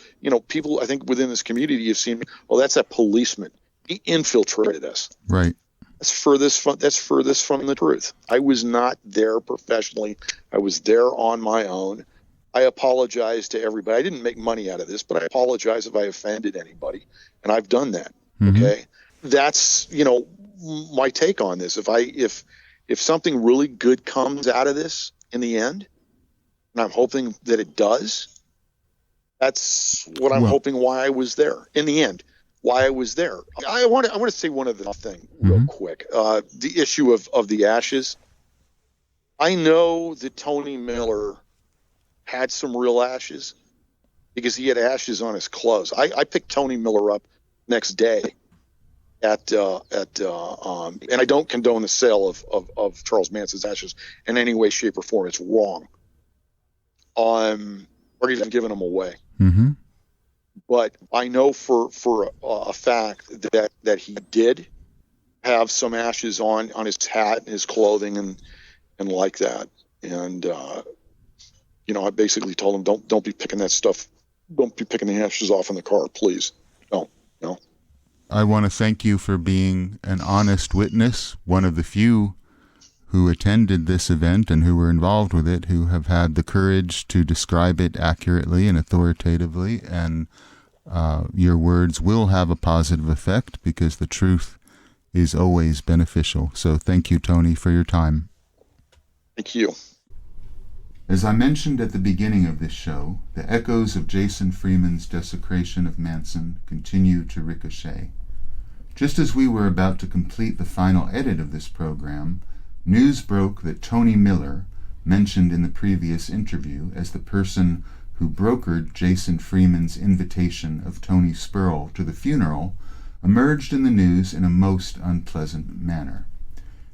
people I think within this community have seen me. Oh, that's that policeman. He infiltrated us. Right. That's furthest from the truth. I was not there professionally. I was there on my own. I apologize to everybody. I didn't make money out of this, but I apologize if I offended anybody, and I've done that. Mm-hmm. Okay, that's my take on this. If something really good comes out of this in the end, and I'm hoping that it does, that's what I'm hoping. Why I was there in the end. Why I was there. I want to say one other thing real quick. The issue of the ashes. I know that Tony Miller had some real ashes because he had ashes on his clothes. I picked Tony Miller up next day and I don't condone the sale of Charles Manson's ashes in any way, shape, or form. It's wrong. Or even giving them away. Mm-hmm. But I know for a fact that he did have some ashes on his hat and his clothing and like that. And I basically told him, don't be picking that stuff. Don't be picking the ashes off in the car, please. No. I want to thank you for being an honest witness, one of the few who attended this event and who were involved with it, who have had the courage to describe it accurately and authoritatively. And your words will have a positive effect because the truth is always beneficial. So thank you, Tony, for your time. Thank you. As I mentioned at the beginning of this show, the echoes of Jason Freeman's desecration of Manson continue to ricochet. Just as we were about to complete the final edit of this program, news broke that Tony Miller, mentioned in the previous interview as the person who brokered Jason Freeman's invitation of Tony Sperl to the funeral, emerged in the news in a most unpleasant manner.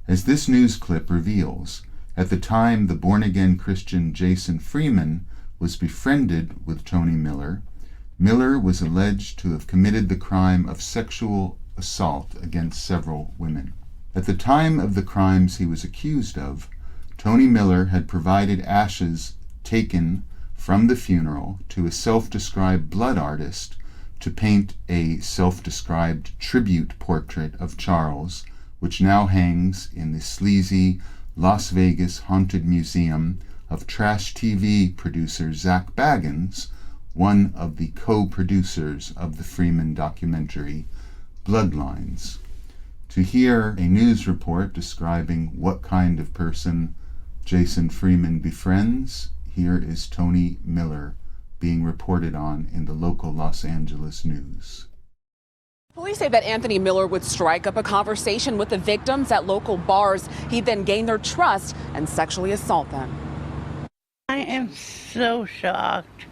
As this news clip reveals, at the time the born-again Christian Jason Freeman was befriended with Tony Miller, Miller was alleged to have committed the crime of sexual assault against several women. At the time of the crimes he was accused of, Tony Miller had provided ashes taken from the funeral to a self-described blood artist to paint a self-described tribute portrait of Charles, which now hangs in the sleazy Las Vegas Haunted Museum of trash TV producer Zach Baggins, one of the co-producers of the Freeman documentary Bloodlines. To hear a news report describing what kind of person Jason Freeman befriends, here is Tony Miller being reported on in the local Los Angeles news. Police say that Anthony Miller would strike up a conversation with the victims at local bars. He'd then gain their trust and sexually assault them. I am so shocked.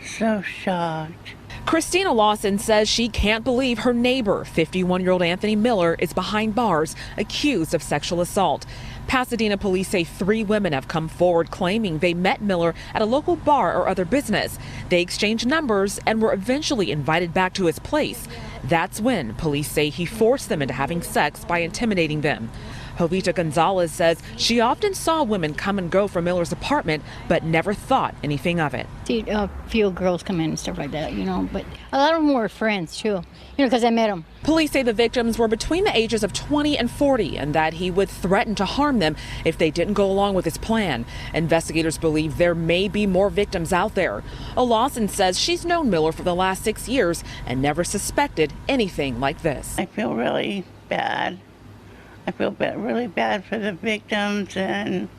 So shocked. Christina Lawson says she can't believe her neighbor, 51-year-old Anthony Miller, is behind bars accused of sexual assault. Pasadena police say 3 women have come forward claiming they met Miller at a local bar or other business. They exchanged numbers and were eventually invited back to his place. That's when police say he forced them into having sex by intimidating them. Jovita Gonzalez says she often saw women come and go from Miller's apartment, but never thought anything of it. See a few girls come in and stuff like that, but a lot of them were friends too, because I met them. Police say the victims were between the ages of 20 and 40 and that he would threaten to harm them if they didn't go along with his plan. Investigators believe there may be more victims out there. Lawson says she's known Miller for the last 6 years and never suspected anything like this. I feel really bad. I feel really bad for the victims, and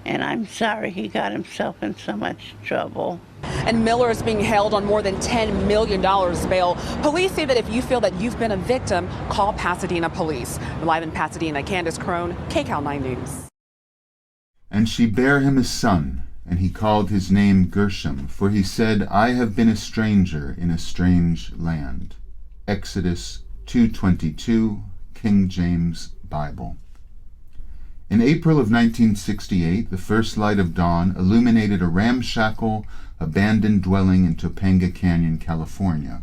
I'm sorry he got himself in so much trouble. And Miller is being held on more than $10 million bail. Police say that if you feel that you've been a victim, call Pasadena Police. Live in Pasadena, Candace Crone, KCAL 9 News. And she bare him a son, and he called his name Gershom, for he said, I have been a stranger in a strange land. Exodus 2:22, King James Bible. In April of 1968, the first light of dawn illuminated a ramshackle, abandoned dwelling in Topanga Canyon, California.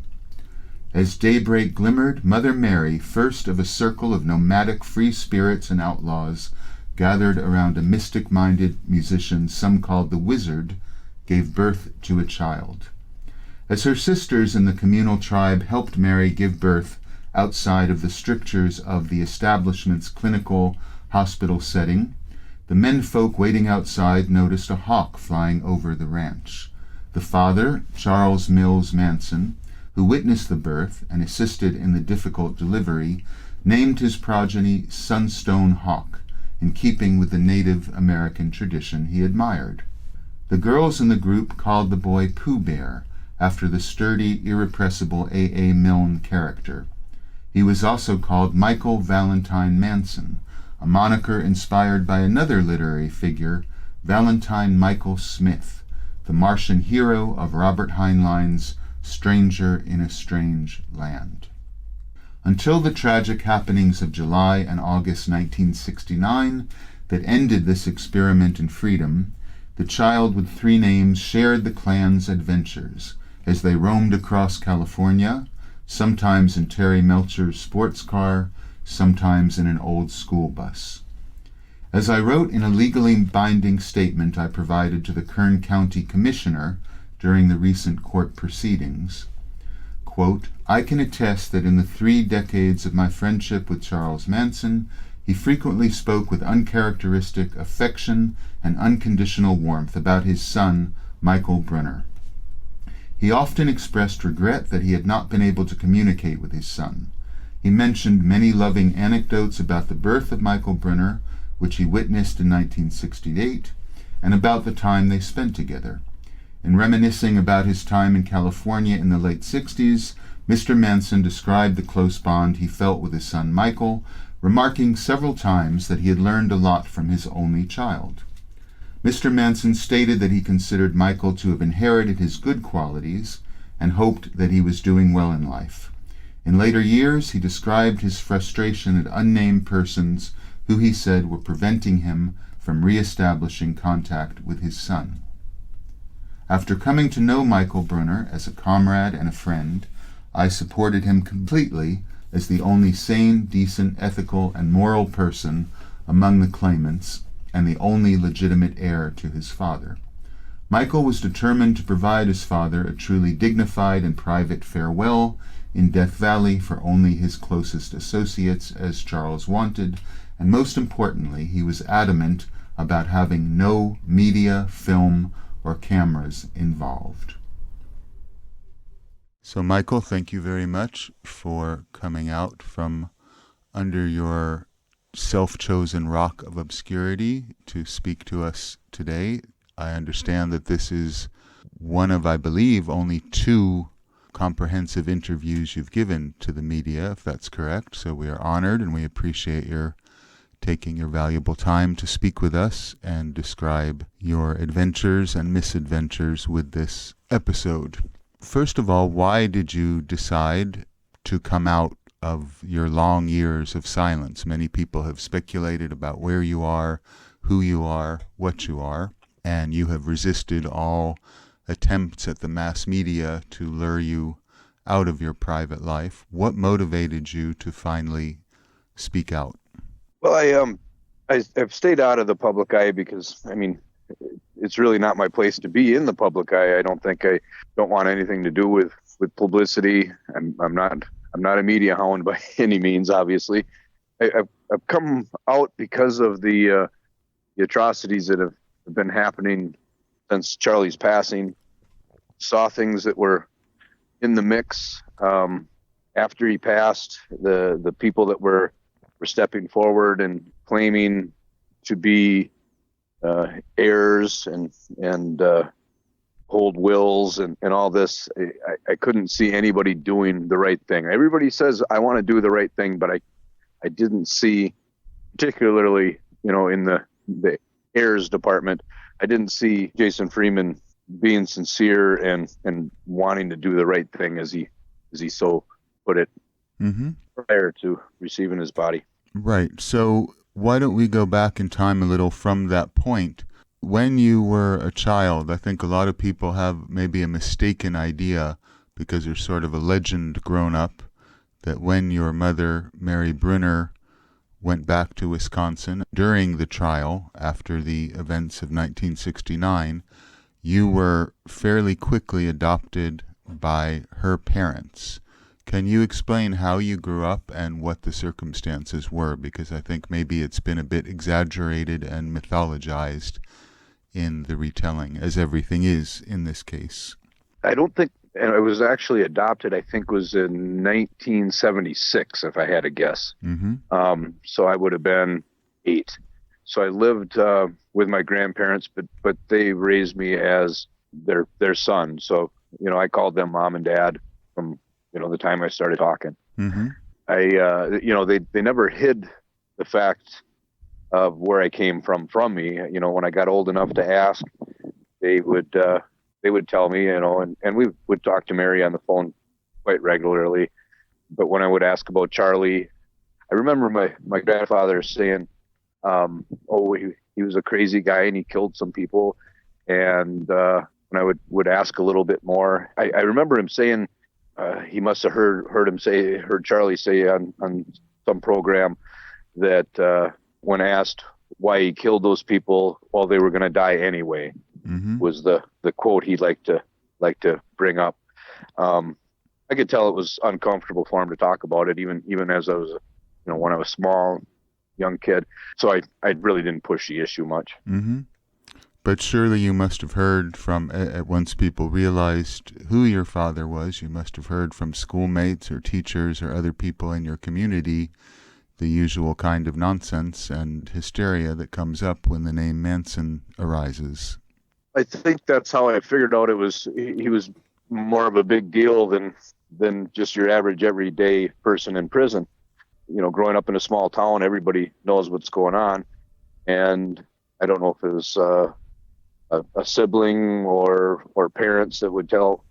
As daybreak glimmered, Mother Mary, first of a circle of nomadic free spirits and outlaws, gathered around a mystic-minded musician some called the Wizard, gave birth to a child. As her sisters in the communal tribe helped Mary give birth outside of the strictures of the establishment's clinical hospital setting, the menfolk waiting outside noticed a hawk flying over the ranch. The father, Charles Mills Manson, who witnessed the birth and assisted in the difficult delivery, named his progeny Sunstone Hawk, in keeping with the Native American tradition he admired. The girls in the group called the boy Pooh Bear, after the sturdy, irrepressible A. Milne character. He was also called Michael Valentine Manson, a moniker inspired by another literary figure, Valentine Michael Smith, the Martian hero of Robert Heinlein's Stranger in a Strange Land. Until the tragic happenings of July and August 1969 that ended this experiment in freedom, the child with three names shared the clan's adventures as they roamed across California, sometimes in Terry Melcher's sports car, sometimes in an old school bus. As I wrote in a legally binding statement I provided to the Kern County Commissioner during the recent court proceedings, quote, I can attest that in the 3 decades of my friendship with Charles Manson, he frequently spoke with uncharacteristic affection and unconditional warmth about his son, Michael Brunner. He often expressed regret that he had not been able to communicate with his son. He mentioned many loving anecdotes about the birth of Michael Brunner, which he witnessed in 1968, and about the time they spent together. In reminiscing about his time in California in the late 60s, Mr. Manson described the close bond he felt with his son Michael, remarking several times that he had learned a lot from his only child. Mr. Manson stated that he considered Michael to have inherited his good qualities and hoped that he was doing well in life. In later years, he described his frustration at unnamed persons who he said were preventing him from re-establishing contact with his son. After coming to know Michael Brunner as a comrade and a friend, I supported him completely as the only sane, decent, ethical, and moral person among the claimants and the only legitimate heir to his father. Michael was determined to provide his father a truly dignified and private farewell in Death Valley for only his closest associates, as Charles wanted, and most importantly, he was adamant about having no media, film, or cameras involved. So, Michael, thank you very much for coming out from under your self-chosen rock of obscurity to speak to us today. I understand that this is one of, I believe, only 2 comprehensive interviews you've given to the media, if that's correct. So we are honored and we appreciate your taking your valuable time to speak with us and describe your adventures and misadventures with this episode. First of all, why did you decide to come out of your long years of silence? Many people have speculated about where you are, who you are, what you are, and you have resisted all attempts at the mass media to lure you out of your private life. What motivated you to finally speak out? Well, I've stayed out of the public eye because, I mean, it's really not my place to be in the public eye. I don't want anything to do with publicity. I'm not a media hound by any means, obviously. I've come out because of the atrocities that have been happening since Charlie's passing. Saw things that were in the mix after he passed. The people that were stepping forward and claiming to be heirs and hold wills and all this. I couldn't see anybody doing the right thing. Everybody says, I want to do the right thing, but I didn't see, particularly, in the heirs department, I didn't see Jason Freeman being sincere and wanting to do the right thing as he so put it prior to receiving his body. Right. So why don't we go back in time a little from that point? When you were a child, I think a lot of people have maybe a mistaken idea, because there's sort of a legend grown up, that when your mother, Mary Brunner, went back to Wisconsin during the trial after the events of 1969, you were fairly quickly adopted by her parents. Can you explain how you grew up and what the circumstances were? Because I think maybe it's been a bit exaggerated and mythologized in the retelling, as everything is in this case. I don't think, and I was actually adopted, I think was in 1976, if I had to guess. Mm-hmm. So I would have been 8. So I lived with my grandparents, but they raised me as their son. So, I called them mom and dad from, the time I started talking. Mm-hmm. They never hid the fact of where I came from me. When I got old enough to ask, they would tell me, and we would talk to Mary on the phone quite regularly. But when I would ask about Charlie, I remember my grandfather saying, he was a crazy guy and he killed some people. And when I would ask a little bit more, I remember him saying, he must have heard Charlie say on some program that when asked why he killed those people, well, they were going to die anyway. Mm-hmm. Was the quote he'd like to bring up. I could tell it was uncomfortable for him to talk about it, even as I was, when I was small, young kid. So I really didn't push the issue much. Mm-hmm. But surely you must have heard from, once people realized who your father was, you must have heard from schoolmates or teachers or other people in your community the usual kind of nonsense and hysteria that comes up when the name Manson arises. I think that's how I figured out he was more of a big deal than just your average everyday person in prison. Growing up in a small town, everybody knows what's going on. And I don't know if it was a sibling or parents that would tell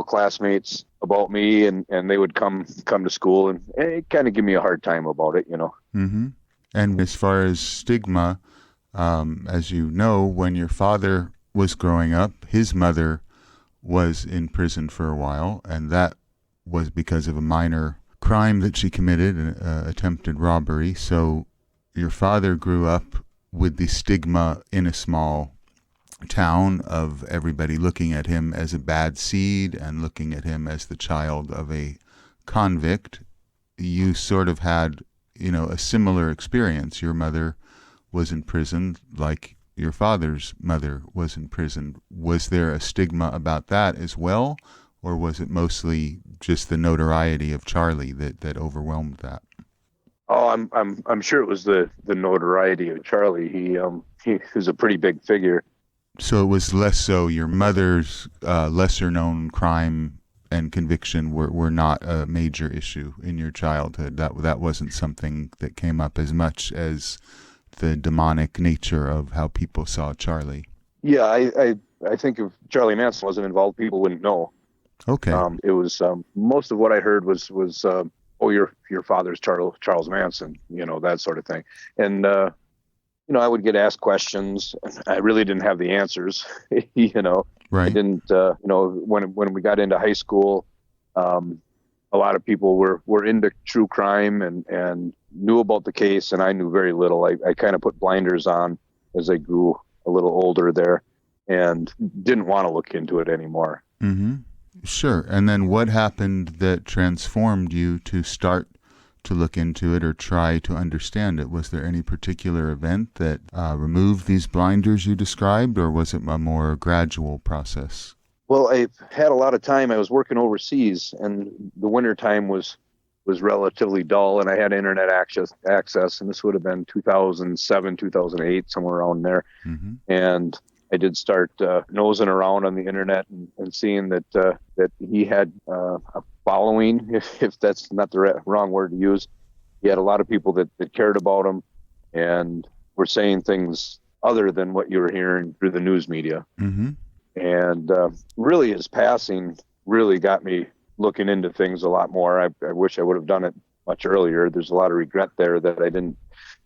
classmates about me, and they would come to school and kind of give me a hard time about it, Mm-hmm. And as far as stigma, as you know, when your father was growing up, his mother was in prison for a while, and that was because of a minor crime that she committed, an attempted robbery. So your father grew up with the stigma in a small town of everybody looking at him as a bad seed and looking at him as the child of a convict. You sort of had, a similar experience. Your mother was in prison like your father's mother was in prison. Was there a stigma about that as well, or was it mostly just the notoriety of Charlie that overwhelmed that? Oh, I'm sure it was the notoriety of Charlie. He was a pretty big figure. So it was less so your mother's lesser known crime and conviction were not a major issue in your childhood. That wasn't something that came up as much as the demonic nature of how people saw Charlie. Yeah, I think if Charlie Manson wasn't involved, people wouldn't know. Okay. It was most of what I heard was your father's Charles Manson, that sort of thing. And I would get asked questions. I really didn't have the answers, Right. I didn't, when we got into high school, a lot of people were into true crime and knew about the case, and I knew very little. I kind of put blinders on as I grew a little older there and didn't want to look into it anymore. Mm-hmm. Sure. And then what happened that transformed you to start to look into it or try to understand it? Was there any particular event that removed these blinders you described, or was it a more gradual process? Well, I had a lot of time. I was working overseas, and the winter time was relatively dull, and I had internet access, and this would have been 2007, 2008, somewhere around there. Mm-hmm. And I did start nosing around on the internet and seeing that he had a following, if that's not the wrong word to use. He had a lot of people that cared about him and were saying things other than what you were hearing through the news media. Mm-hmm. And really his passing really got me looking into things a lot more. I wish I would have done it much earlier. There's a lot of regret there that I didn't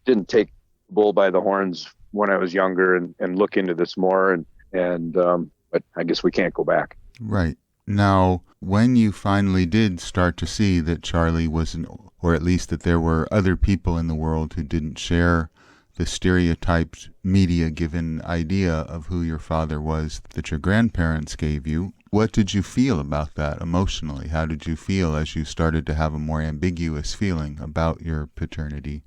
didn't take the bull by the horns when I was younger and look into this more. But I guess we can't go back. Right. Now, when you finally did start to see that Charlie wasn't, or at least that there were other people in the world who didn't share the stereotyped media-given idea of who your father was that your grandparents gave you, what did you feel about that emotionally? How did you feel as you started to have a more ambiguous feeling about your paternity?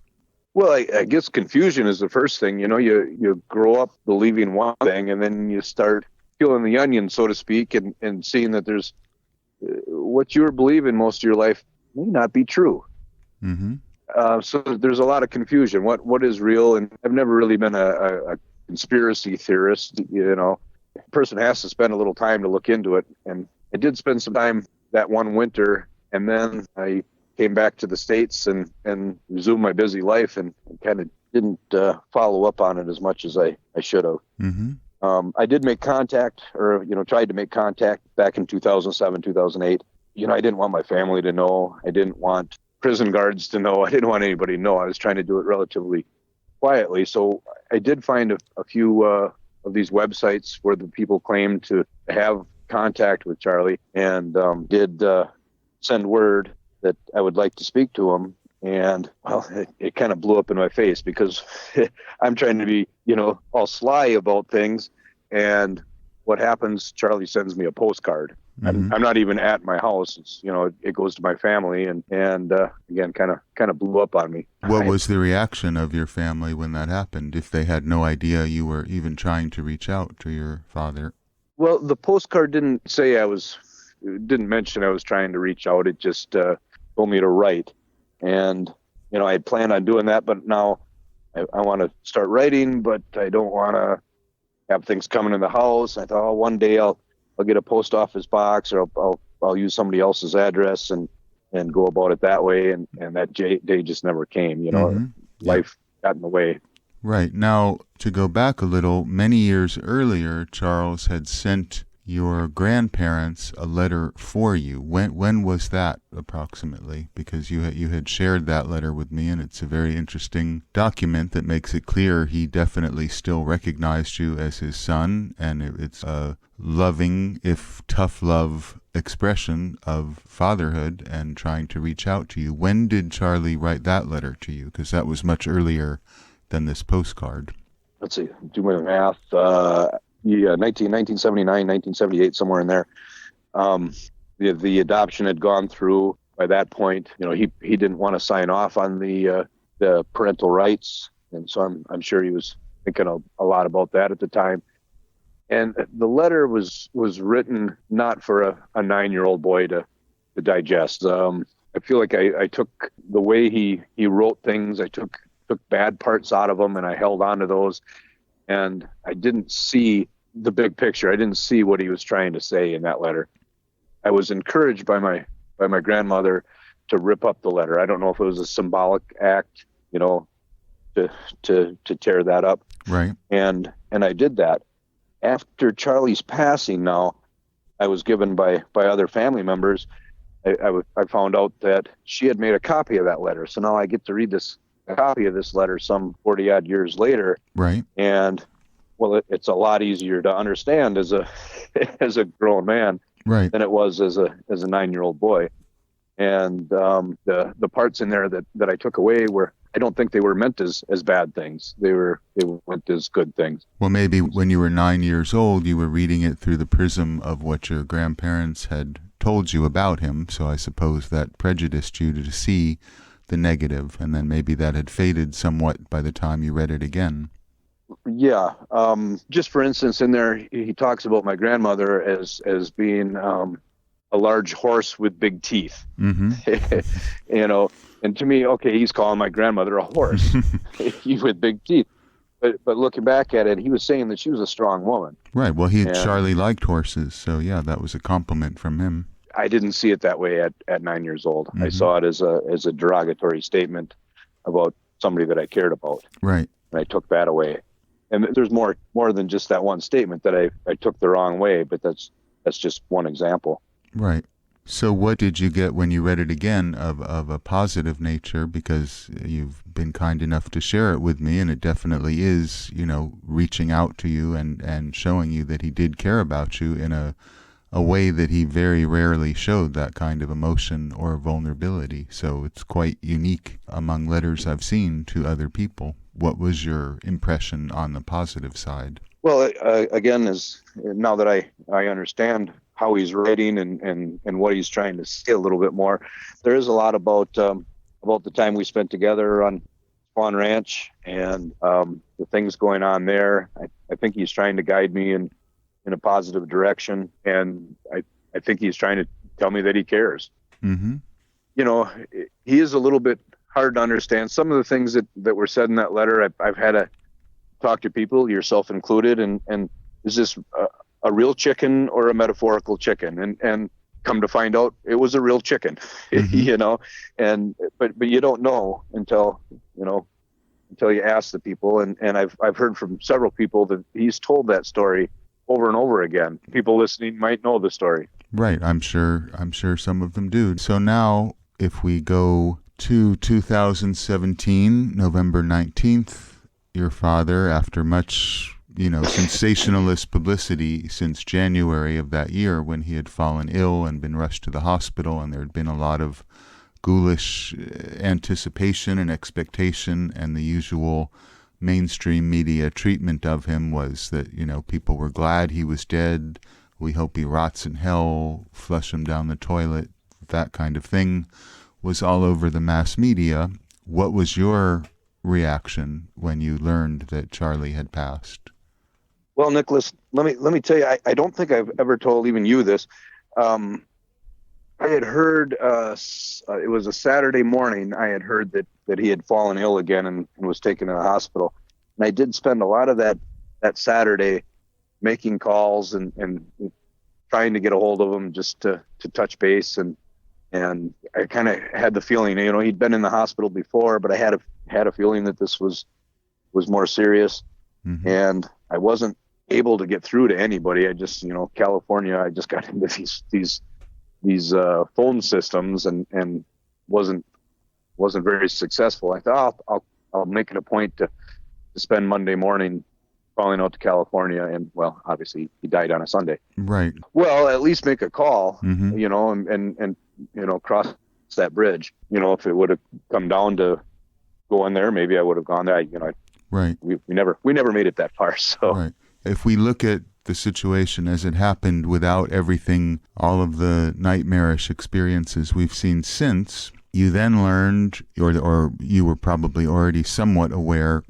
Well, I guess confusion is the first thing. You grow up believing one thing, and then you start peeling the onion, so to speak, and seeing that there's what you were believing most of your life may not be true. Mm-hmm. So there's a lot of confusion. What is real? And I've never really been a conspiracy theorist. A person has to spend a little time to look into it. And I did spend some time that one winter, and then I came back to the States and resumed my busy life and kind of didn't follow up on it as much as I should have. Mm-hmm. I did make contact, or tried to make contact back in 2007, 2008. I didn't want my family to know. I didn't want prison guards to know. I didn't want anybody to know. I was trying to do it relatively quietly. So I did find a few of these websites where the people claimed to have contact with Charlie, and did send word that I would like to speak to him. And well, it kind of blew up in my face because I'm trying to be, all sly about things. And what happens, Charlie sends me a postcard. Mm-hmm. I'm not even at my house. It's, it goes to my family, and again, kind of blew up on me. What was the reaction of your family when that happened, if they had no idea you were even trying to reach out to your father? Well, the postcard didn't mention I was trying to reach out. It just told me to write. And, I had planned on doing that, but now I want to start writing, but I don't want to have things coming in the house. I thought, one day I'll get a post office box, or I'll use somebody else's address and go about it that way. And that day just never came, Mm-hmm. Life got in the way. Right. Now, to go back a little, many years earlier, Charles had sent your grandparents a letter for you. When was that approximately? Because you had shared that letter with me, and it's a very interesting document that makes it clear he definitely still recognized you as his son, and it's a loving, if tough love, expression of fatherhood and trying to reach out to you. When did Charlie write that letter to you? Because that was much earlier than this postcard. Let's see, do my math. 1979, 1978, somewhere in there. The adoption had gone through by that point. He didn't want to sign off on the parental rights, and so I'm sure he was thinking a lot about that at the time. And the letter was written not for a 9-year-old boy to digest. I feel like I took the way he wrote things. I took bad parts out of them, and I held on to those. And I didn't see the big picture. I didn't see what he was trying to say in that letter. I was encouraged by my grandmother to rip up the letter. I don't know if it was a symbolic act, to tear that up. Right. And I did that. After Charlie's passing, now I was given by other family members. I found out that she had made a copy of that letter. So now I get to read a copy of this letter some 40 odd years later. Right. And well, it's a lot easier to understand as a grown man, right, than it was as a 9-year-old boy. And the parts in there that I took away were, I don't think they were meant as bad things. They were meant as good things. Well, maybe when you were 9 years old, you were reading it through the prism of what your grandparents had told you about him. So I suppose that prejudiced you to see the negative, and then maybe that had faded somewhat by the time you read it again. Yeah. Just for instance, in there, he talks about my grandmother as being a large horse with big teeth. Mm-hmm. And to me, okay, he's calling my grandmother a horse with big teeth. But looking back at it, he was saying that she was a strong woman. Right. Well, Charlie liked horses, so yeah, that was a compliment from him. I didn't see it that way at 9 years old. Mm-hmm. I saw it as a derogatory statement about somebody that I cared about. Right. And I took that away. And there's more than just that one statement that I took the wrong way, but that's just one example. Right. So what did you get when you read it again of a positive nature? Because you've been kind enough to share it with me, and it definitely is, reaching out to you and showing you that he did care about you in a way that he very rarely showed that kind of emotion or vulnerability. So it's quite unique among letters I've seen to other people. What was your impression on the positive side? Well, again, now that I understand how he's writing and what he's trying to say a little bit more, there is a lot about the time we spent together on Swan Ranch and the things going on there. I think he's trying to guide me in a positive direction, and I think he's trying to tell me that he cares. Mm-hmm. He is a little bit hard to understand. Some of the things that were said in that letter, I've had to talk to people, yourself included, and is this a real chicken or a metaphorical chicken? And come to find out, it was a real chicken. Mm-hmm. But you don't know until you ask the people. And I've heard from several people that he's told that story over and over again. People listening might know the story. Right. I'm sure some of them do. So now if we go to 2017, November 19th, your father, after much, sensationalist publicity since January of that year when he had fallen ill and been rushed to the hospital, and there had been a lot of ghoulish anticipation and expectation, and the usual mainstream media treatment of him was that, people were glad he was dead. We hope he rots in hell, flush him down the toilet, that kind of thing was all over the mass media. What was your reaction when you learned that Charlie had passed? Well, Nicholas, let me tell you, I don't think I've ever told even you this. I had heard, it was a Saturday morning, I had heard that he had fallen ill again and was taken to the hospital. And I did spend a lot of that Saturday making calls and trying to get a hold of him just to touch base. And I kind of had the feeling, he'd been in the hospital before, but I had a feeling that this was more serious. Mm-hmm. And I wasn't able to get through to anybody. I just, California, I just got into these phone systems and wasn't very successful. I thought I'll make it a point to spend Monday morning calling out to California, and well, obviously he died on a Sunday. Right. Well, at least make a call, mm-hmm. and cross that bridge. If it would have come down to going there, maybe I would have gone there. Right. We never made it that far. So. Right. If we look at the situation as it happened without everything, all of the nightmarish experiences we've seen since, you then learned, or you were probably already somewhat aware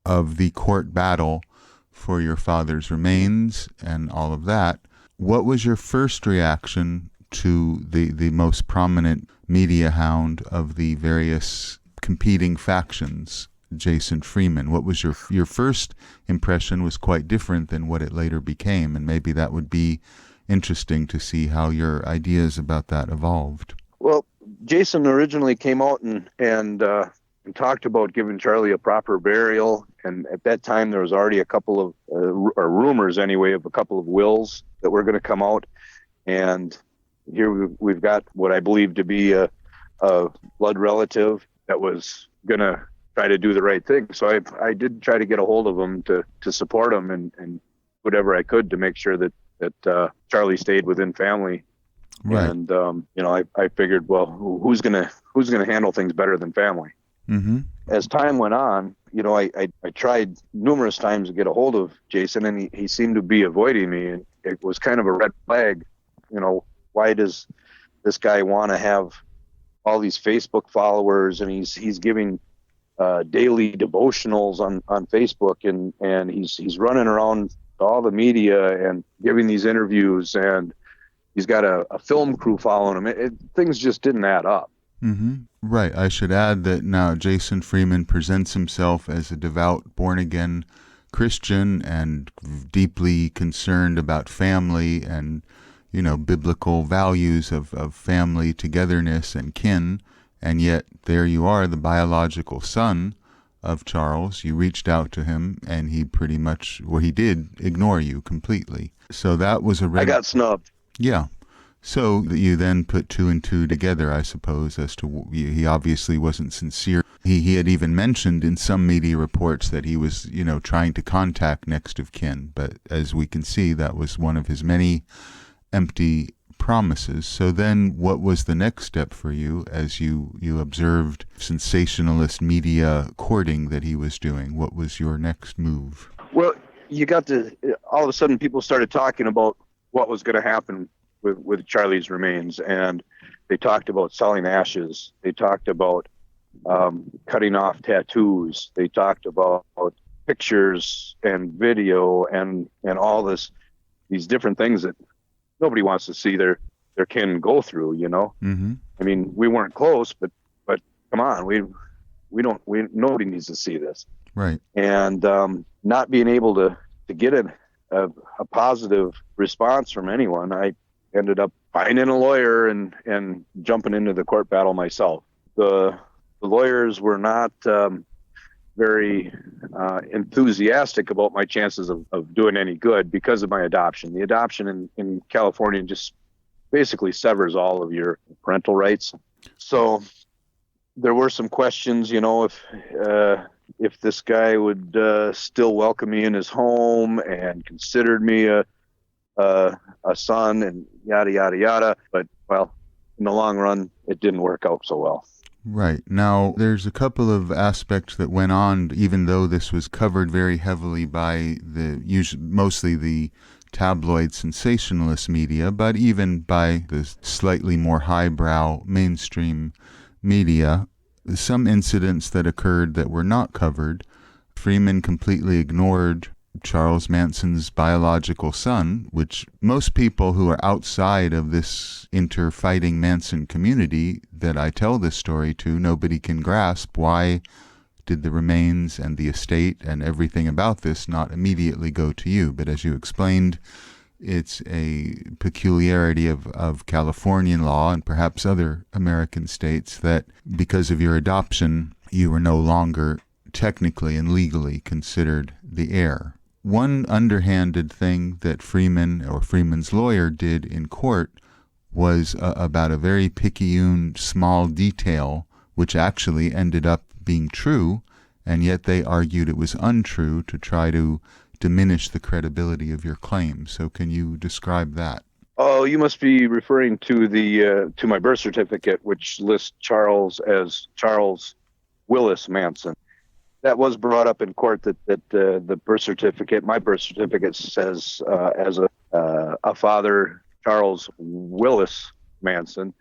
of the court battle for your father's remains and all of that. What was your first reaction to the most prominent media hound of the various competing factions, Jason Freeman? What was your first impression was quite different than what it later became, and maybe that would be interesting to see how your ideas about that evolved. Well, Jason originally came out and talked about giving Charlie a proper burial, and at that time there was already a couple of or rumors anyway of a couple of wills that were going to come out, and here we've got what I believe to be a blood relative that was going to try to do the right thing. So I did try to get a hold of him to support him and whatever I could to make sure that Charlie stayed within family. Right. And I figured, well, who's gonna handle things better than family? Mm-hmm. As time went on, I tried numerous times to get a hold of Jason, and he seemed to be avoiding me, and it was kind of a red flag. Why does this guy want to have all these Facebook followers, and he's giving daily devotionals on Facebook, and he's running around all the media and giving these interviews, and he's got a film crew following him. Things just didn't add up. Mm-hmm. Right. I should add that now Jason Freeman presents himself as a devout, born-again Christian and deeply concerned about family and, biblical values of family togetherness and kin. And yet there you are, the biological son of Charles. You reached out to him, and he pretty much, he did ignore you completely. So that was a I got snubbed. Yeah. So you then put two and two together, I suppose, as to he obviously wasn't sincere. He had even mentioned in some media reports that he was, trying to contact next of kin. But as we can see, that was one of his many empty promises. So then what was the next step for you as you observed sensationalist media courting that he was doing? What was your next move? Well, all of a sudden people started talking about what was going to happen with Charlie's remains, and they talked about selling ashes. They talked about cutting off tattoos. They talked about pictures and video and all these different things that nobody wants to see their kin go through, Mm-hmm. I mean, we weren't close, but come on, nobody needs to see this. Right. And not being able to get a positive response from anyone, I ended up finding a lawyer and jumping into the court battle myself. The lawyers were not very enthusiastic about my chances of doing any good because of my adoption. The adoption in California just basically severs all of your parental rights. So there were some questions, if this guy would still welcome me in his home and considered me a son and yada, yada, yada. But, well, in the long run, it didn't work out so well. Right. Now, there's a couple of aspects that went on, even though this was covered very heavily by mostly the tabloid sensationalist media, but even by the slightly more highbrow mainstream media. Some incidents that occurred that were not covered. Freeman completely ignored Charles Manson's biological son, which most people who are outside of this inter-fighting Manson community that I tell this story to, nobody can grasp why did the remains and the estate and everything about this not immediately go to you. But as you explained, it's a peculiarity of Californian law and perhaps other American states that because of your adoption, you were no longer technically and legally considered the heir. One underhanded thing that Freeman or Freeman's lawyer did in court was about a very picayune small detail, which actually ended up being true, and yet they argued it was untrue to try to diminish the credibility of your claim. So can you describe that? Oh, you must be referring to to my birth certificate, which lists Charles as Charles Willis Manson. That was brought up in court that the birth certificate, my birth certificate says as a father, Charles Willis Manson,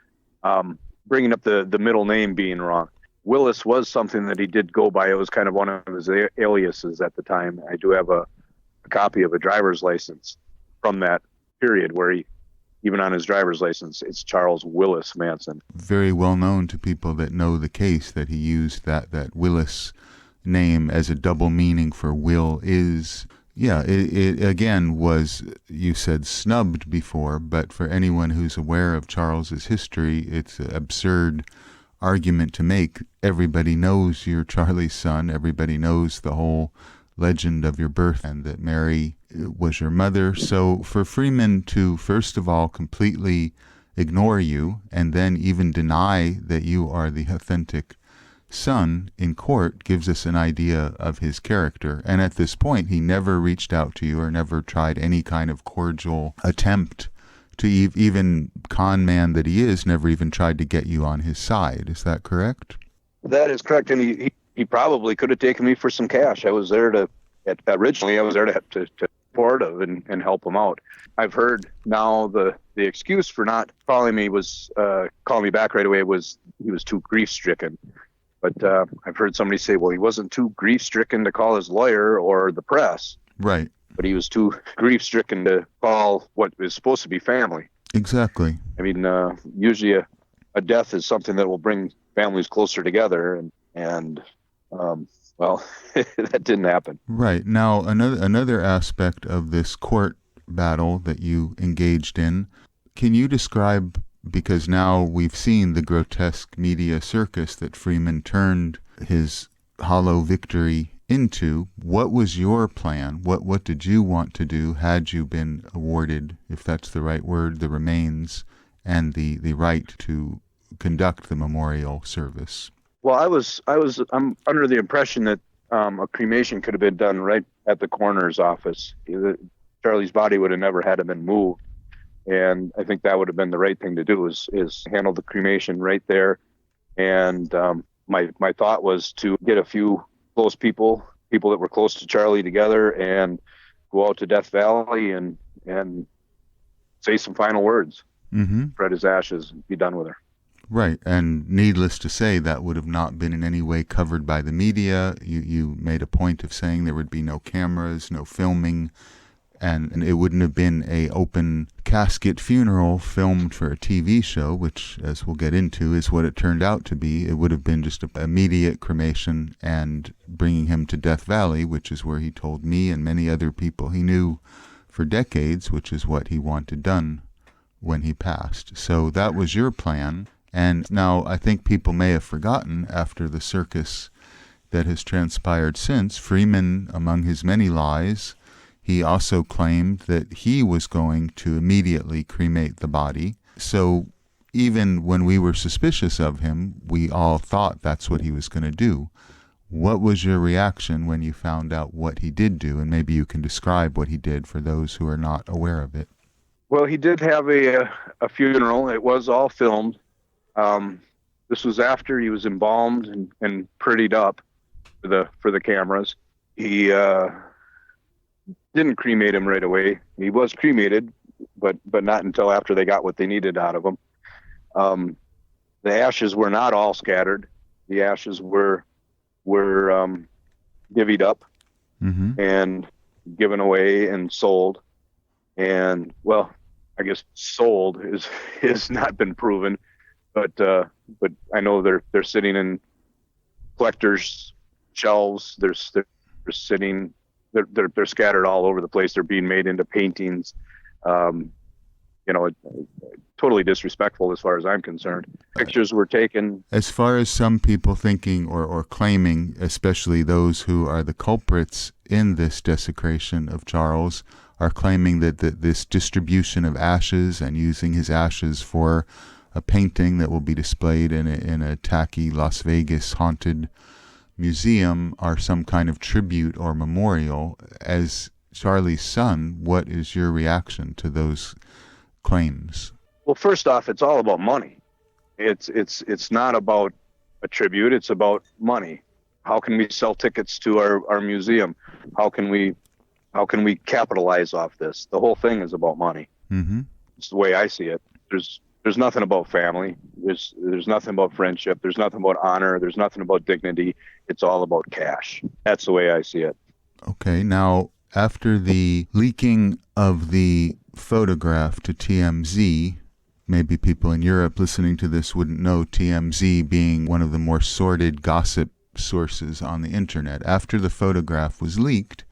bringing up the middle name being wrong. Willis was something that he did go by. It was kind of one of his aliases at the time. I do have a copy of a driver's license from that period where even on his driver's license, it's Charles Willis Manson. Very well known to people that know the case that he used that Willis name as a double meaning for will is. Yeah, it again was, you said, snubbed before, but for anyone who's aware of Charles's history, it's an absurd argument to make. Everybody knows you're Charlie's son. Everybody knows the whole legend of your birth and that Mary was your mother. So for Freeman to, first of all, completely ignore you and then even deny that you are the authentic son in court gives us an idea of his character. And at this point, he never reached out to you or never tried any kind of cordial attempt to even con man that he is, never even tried to get you on his side. Is that correct? That is correct. And he probably could have taken me for some cash. I was there originally I was there to support of and help him out. I've heard now the excuse for not calling me was, calling me back right away was he was too grief stricken. But I've heard somebody say, well, he wasn't too grief-stricken to call his lawyer or the press. Right. But he was too grief-stricken to call what is supposed to be family. Exactly. I mean, usually a death is something that will bring families closer together. And well, that didn't happen. Right. Now, another aspect of this court battle that you engaged in, can you describe, because now we've seen the grotesque media circus that Freeman turned his hollow victory into, what was your plan? What did you want to do had you been awarded, if that's the right word, the remains, and the right to conduct the memorial service. Well, I'm under the impression that a cremation could have been done right at the coroner's office. Charlie's body would have never had to been moved, and I think that would have been the right thing to do is handle the cremation right there. And my thought was to get a few close people that were close to Charlie together and go out to Death Valley and say some final words, spread his ashes, and be done with her. Right, and needless to say, that would have not been in any way covered by the media. You made a point of saying there would be no cameras, no filming, and it wouldn't have been a open casket funeral filmed for a TV show, which, as we'll get into, is what it turned out to be. It would have been just an immediate cremation and bringing him to Death Valley, which is where he told me and many other people he knew for decades, which is what he wanted done when he passed. So that was your plan. And now I think people may have forgotten, after the circus that has transpired since, Freeman, among his many lies, he also claimed that he was going to immediately cremate the body. So even when we were suspicious of him, we all thought that's what he was going to do. What was your reaction when you found out what he did do? And maybe you can describe what he did for those who are not aware of it. Well, he did have a funeral. It was all filmed. This was after he was embalmed and prettied up for the cameras. He didn't cremate him right away. He was cremated, but not until after they got what they needed out of him. The ashes were not all scattered. The ashes were divvied up and given away and sold. And well, I guess sold is not been proven, but I know they're sitting in collectors' shelves. They're sitting. They're scattered all over the place. They're being made into paintings. Totally disrespectful as far as I'm concerned. Pictures were taken. As far as some people thinking or claiming, especially those who are the culprits in this desecration of Charles, are claiming that this distribution of ashes and using his ashes for a painting that will be displayed in a tacky Las Vegas haunted museum are some kind of tribute or memorial. As Charlie's son, what is your reaction to those claims? Well, first off, it's all about money. It's not about a tribute. It's about money. How can we sell tickets to our museum? How can we capitalize off this? The whole thing is about money. It's the way I see it. There's nothing about family. There's nothing about friendship. There's nothing about honor. There's nothing about dignity. It's all about cash. That's the way I see it. Okay, now after the leaking of the photograph to TMZ, maybe people in Europe listening to this wouldn't know TMZ being one of the more sordid gossip sources on the internet. After the photograph was leaked,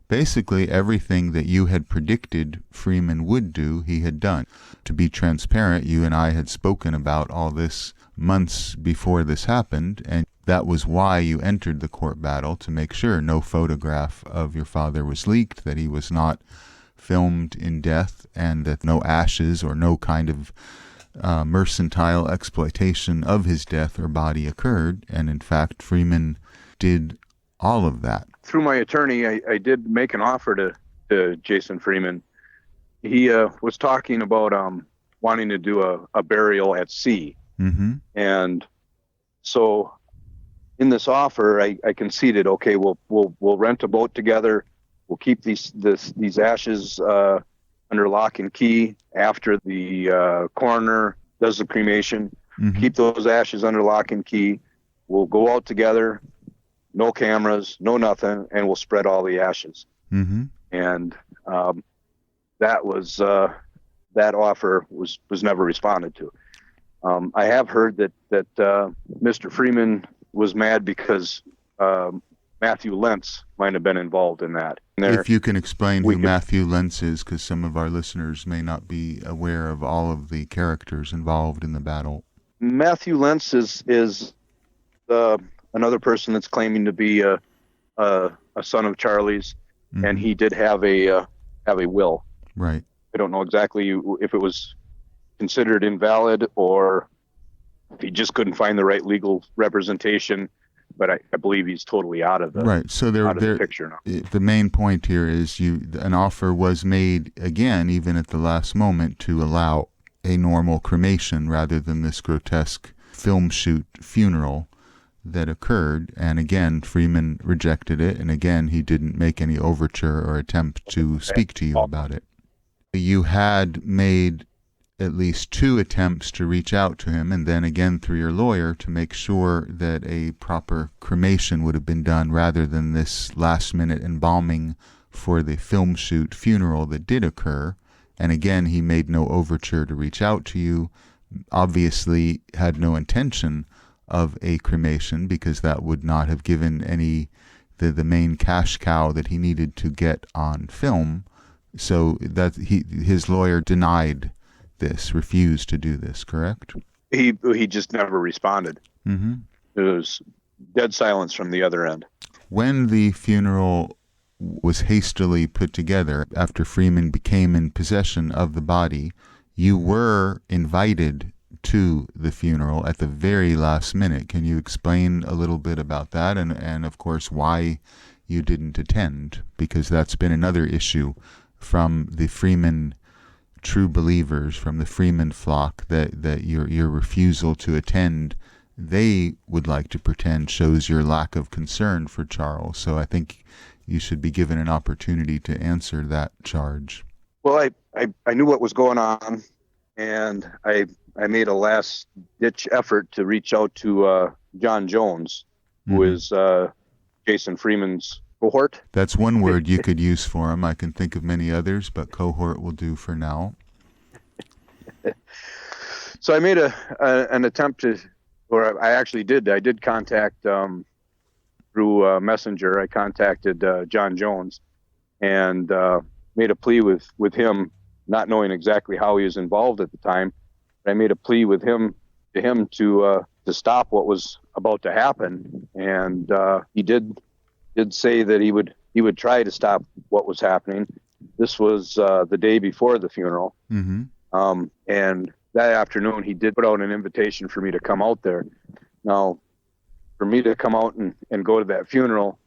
basically everything that you had predicted Freeman would do, he had done. To be transparent, you and I had spoken about all this months before this happened, and that was why you entered the court battle, to make sure no photograph of your father was leaked, that he was not filmed in death, and that no ashes or no kind of mercantile exploitation of his death or body occurred. And in fact, Freeman did all of that. Through my attorney, I did make an offer to Jason Freeman. He was talking about wanting to do a burial at sea. And so in this offer, I conceded, okay, we'll rent a boat together. We'll keep these ashes under lock and key after the coroner does the cremation. Keep those ashes under lock and key. We'll go out together, no cameras, no nothing, and we'll spread all the ashes. And that offer was never responded to. I have heard that Mr. Freeman was mad because Matthew Lentz might have been involved in that. If you can explain who Matthew Lentz is, because some of our listeners may not be aware of all of the characters involved in the battle. Matthew Lentz is another person that's claiming to be a son of Charlie's, and he did have a will. Right. I don't know exactly if it was considered invalid, or if he just couldn't find the right legal representation. But I believe he's totally out of the right. So the picture now. The main point here is an offer was made again, even at the last moment, to allow a normal cremation rather than this grotesque film shoot funeral that occurred. And again, Freeman rejected it, and again, he didn't make any overture or attempt to speak to you about it. You had made at least 2 attempts to reach out to him, and then again through your lawyer, to make sure that a proper cremation would have been done rather than this last-minute embalming for the film shoot funeral that did occur. And again, he made no overture to reach out to you, obviously had no intention of a cremation, because that would not have given the main cash cow that he needed to get on film. So that his lawyer denied this, refused to do this, correct? He just never responded. Mm-hmm. It was dead silence from the other end. When the funeral was hastily put together, after Freeman became in possession of the body, you were invited to the funeral at the very last minute. Can you explain a little bit about that, and of course why you didn't attend? Because that's been another issue from the Freeman true believers, from the Freeman flock, that your refusal to attend, they would like to pretend, shows your lack of concern for Charles. So I think you should be given an opportunity to answer that charge. Well, I knew what was going on, and I made a last-ditch effort to reach out to John Jones, who is Jason Freeman's cohort. That's one word you could use for him. I can think of many others, but cohort will do for now. So I made an attempt to, or I actually did. I did contact through Messenger. I contacted John Jones and made a plea with him, not knowing exactly how he was involved at the time. But I made a plea with him to stop what was about to happen, and he did say that he would try to stop what was happening. This was the day before the funeral. Mm-hmm. And that afternoon, he did put out an invitation for me to come out there. Now, for me to come out and go to that funeral,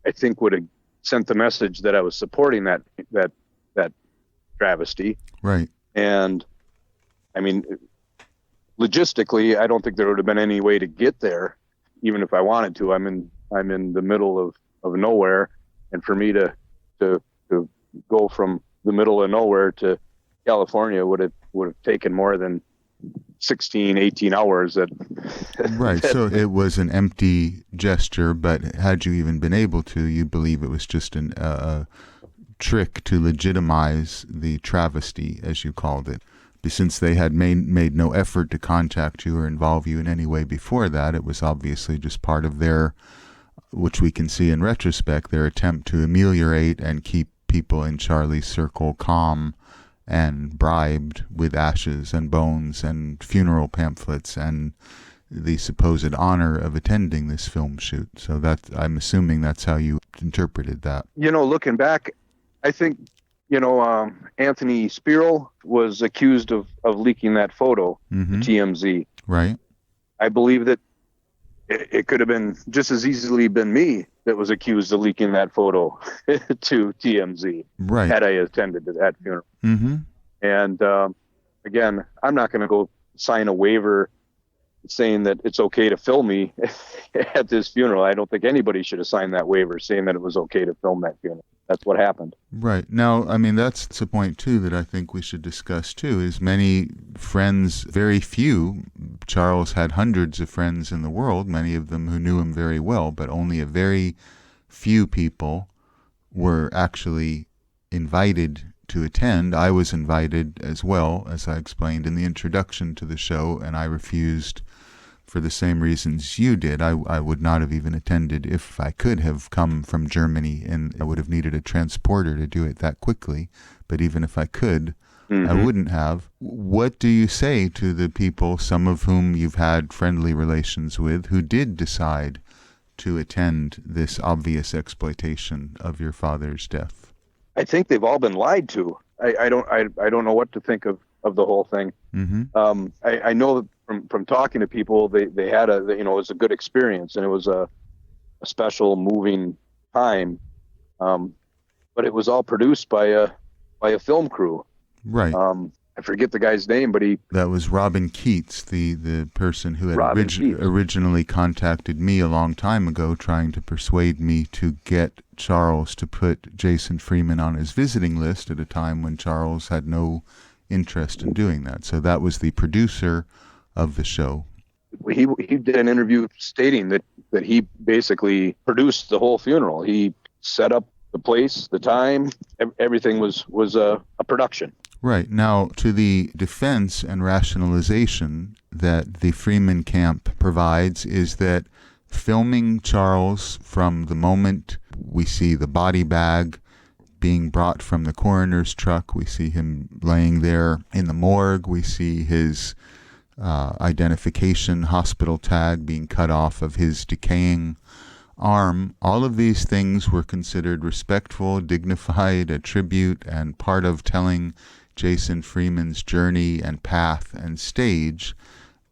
I think would have sent the message that I was supporting that travesty. Right. And I mean, logistically, I don't think there would have been any way to get there, even if I wanted to. I'm in the middle of nowhere, and for me to go from the middle of nowhere to California would have taken more than 16, 18 hours. Right. So it was an empty gesture, but had you even been able to, you believe it was just a trick to legitimize the travesty, as you called it. Since they had made no effort to contact you or involve you in any way before that, it was obviously just part of their, which we can see in retrospect, their attempt to ameliorate and keep people in Charlie's circle calm and bribed with ashes and bones and funeral pamphlets and the supposed honor of attending this film shoot. So I'm assuming that's how you interpreted that. Looking back, I think, Anthony Sperl was accused of leaking that photo to TMZ. Right. I believe that it could have been just as easily been me that was accused of leaking that photo to TMZ. Right. Had I attended to that funeral. Mm-hmm. And again, I'm not going to go sign a waiver saying that it's okay to film me at this funeral. I don't think anybody should have signed that waiver saying that it was okay to film that funeral. That's what happened. Right. Now, I mean, that's a point, too, that I think we should discuss, too, is many friends, very few. Charles had hundreds of friends in the world, many of them who knew him very well, but only a very few people were actually invited to attend. I was invited as well, as I explained in the introduction to the show, and I refused for the same reasons you did. I would not have even attended if I could have come from Germany, and I would have needed a transporter to do it that quickly. But even if I could, I wouldn't have. What do you say to the people, some of whom you've had friendly relations with, who did decide to attend this obvious exploitation of your father's death? I think they've all been lied to. I don't know what to think of of the whole thing. I know that from talking to people, they had it was a good experience, and it was a special, moving time. But it was all produced by a film crew. Right. I forget the guy's name, but that was Robin Keats, the person who had Keats. Originally contacted me a long time ago, trying to persuade me to get Charles to put Jason Freeman on his visiting list at a time when Charles had no interest in doing that. So that was the producer of the show. He did an interview stating that he basically produced the whole funeral. He set up the place, the time, everything was a production. Right. Now, to the defense and rationalization that the Freeman camp provides is that filming Charles from the moment we see the body bag being brought from the coroner's truck, we see him laying there in the morgue, we see his identification hospital tag being cut off of his decaying arm. All of these things were considered respectful, dignified, a tribute, and part of telling Jason Freeman's journey and path and stage,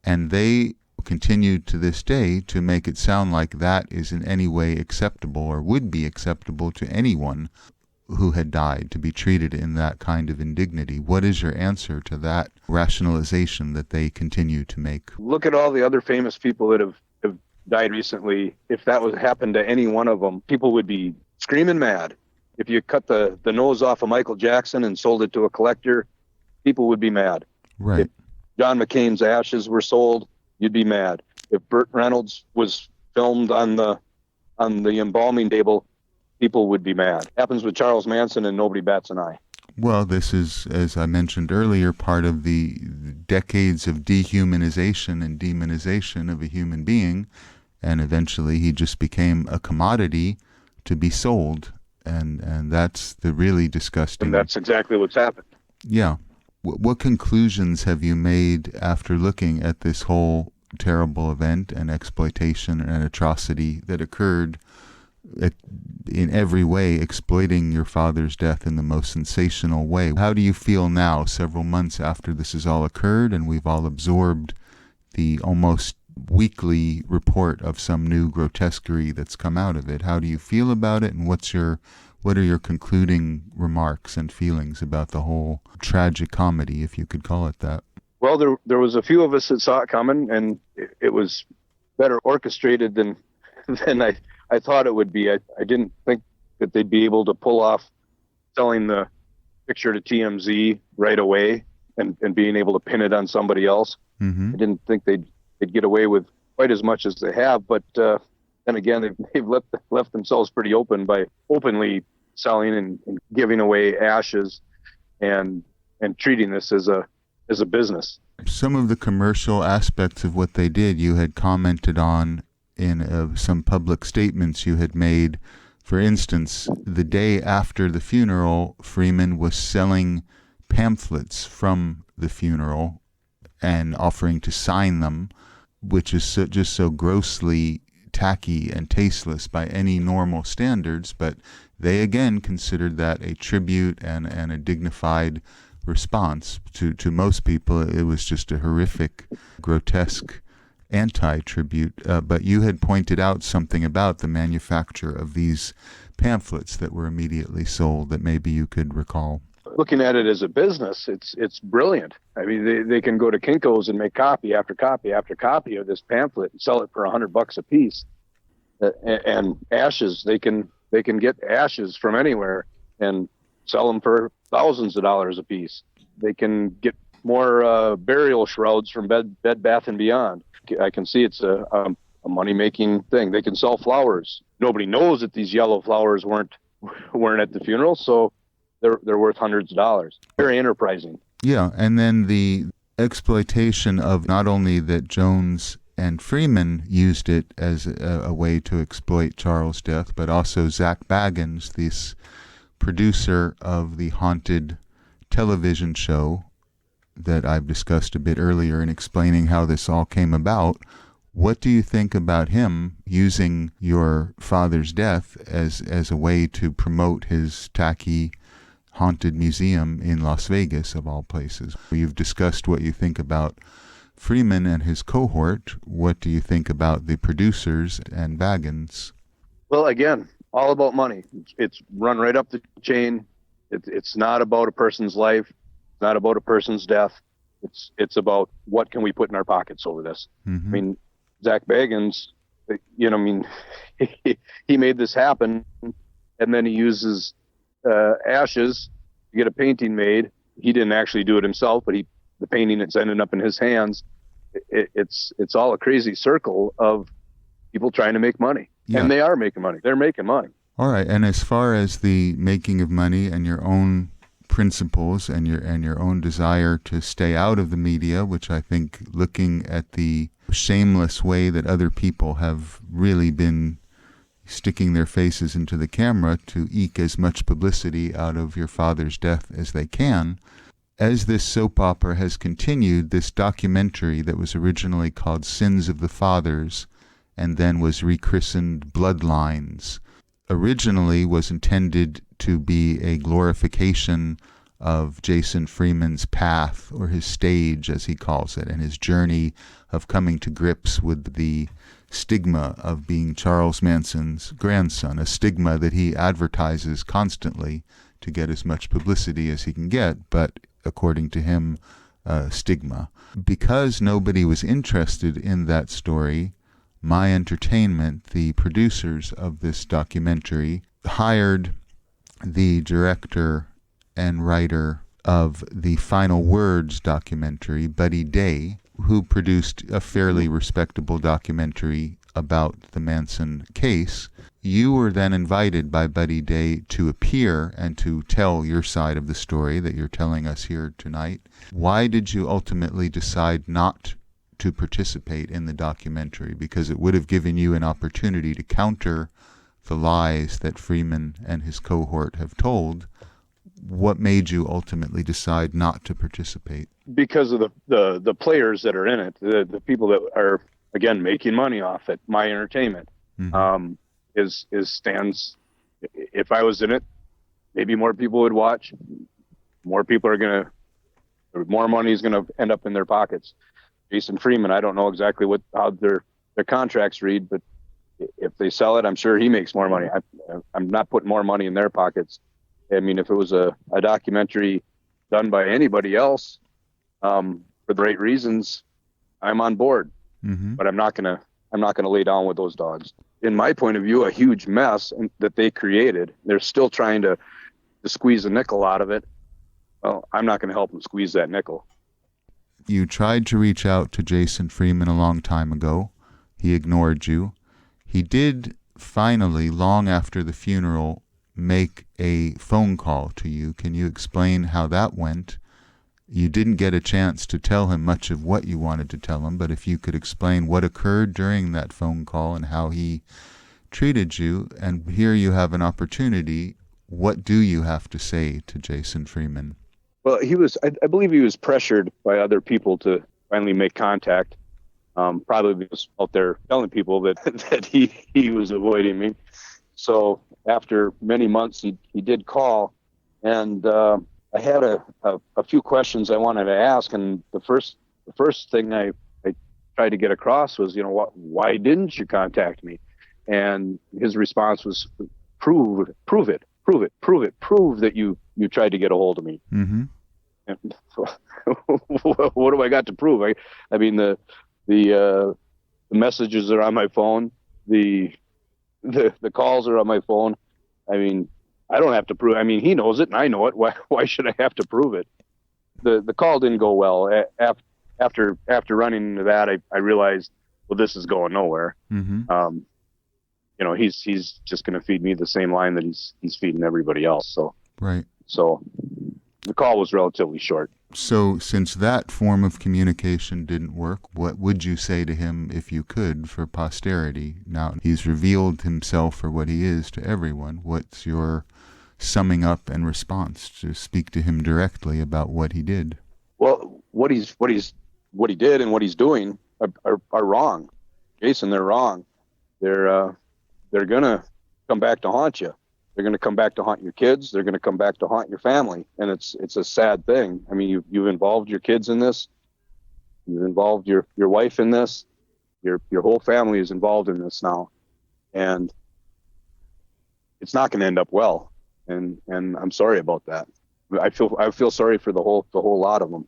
and they continued to this day to make it sound like that is in any way acceptable or would be acceptable to anyone who had died to be treated in that kind of indignity. What is your answer to that rationalization that they continue to make? Look at all the other famous people that have died recently. If that was happened to any one of them, people would be screaming mad. If you cut the nose off of Michael Jackson and sold it to a collector, people would be mad. Right. If John McCain's ashes were sold, you'd be mad. If Burt Reynolds was filmed on the embalming table, people would be mad. Happens with Charles Manson, and nobody bats an eye. Well, this is, as I mentioned earlier, part of the decades of dehumanization and demonization of a human being, and eventually he just became a commodity to be sold. And that's the really disgusting. And that's exactly what's happened. Yeah. What conclusions have you made after looking at this whole terrible event and exploitation and atrocity that occurred in every way, exploiting your father's death in the most sensational way? How do you feel now, several months after this has all occurred and we've all absorbed the almost weekly report of some new grotesquerie that's come out of it? How do you feel about it, and what are your concluding remarks and feelings about the whole tragic comedy, if you could call it that? Well, there was a few of us that saw it coming, and it was better orchestrated than I thought it would be. I didn't think that they'd be able to pull off selling the picture to TMZ right away and being able to pin it on somebody else. Mm-hmm. I didn't think they'd get away with quite as much as they have, but then again, they've left themselves pretty open by openly selling and giving away ashes and treating this as a business. Some of the commercial aspects of what they did, you had commented on in some public statements you had made. For instance, the day after the funeral, Freeman was selling pamphlets from the funeral and offering to sign them, which is just so grossly tacky and tasteless by any normal standards. But they again considered that a tribute and a dignified response. To most people, it was just a horrific, grotesque anti-tribute. But you had pointed out something about the manufacture of these pamphlets that were immediately sold that maybe you could recall. Looking at it as a business, it's brilliant. I mean, they can go to Kinko's and make copy after copy after copy of this pamphlet and sell it for $100 a piece. And ashes, they can get ashes from anywhere and sell them for thousands of dollars a piece. They can get more burial shrouds from Bed Bath & Beyond. I can see it's a money-making thing. They can sell flowers. Nobody knows that these yellow flowers weren't at the funeral, so they're worth hundreds of dollars. Very enterprising. Yeah, and then the exploitation of not only that Jones and Freeman used it as a way to exploit Charles' death, but also Zach Baggins, this producer of the haunted television show that I've discussed a bit earlier in explaining how this all came about. What do you think about him using your father's death as a way to promote his tacky haunted museum in Las Vegas, of all places. You've discussed what you think about Freeman and his cohort. What do you think about the producers and Baggins? Well, again, all about money. It's run right up the chain. It's not about a person's life. It's not about a person's death. It's about what can we put in our pockets over this. Mm-hmm. I mean, Zach Baggins, he made this happen, and then he uses ashes to get a painting made. He didn't actually do it himself, but the painting that's ended up in his hands. It's all a crazy circle of people trying to make money. Yeah. And they are making money. They're making money. All right. And as far as the making of money and your own principles and your own desire to stay out of the media, which I think, looking at the shameless way that other people have really been sticking their faces into the camera to eke as much publicity out of your father's death as they can, as this soap opera has continued, this documentary that was originally called Sins of the Fathers and then was rechristened Bloodlines, originally was intended to be a glorification of Jason Freeman's path, or his stage, as he calls it, and his journey of coming to grips with the stigma of being Charles Manson's grandson, a stigma that he advertises constantly to get as much publicity as he can get, but according to him, stigma. Because nobody was interested in that story, My Entertainment, the producers of this documentary, hired the director and writer of the Final Words documentary, Buddy Day, who produced a fairly respectable documentary about the Manson case. You were then invited by Buddy Day to appear and to tell your side of the story that you're telling us here tonight. Why did you ultimately decide not to participate in the documentary? Because it would have given you an opportunity to counter the lies that Freeman and his cohort have told. What made you ultimately decide not to participate? Because of the players that are in it, the people that are, again, making money off it. My Entertainment is stands. If I was in it, maybe more people would watch. More people more money is gonna end up in their pockets. Jason Freeman, I don't know exactly how their contracts read, but if they sell it, I'm sure he makes more money. I'm not putting more money in their pockets. I mean, if it was a documentary done by anybody else for the right reasons, I'm on board. Mm-hmm. But I'm not gonna lay down with those dogs. In my point of view, a huge mess that they created. They're still trying to squeeze a nickel out of it. Well, I'm not going to help them squeeze that nickel. You tried to reach out to Jason Freeman a long time ago. He ignored you. He did finally, long after the funeral, make a phone call to you. Can you explain how that went? You didn't get a chance to tell him much of what you wanted to tell him, but if you could explain what occurred during that phone call and how he treated you, and here you have an opportunity, what do you have to say to Jason Freeman? Well, I believe he was pressured by other people to finally make contact. Probably was out there telling people that he was avoiding me. So after many months, he did call, and I had a few questions I wanted to ask, and the first thing I tried to get across was, why didn't you contact me? And his response was, prove that you tried to get a hold of me. Mm-hmm. And what do I got to prove? I mean, the messages are on my phone, the calls are on my phone. I mean, I don't have to prove. I mean, he knows it and I know it. Why should I have to prove it? The call didn't go well. After running into that, I realized, well, this is going nowhere. Mm-hmm. He's just going to feed me the same line that he's feeding everybody else. So right. So the call was relatively short. So since that form of communication didn't work, what would you say to him if you could for posterity? Now he's revealed himself for what he is to everyone. What's your summing up and response to speak to him directly about what he did? Well, what he did and what he's doing are wrong. Jason, they're wrong. They're gonna come back to haunt you. They're going to come back to haunt your kids. They're going to come back to haunt your family. And it's a sad thing. I mean, you've involved your kids in this. You've involved your wife in this. Your whole family is involved in this now. And it's not going to end up well. And I'm sorry about that. I feel sorry for the whole lot of them.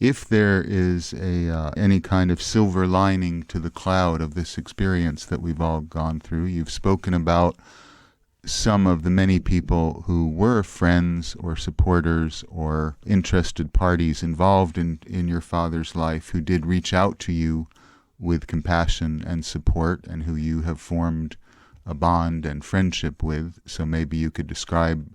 If there is any kind of silver lining to the cloud of this experience that we've all gone through, you've spoken about some of the many people who were friends or supporters or interested parties involved in your father's life who did reach out to you with compassion and support, and who you have formed a bond and friendship with. So maybe you could describe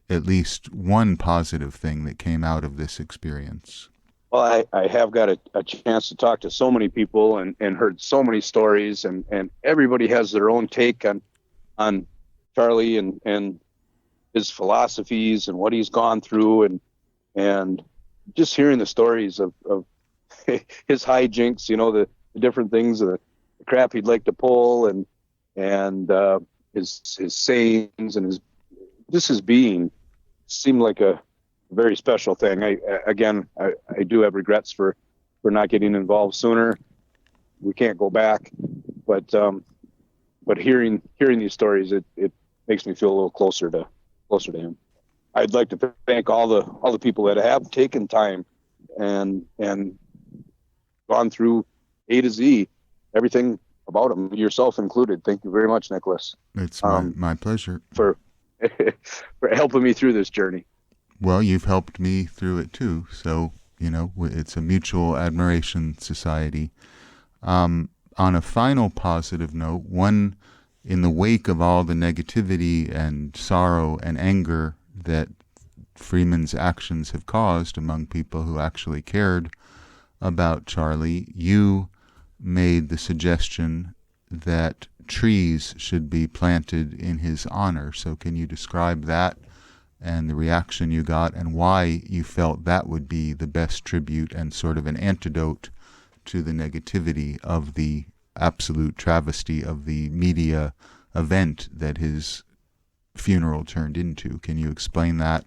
at least one positive thing that came out of this experience. Well, I have got a chance to talk to so many people and heard so many stories, and everybody has their own take on Charlie and his philosophies and what he's gone through, and just hearing the stories of his hijinks, the different things, the crap he'd like to pull, and his sayings and his being seemed like a very special thing. I do have regrets for not getting involved sooner. We can't go back, but hearing these stories, it makes me feel a little closer to him. I'd like to thank all the people that have taken time and gone through A to Z, everything about him, yourself included. Thank you very much, Nicholas. It's my pleasure for helping me through this journey. Well, you've helped me through it too, so, it's a mutual admiration society. On a final positive note, one, in the wake of all the negativity and sorrow and anger that Freeman's actions have caused among people who actually cared about Charlie, you made the suggestion that trees should be planted in his honor. So can you describe that and the reaction you got, and why you felt that would be the best tribute and sort of an antidote to the negativity of the absolute travesty of the media event that his funeral turned into? Can you explain that,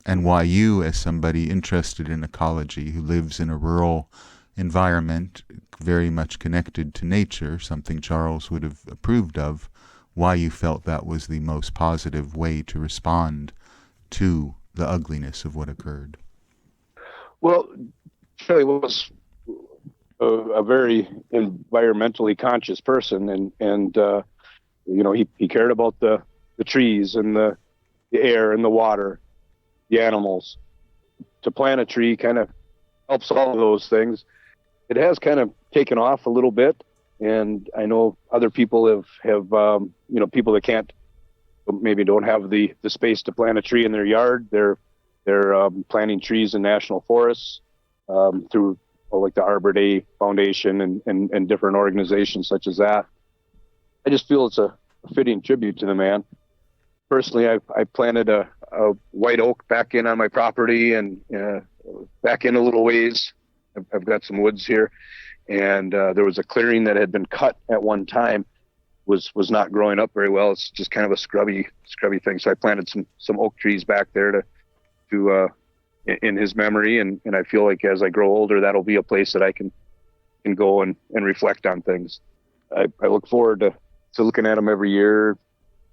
and why you, as somebody interested in ecology, who lives in a rural environment very much connected to nature, something Charles would have approved of, why you felt that was the most positive way to respond to the ugliness of what occurred? Well, Charlie was a very environmentally conscious person, and he cared about the trees and the air and the water, the animals. To plant a tree kind of helps all of those things. It has kind of taken off a little bit, and I know other people have people that can't, maybe don't have the space to plant a tree in their yard. They're planting trees in national forests through like the Arbor Day Foundation and different organizations such as that. I just feel it's a fitting tribute to the man. Personally, I planted a white oak back in on my property and back in a little ways. I've got some woods here, and there was a clearing that had been cut at one time. Was not growing up very well. It's just kind of a scrubby thing. So I planted some oak trees back there to in his memory, and I feel like as I grow older, that'll be a place that I can go and reflect on things. I look forward to looking at them every year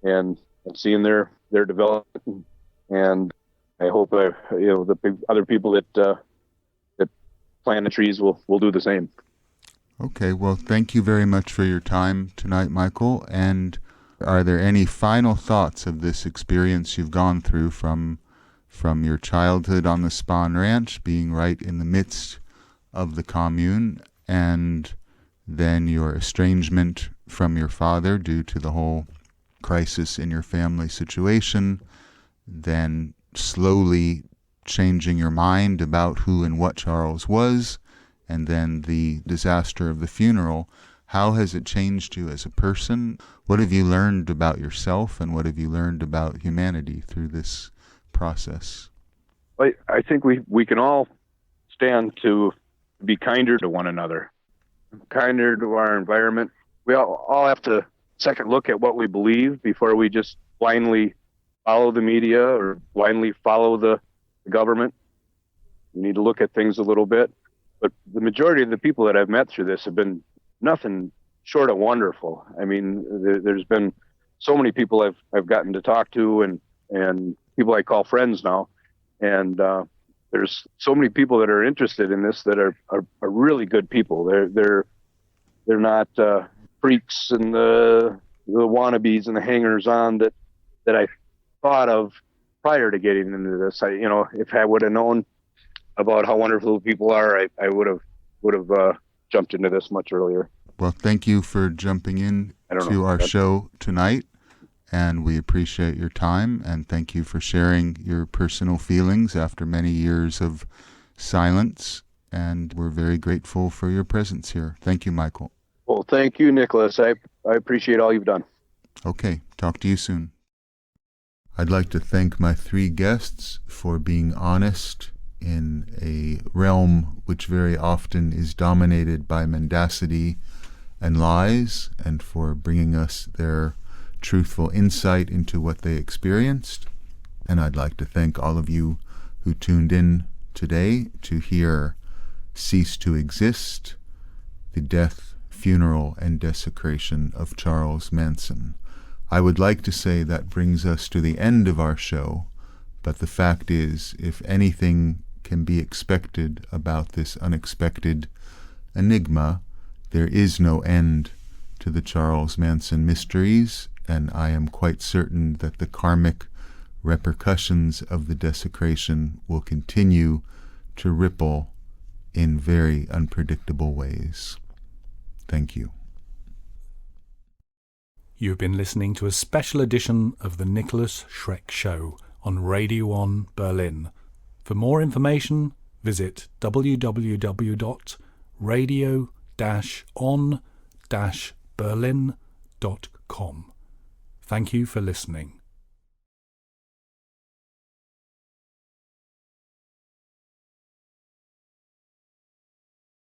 and seeing their development, and I hope the other people that plant the trees will do the same. Okay, well, thank you very much for your time tonight, Michael. And are there any final thoughts of this experience you've gone through from your childhood on the Spahn Ranch, being right in the midst of the commune, and then your estrangement from your father due to the whole crisis in your family situation, then slowly changing your mind about who and what Charles was, and then the disaster of the funeral? How has it changed you as a person? What have you learned about yourself, and what have you learned about humanity through this process? I think we can all stand to be kinder to one another, kinder to our environment. We all have to second look at what we believe before we just blindly follow the media or blindly follow the government. We need to look at things a little bit. But the majority of the people that I've met through this have been nothing short of wonderful. I mean, there's been so many people I've gotten to talk to, and people I call friends now. And there's so many people that are interested in this that are really good people. They're not freaks and the wannabes and the hangers-on that I thought of prior to getting into this. If I would have known about how wonderful people are, I would have jumped into this much earlier. Well, thank you for jumping in to our show tonight, and we appreciate your time, and thank you for sharing your personal feelings after many years of silence, and we're very grateful for your presence here. Thank you, Michael. Well, thank you, Nicholas. I appreciate all you've done. Okay, talk to you soon. I'd like to thank my three guests for being honest in a realm which very often is dominated by mendacity and lies, and for bringing us their truthful insight into what they experienced. And I'd like to thank all of you who tuned in today to hear Cease to Exist, the death, funeral, and desecration of Charles Manson. I would like to say that brings us to the end of our show, but the fact is, if anything can be expected about this unexpected enigma, there is no end to the Charles Manson mysteries, and I am quite certain that the karmic repercussions of the desecration will continue to ripple in very unpredictable ways. Thank you. You've been listening to a special edition of the NIKOLAS SCHRECK Show on Radio 1 Berlin. For more information, visit www.radio-on-berlin.com. Thank you for listening.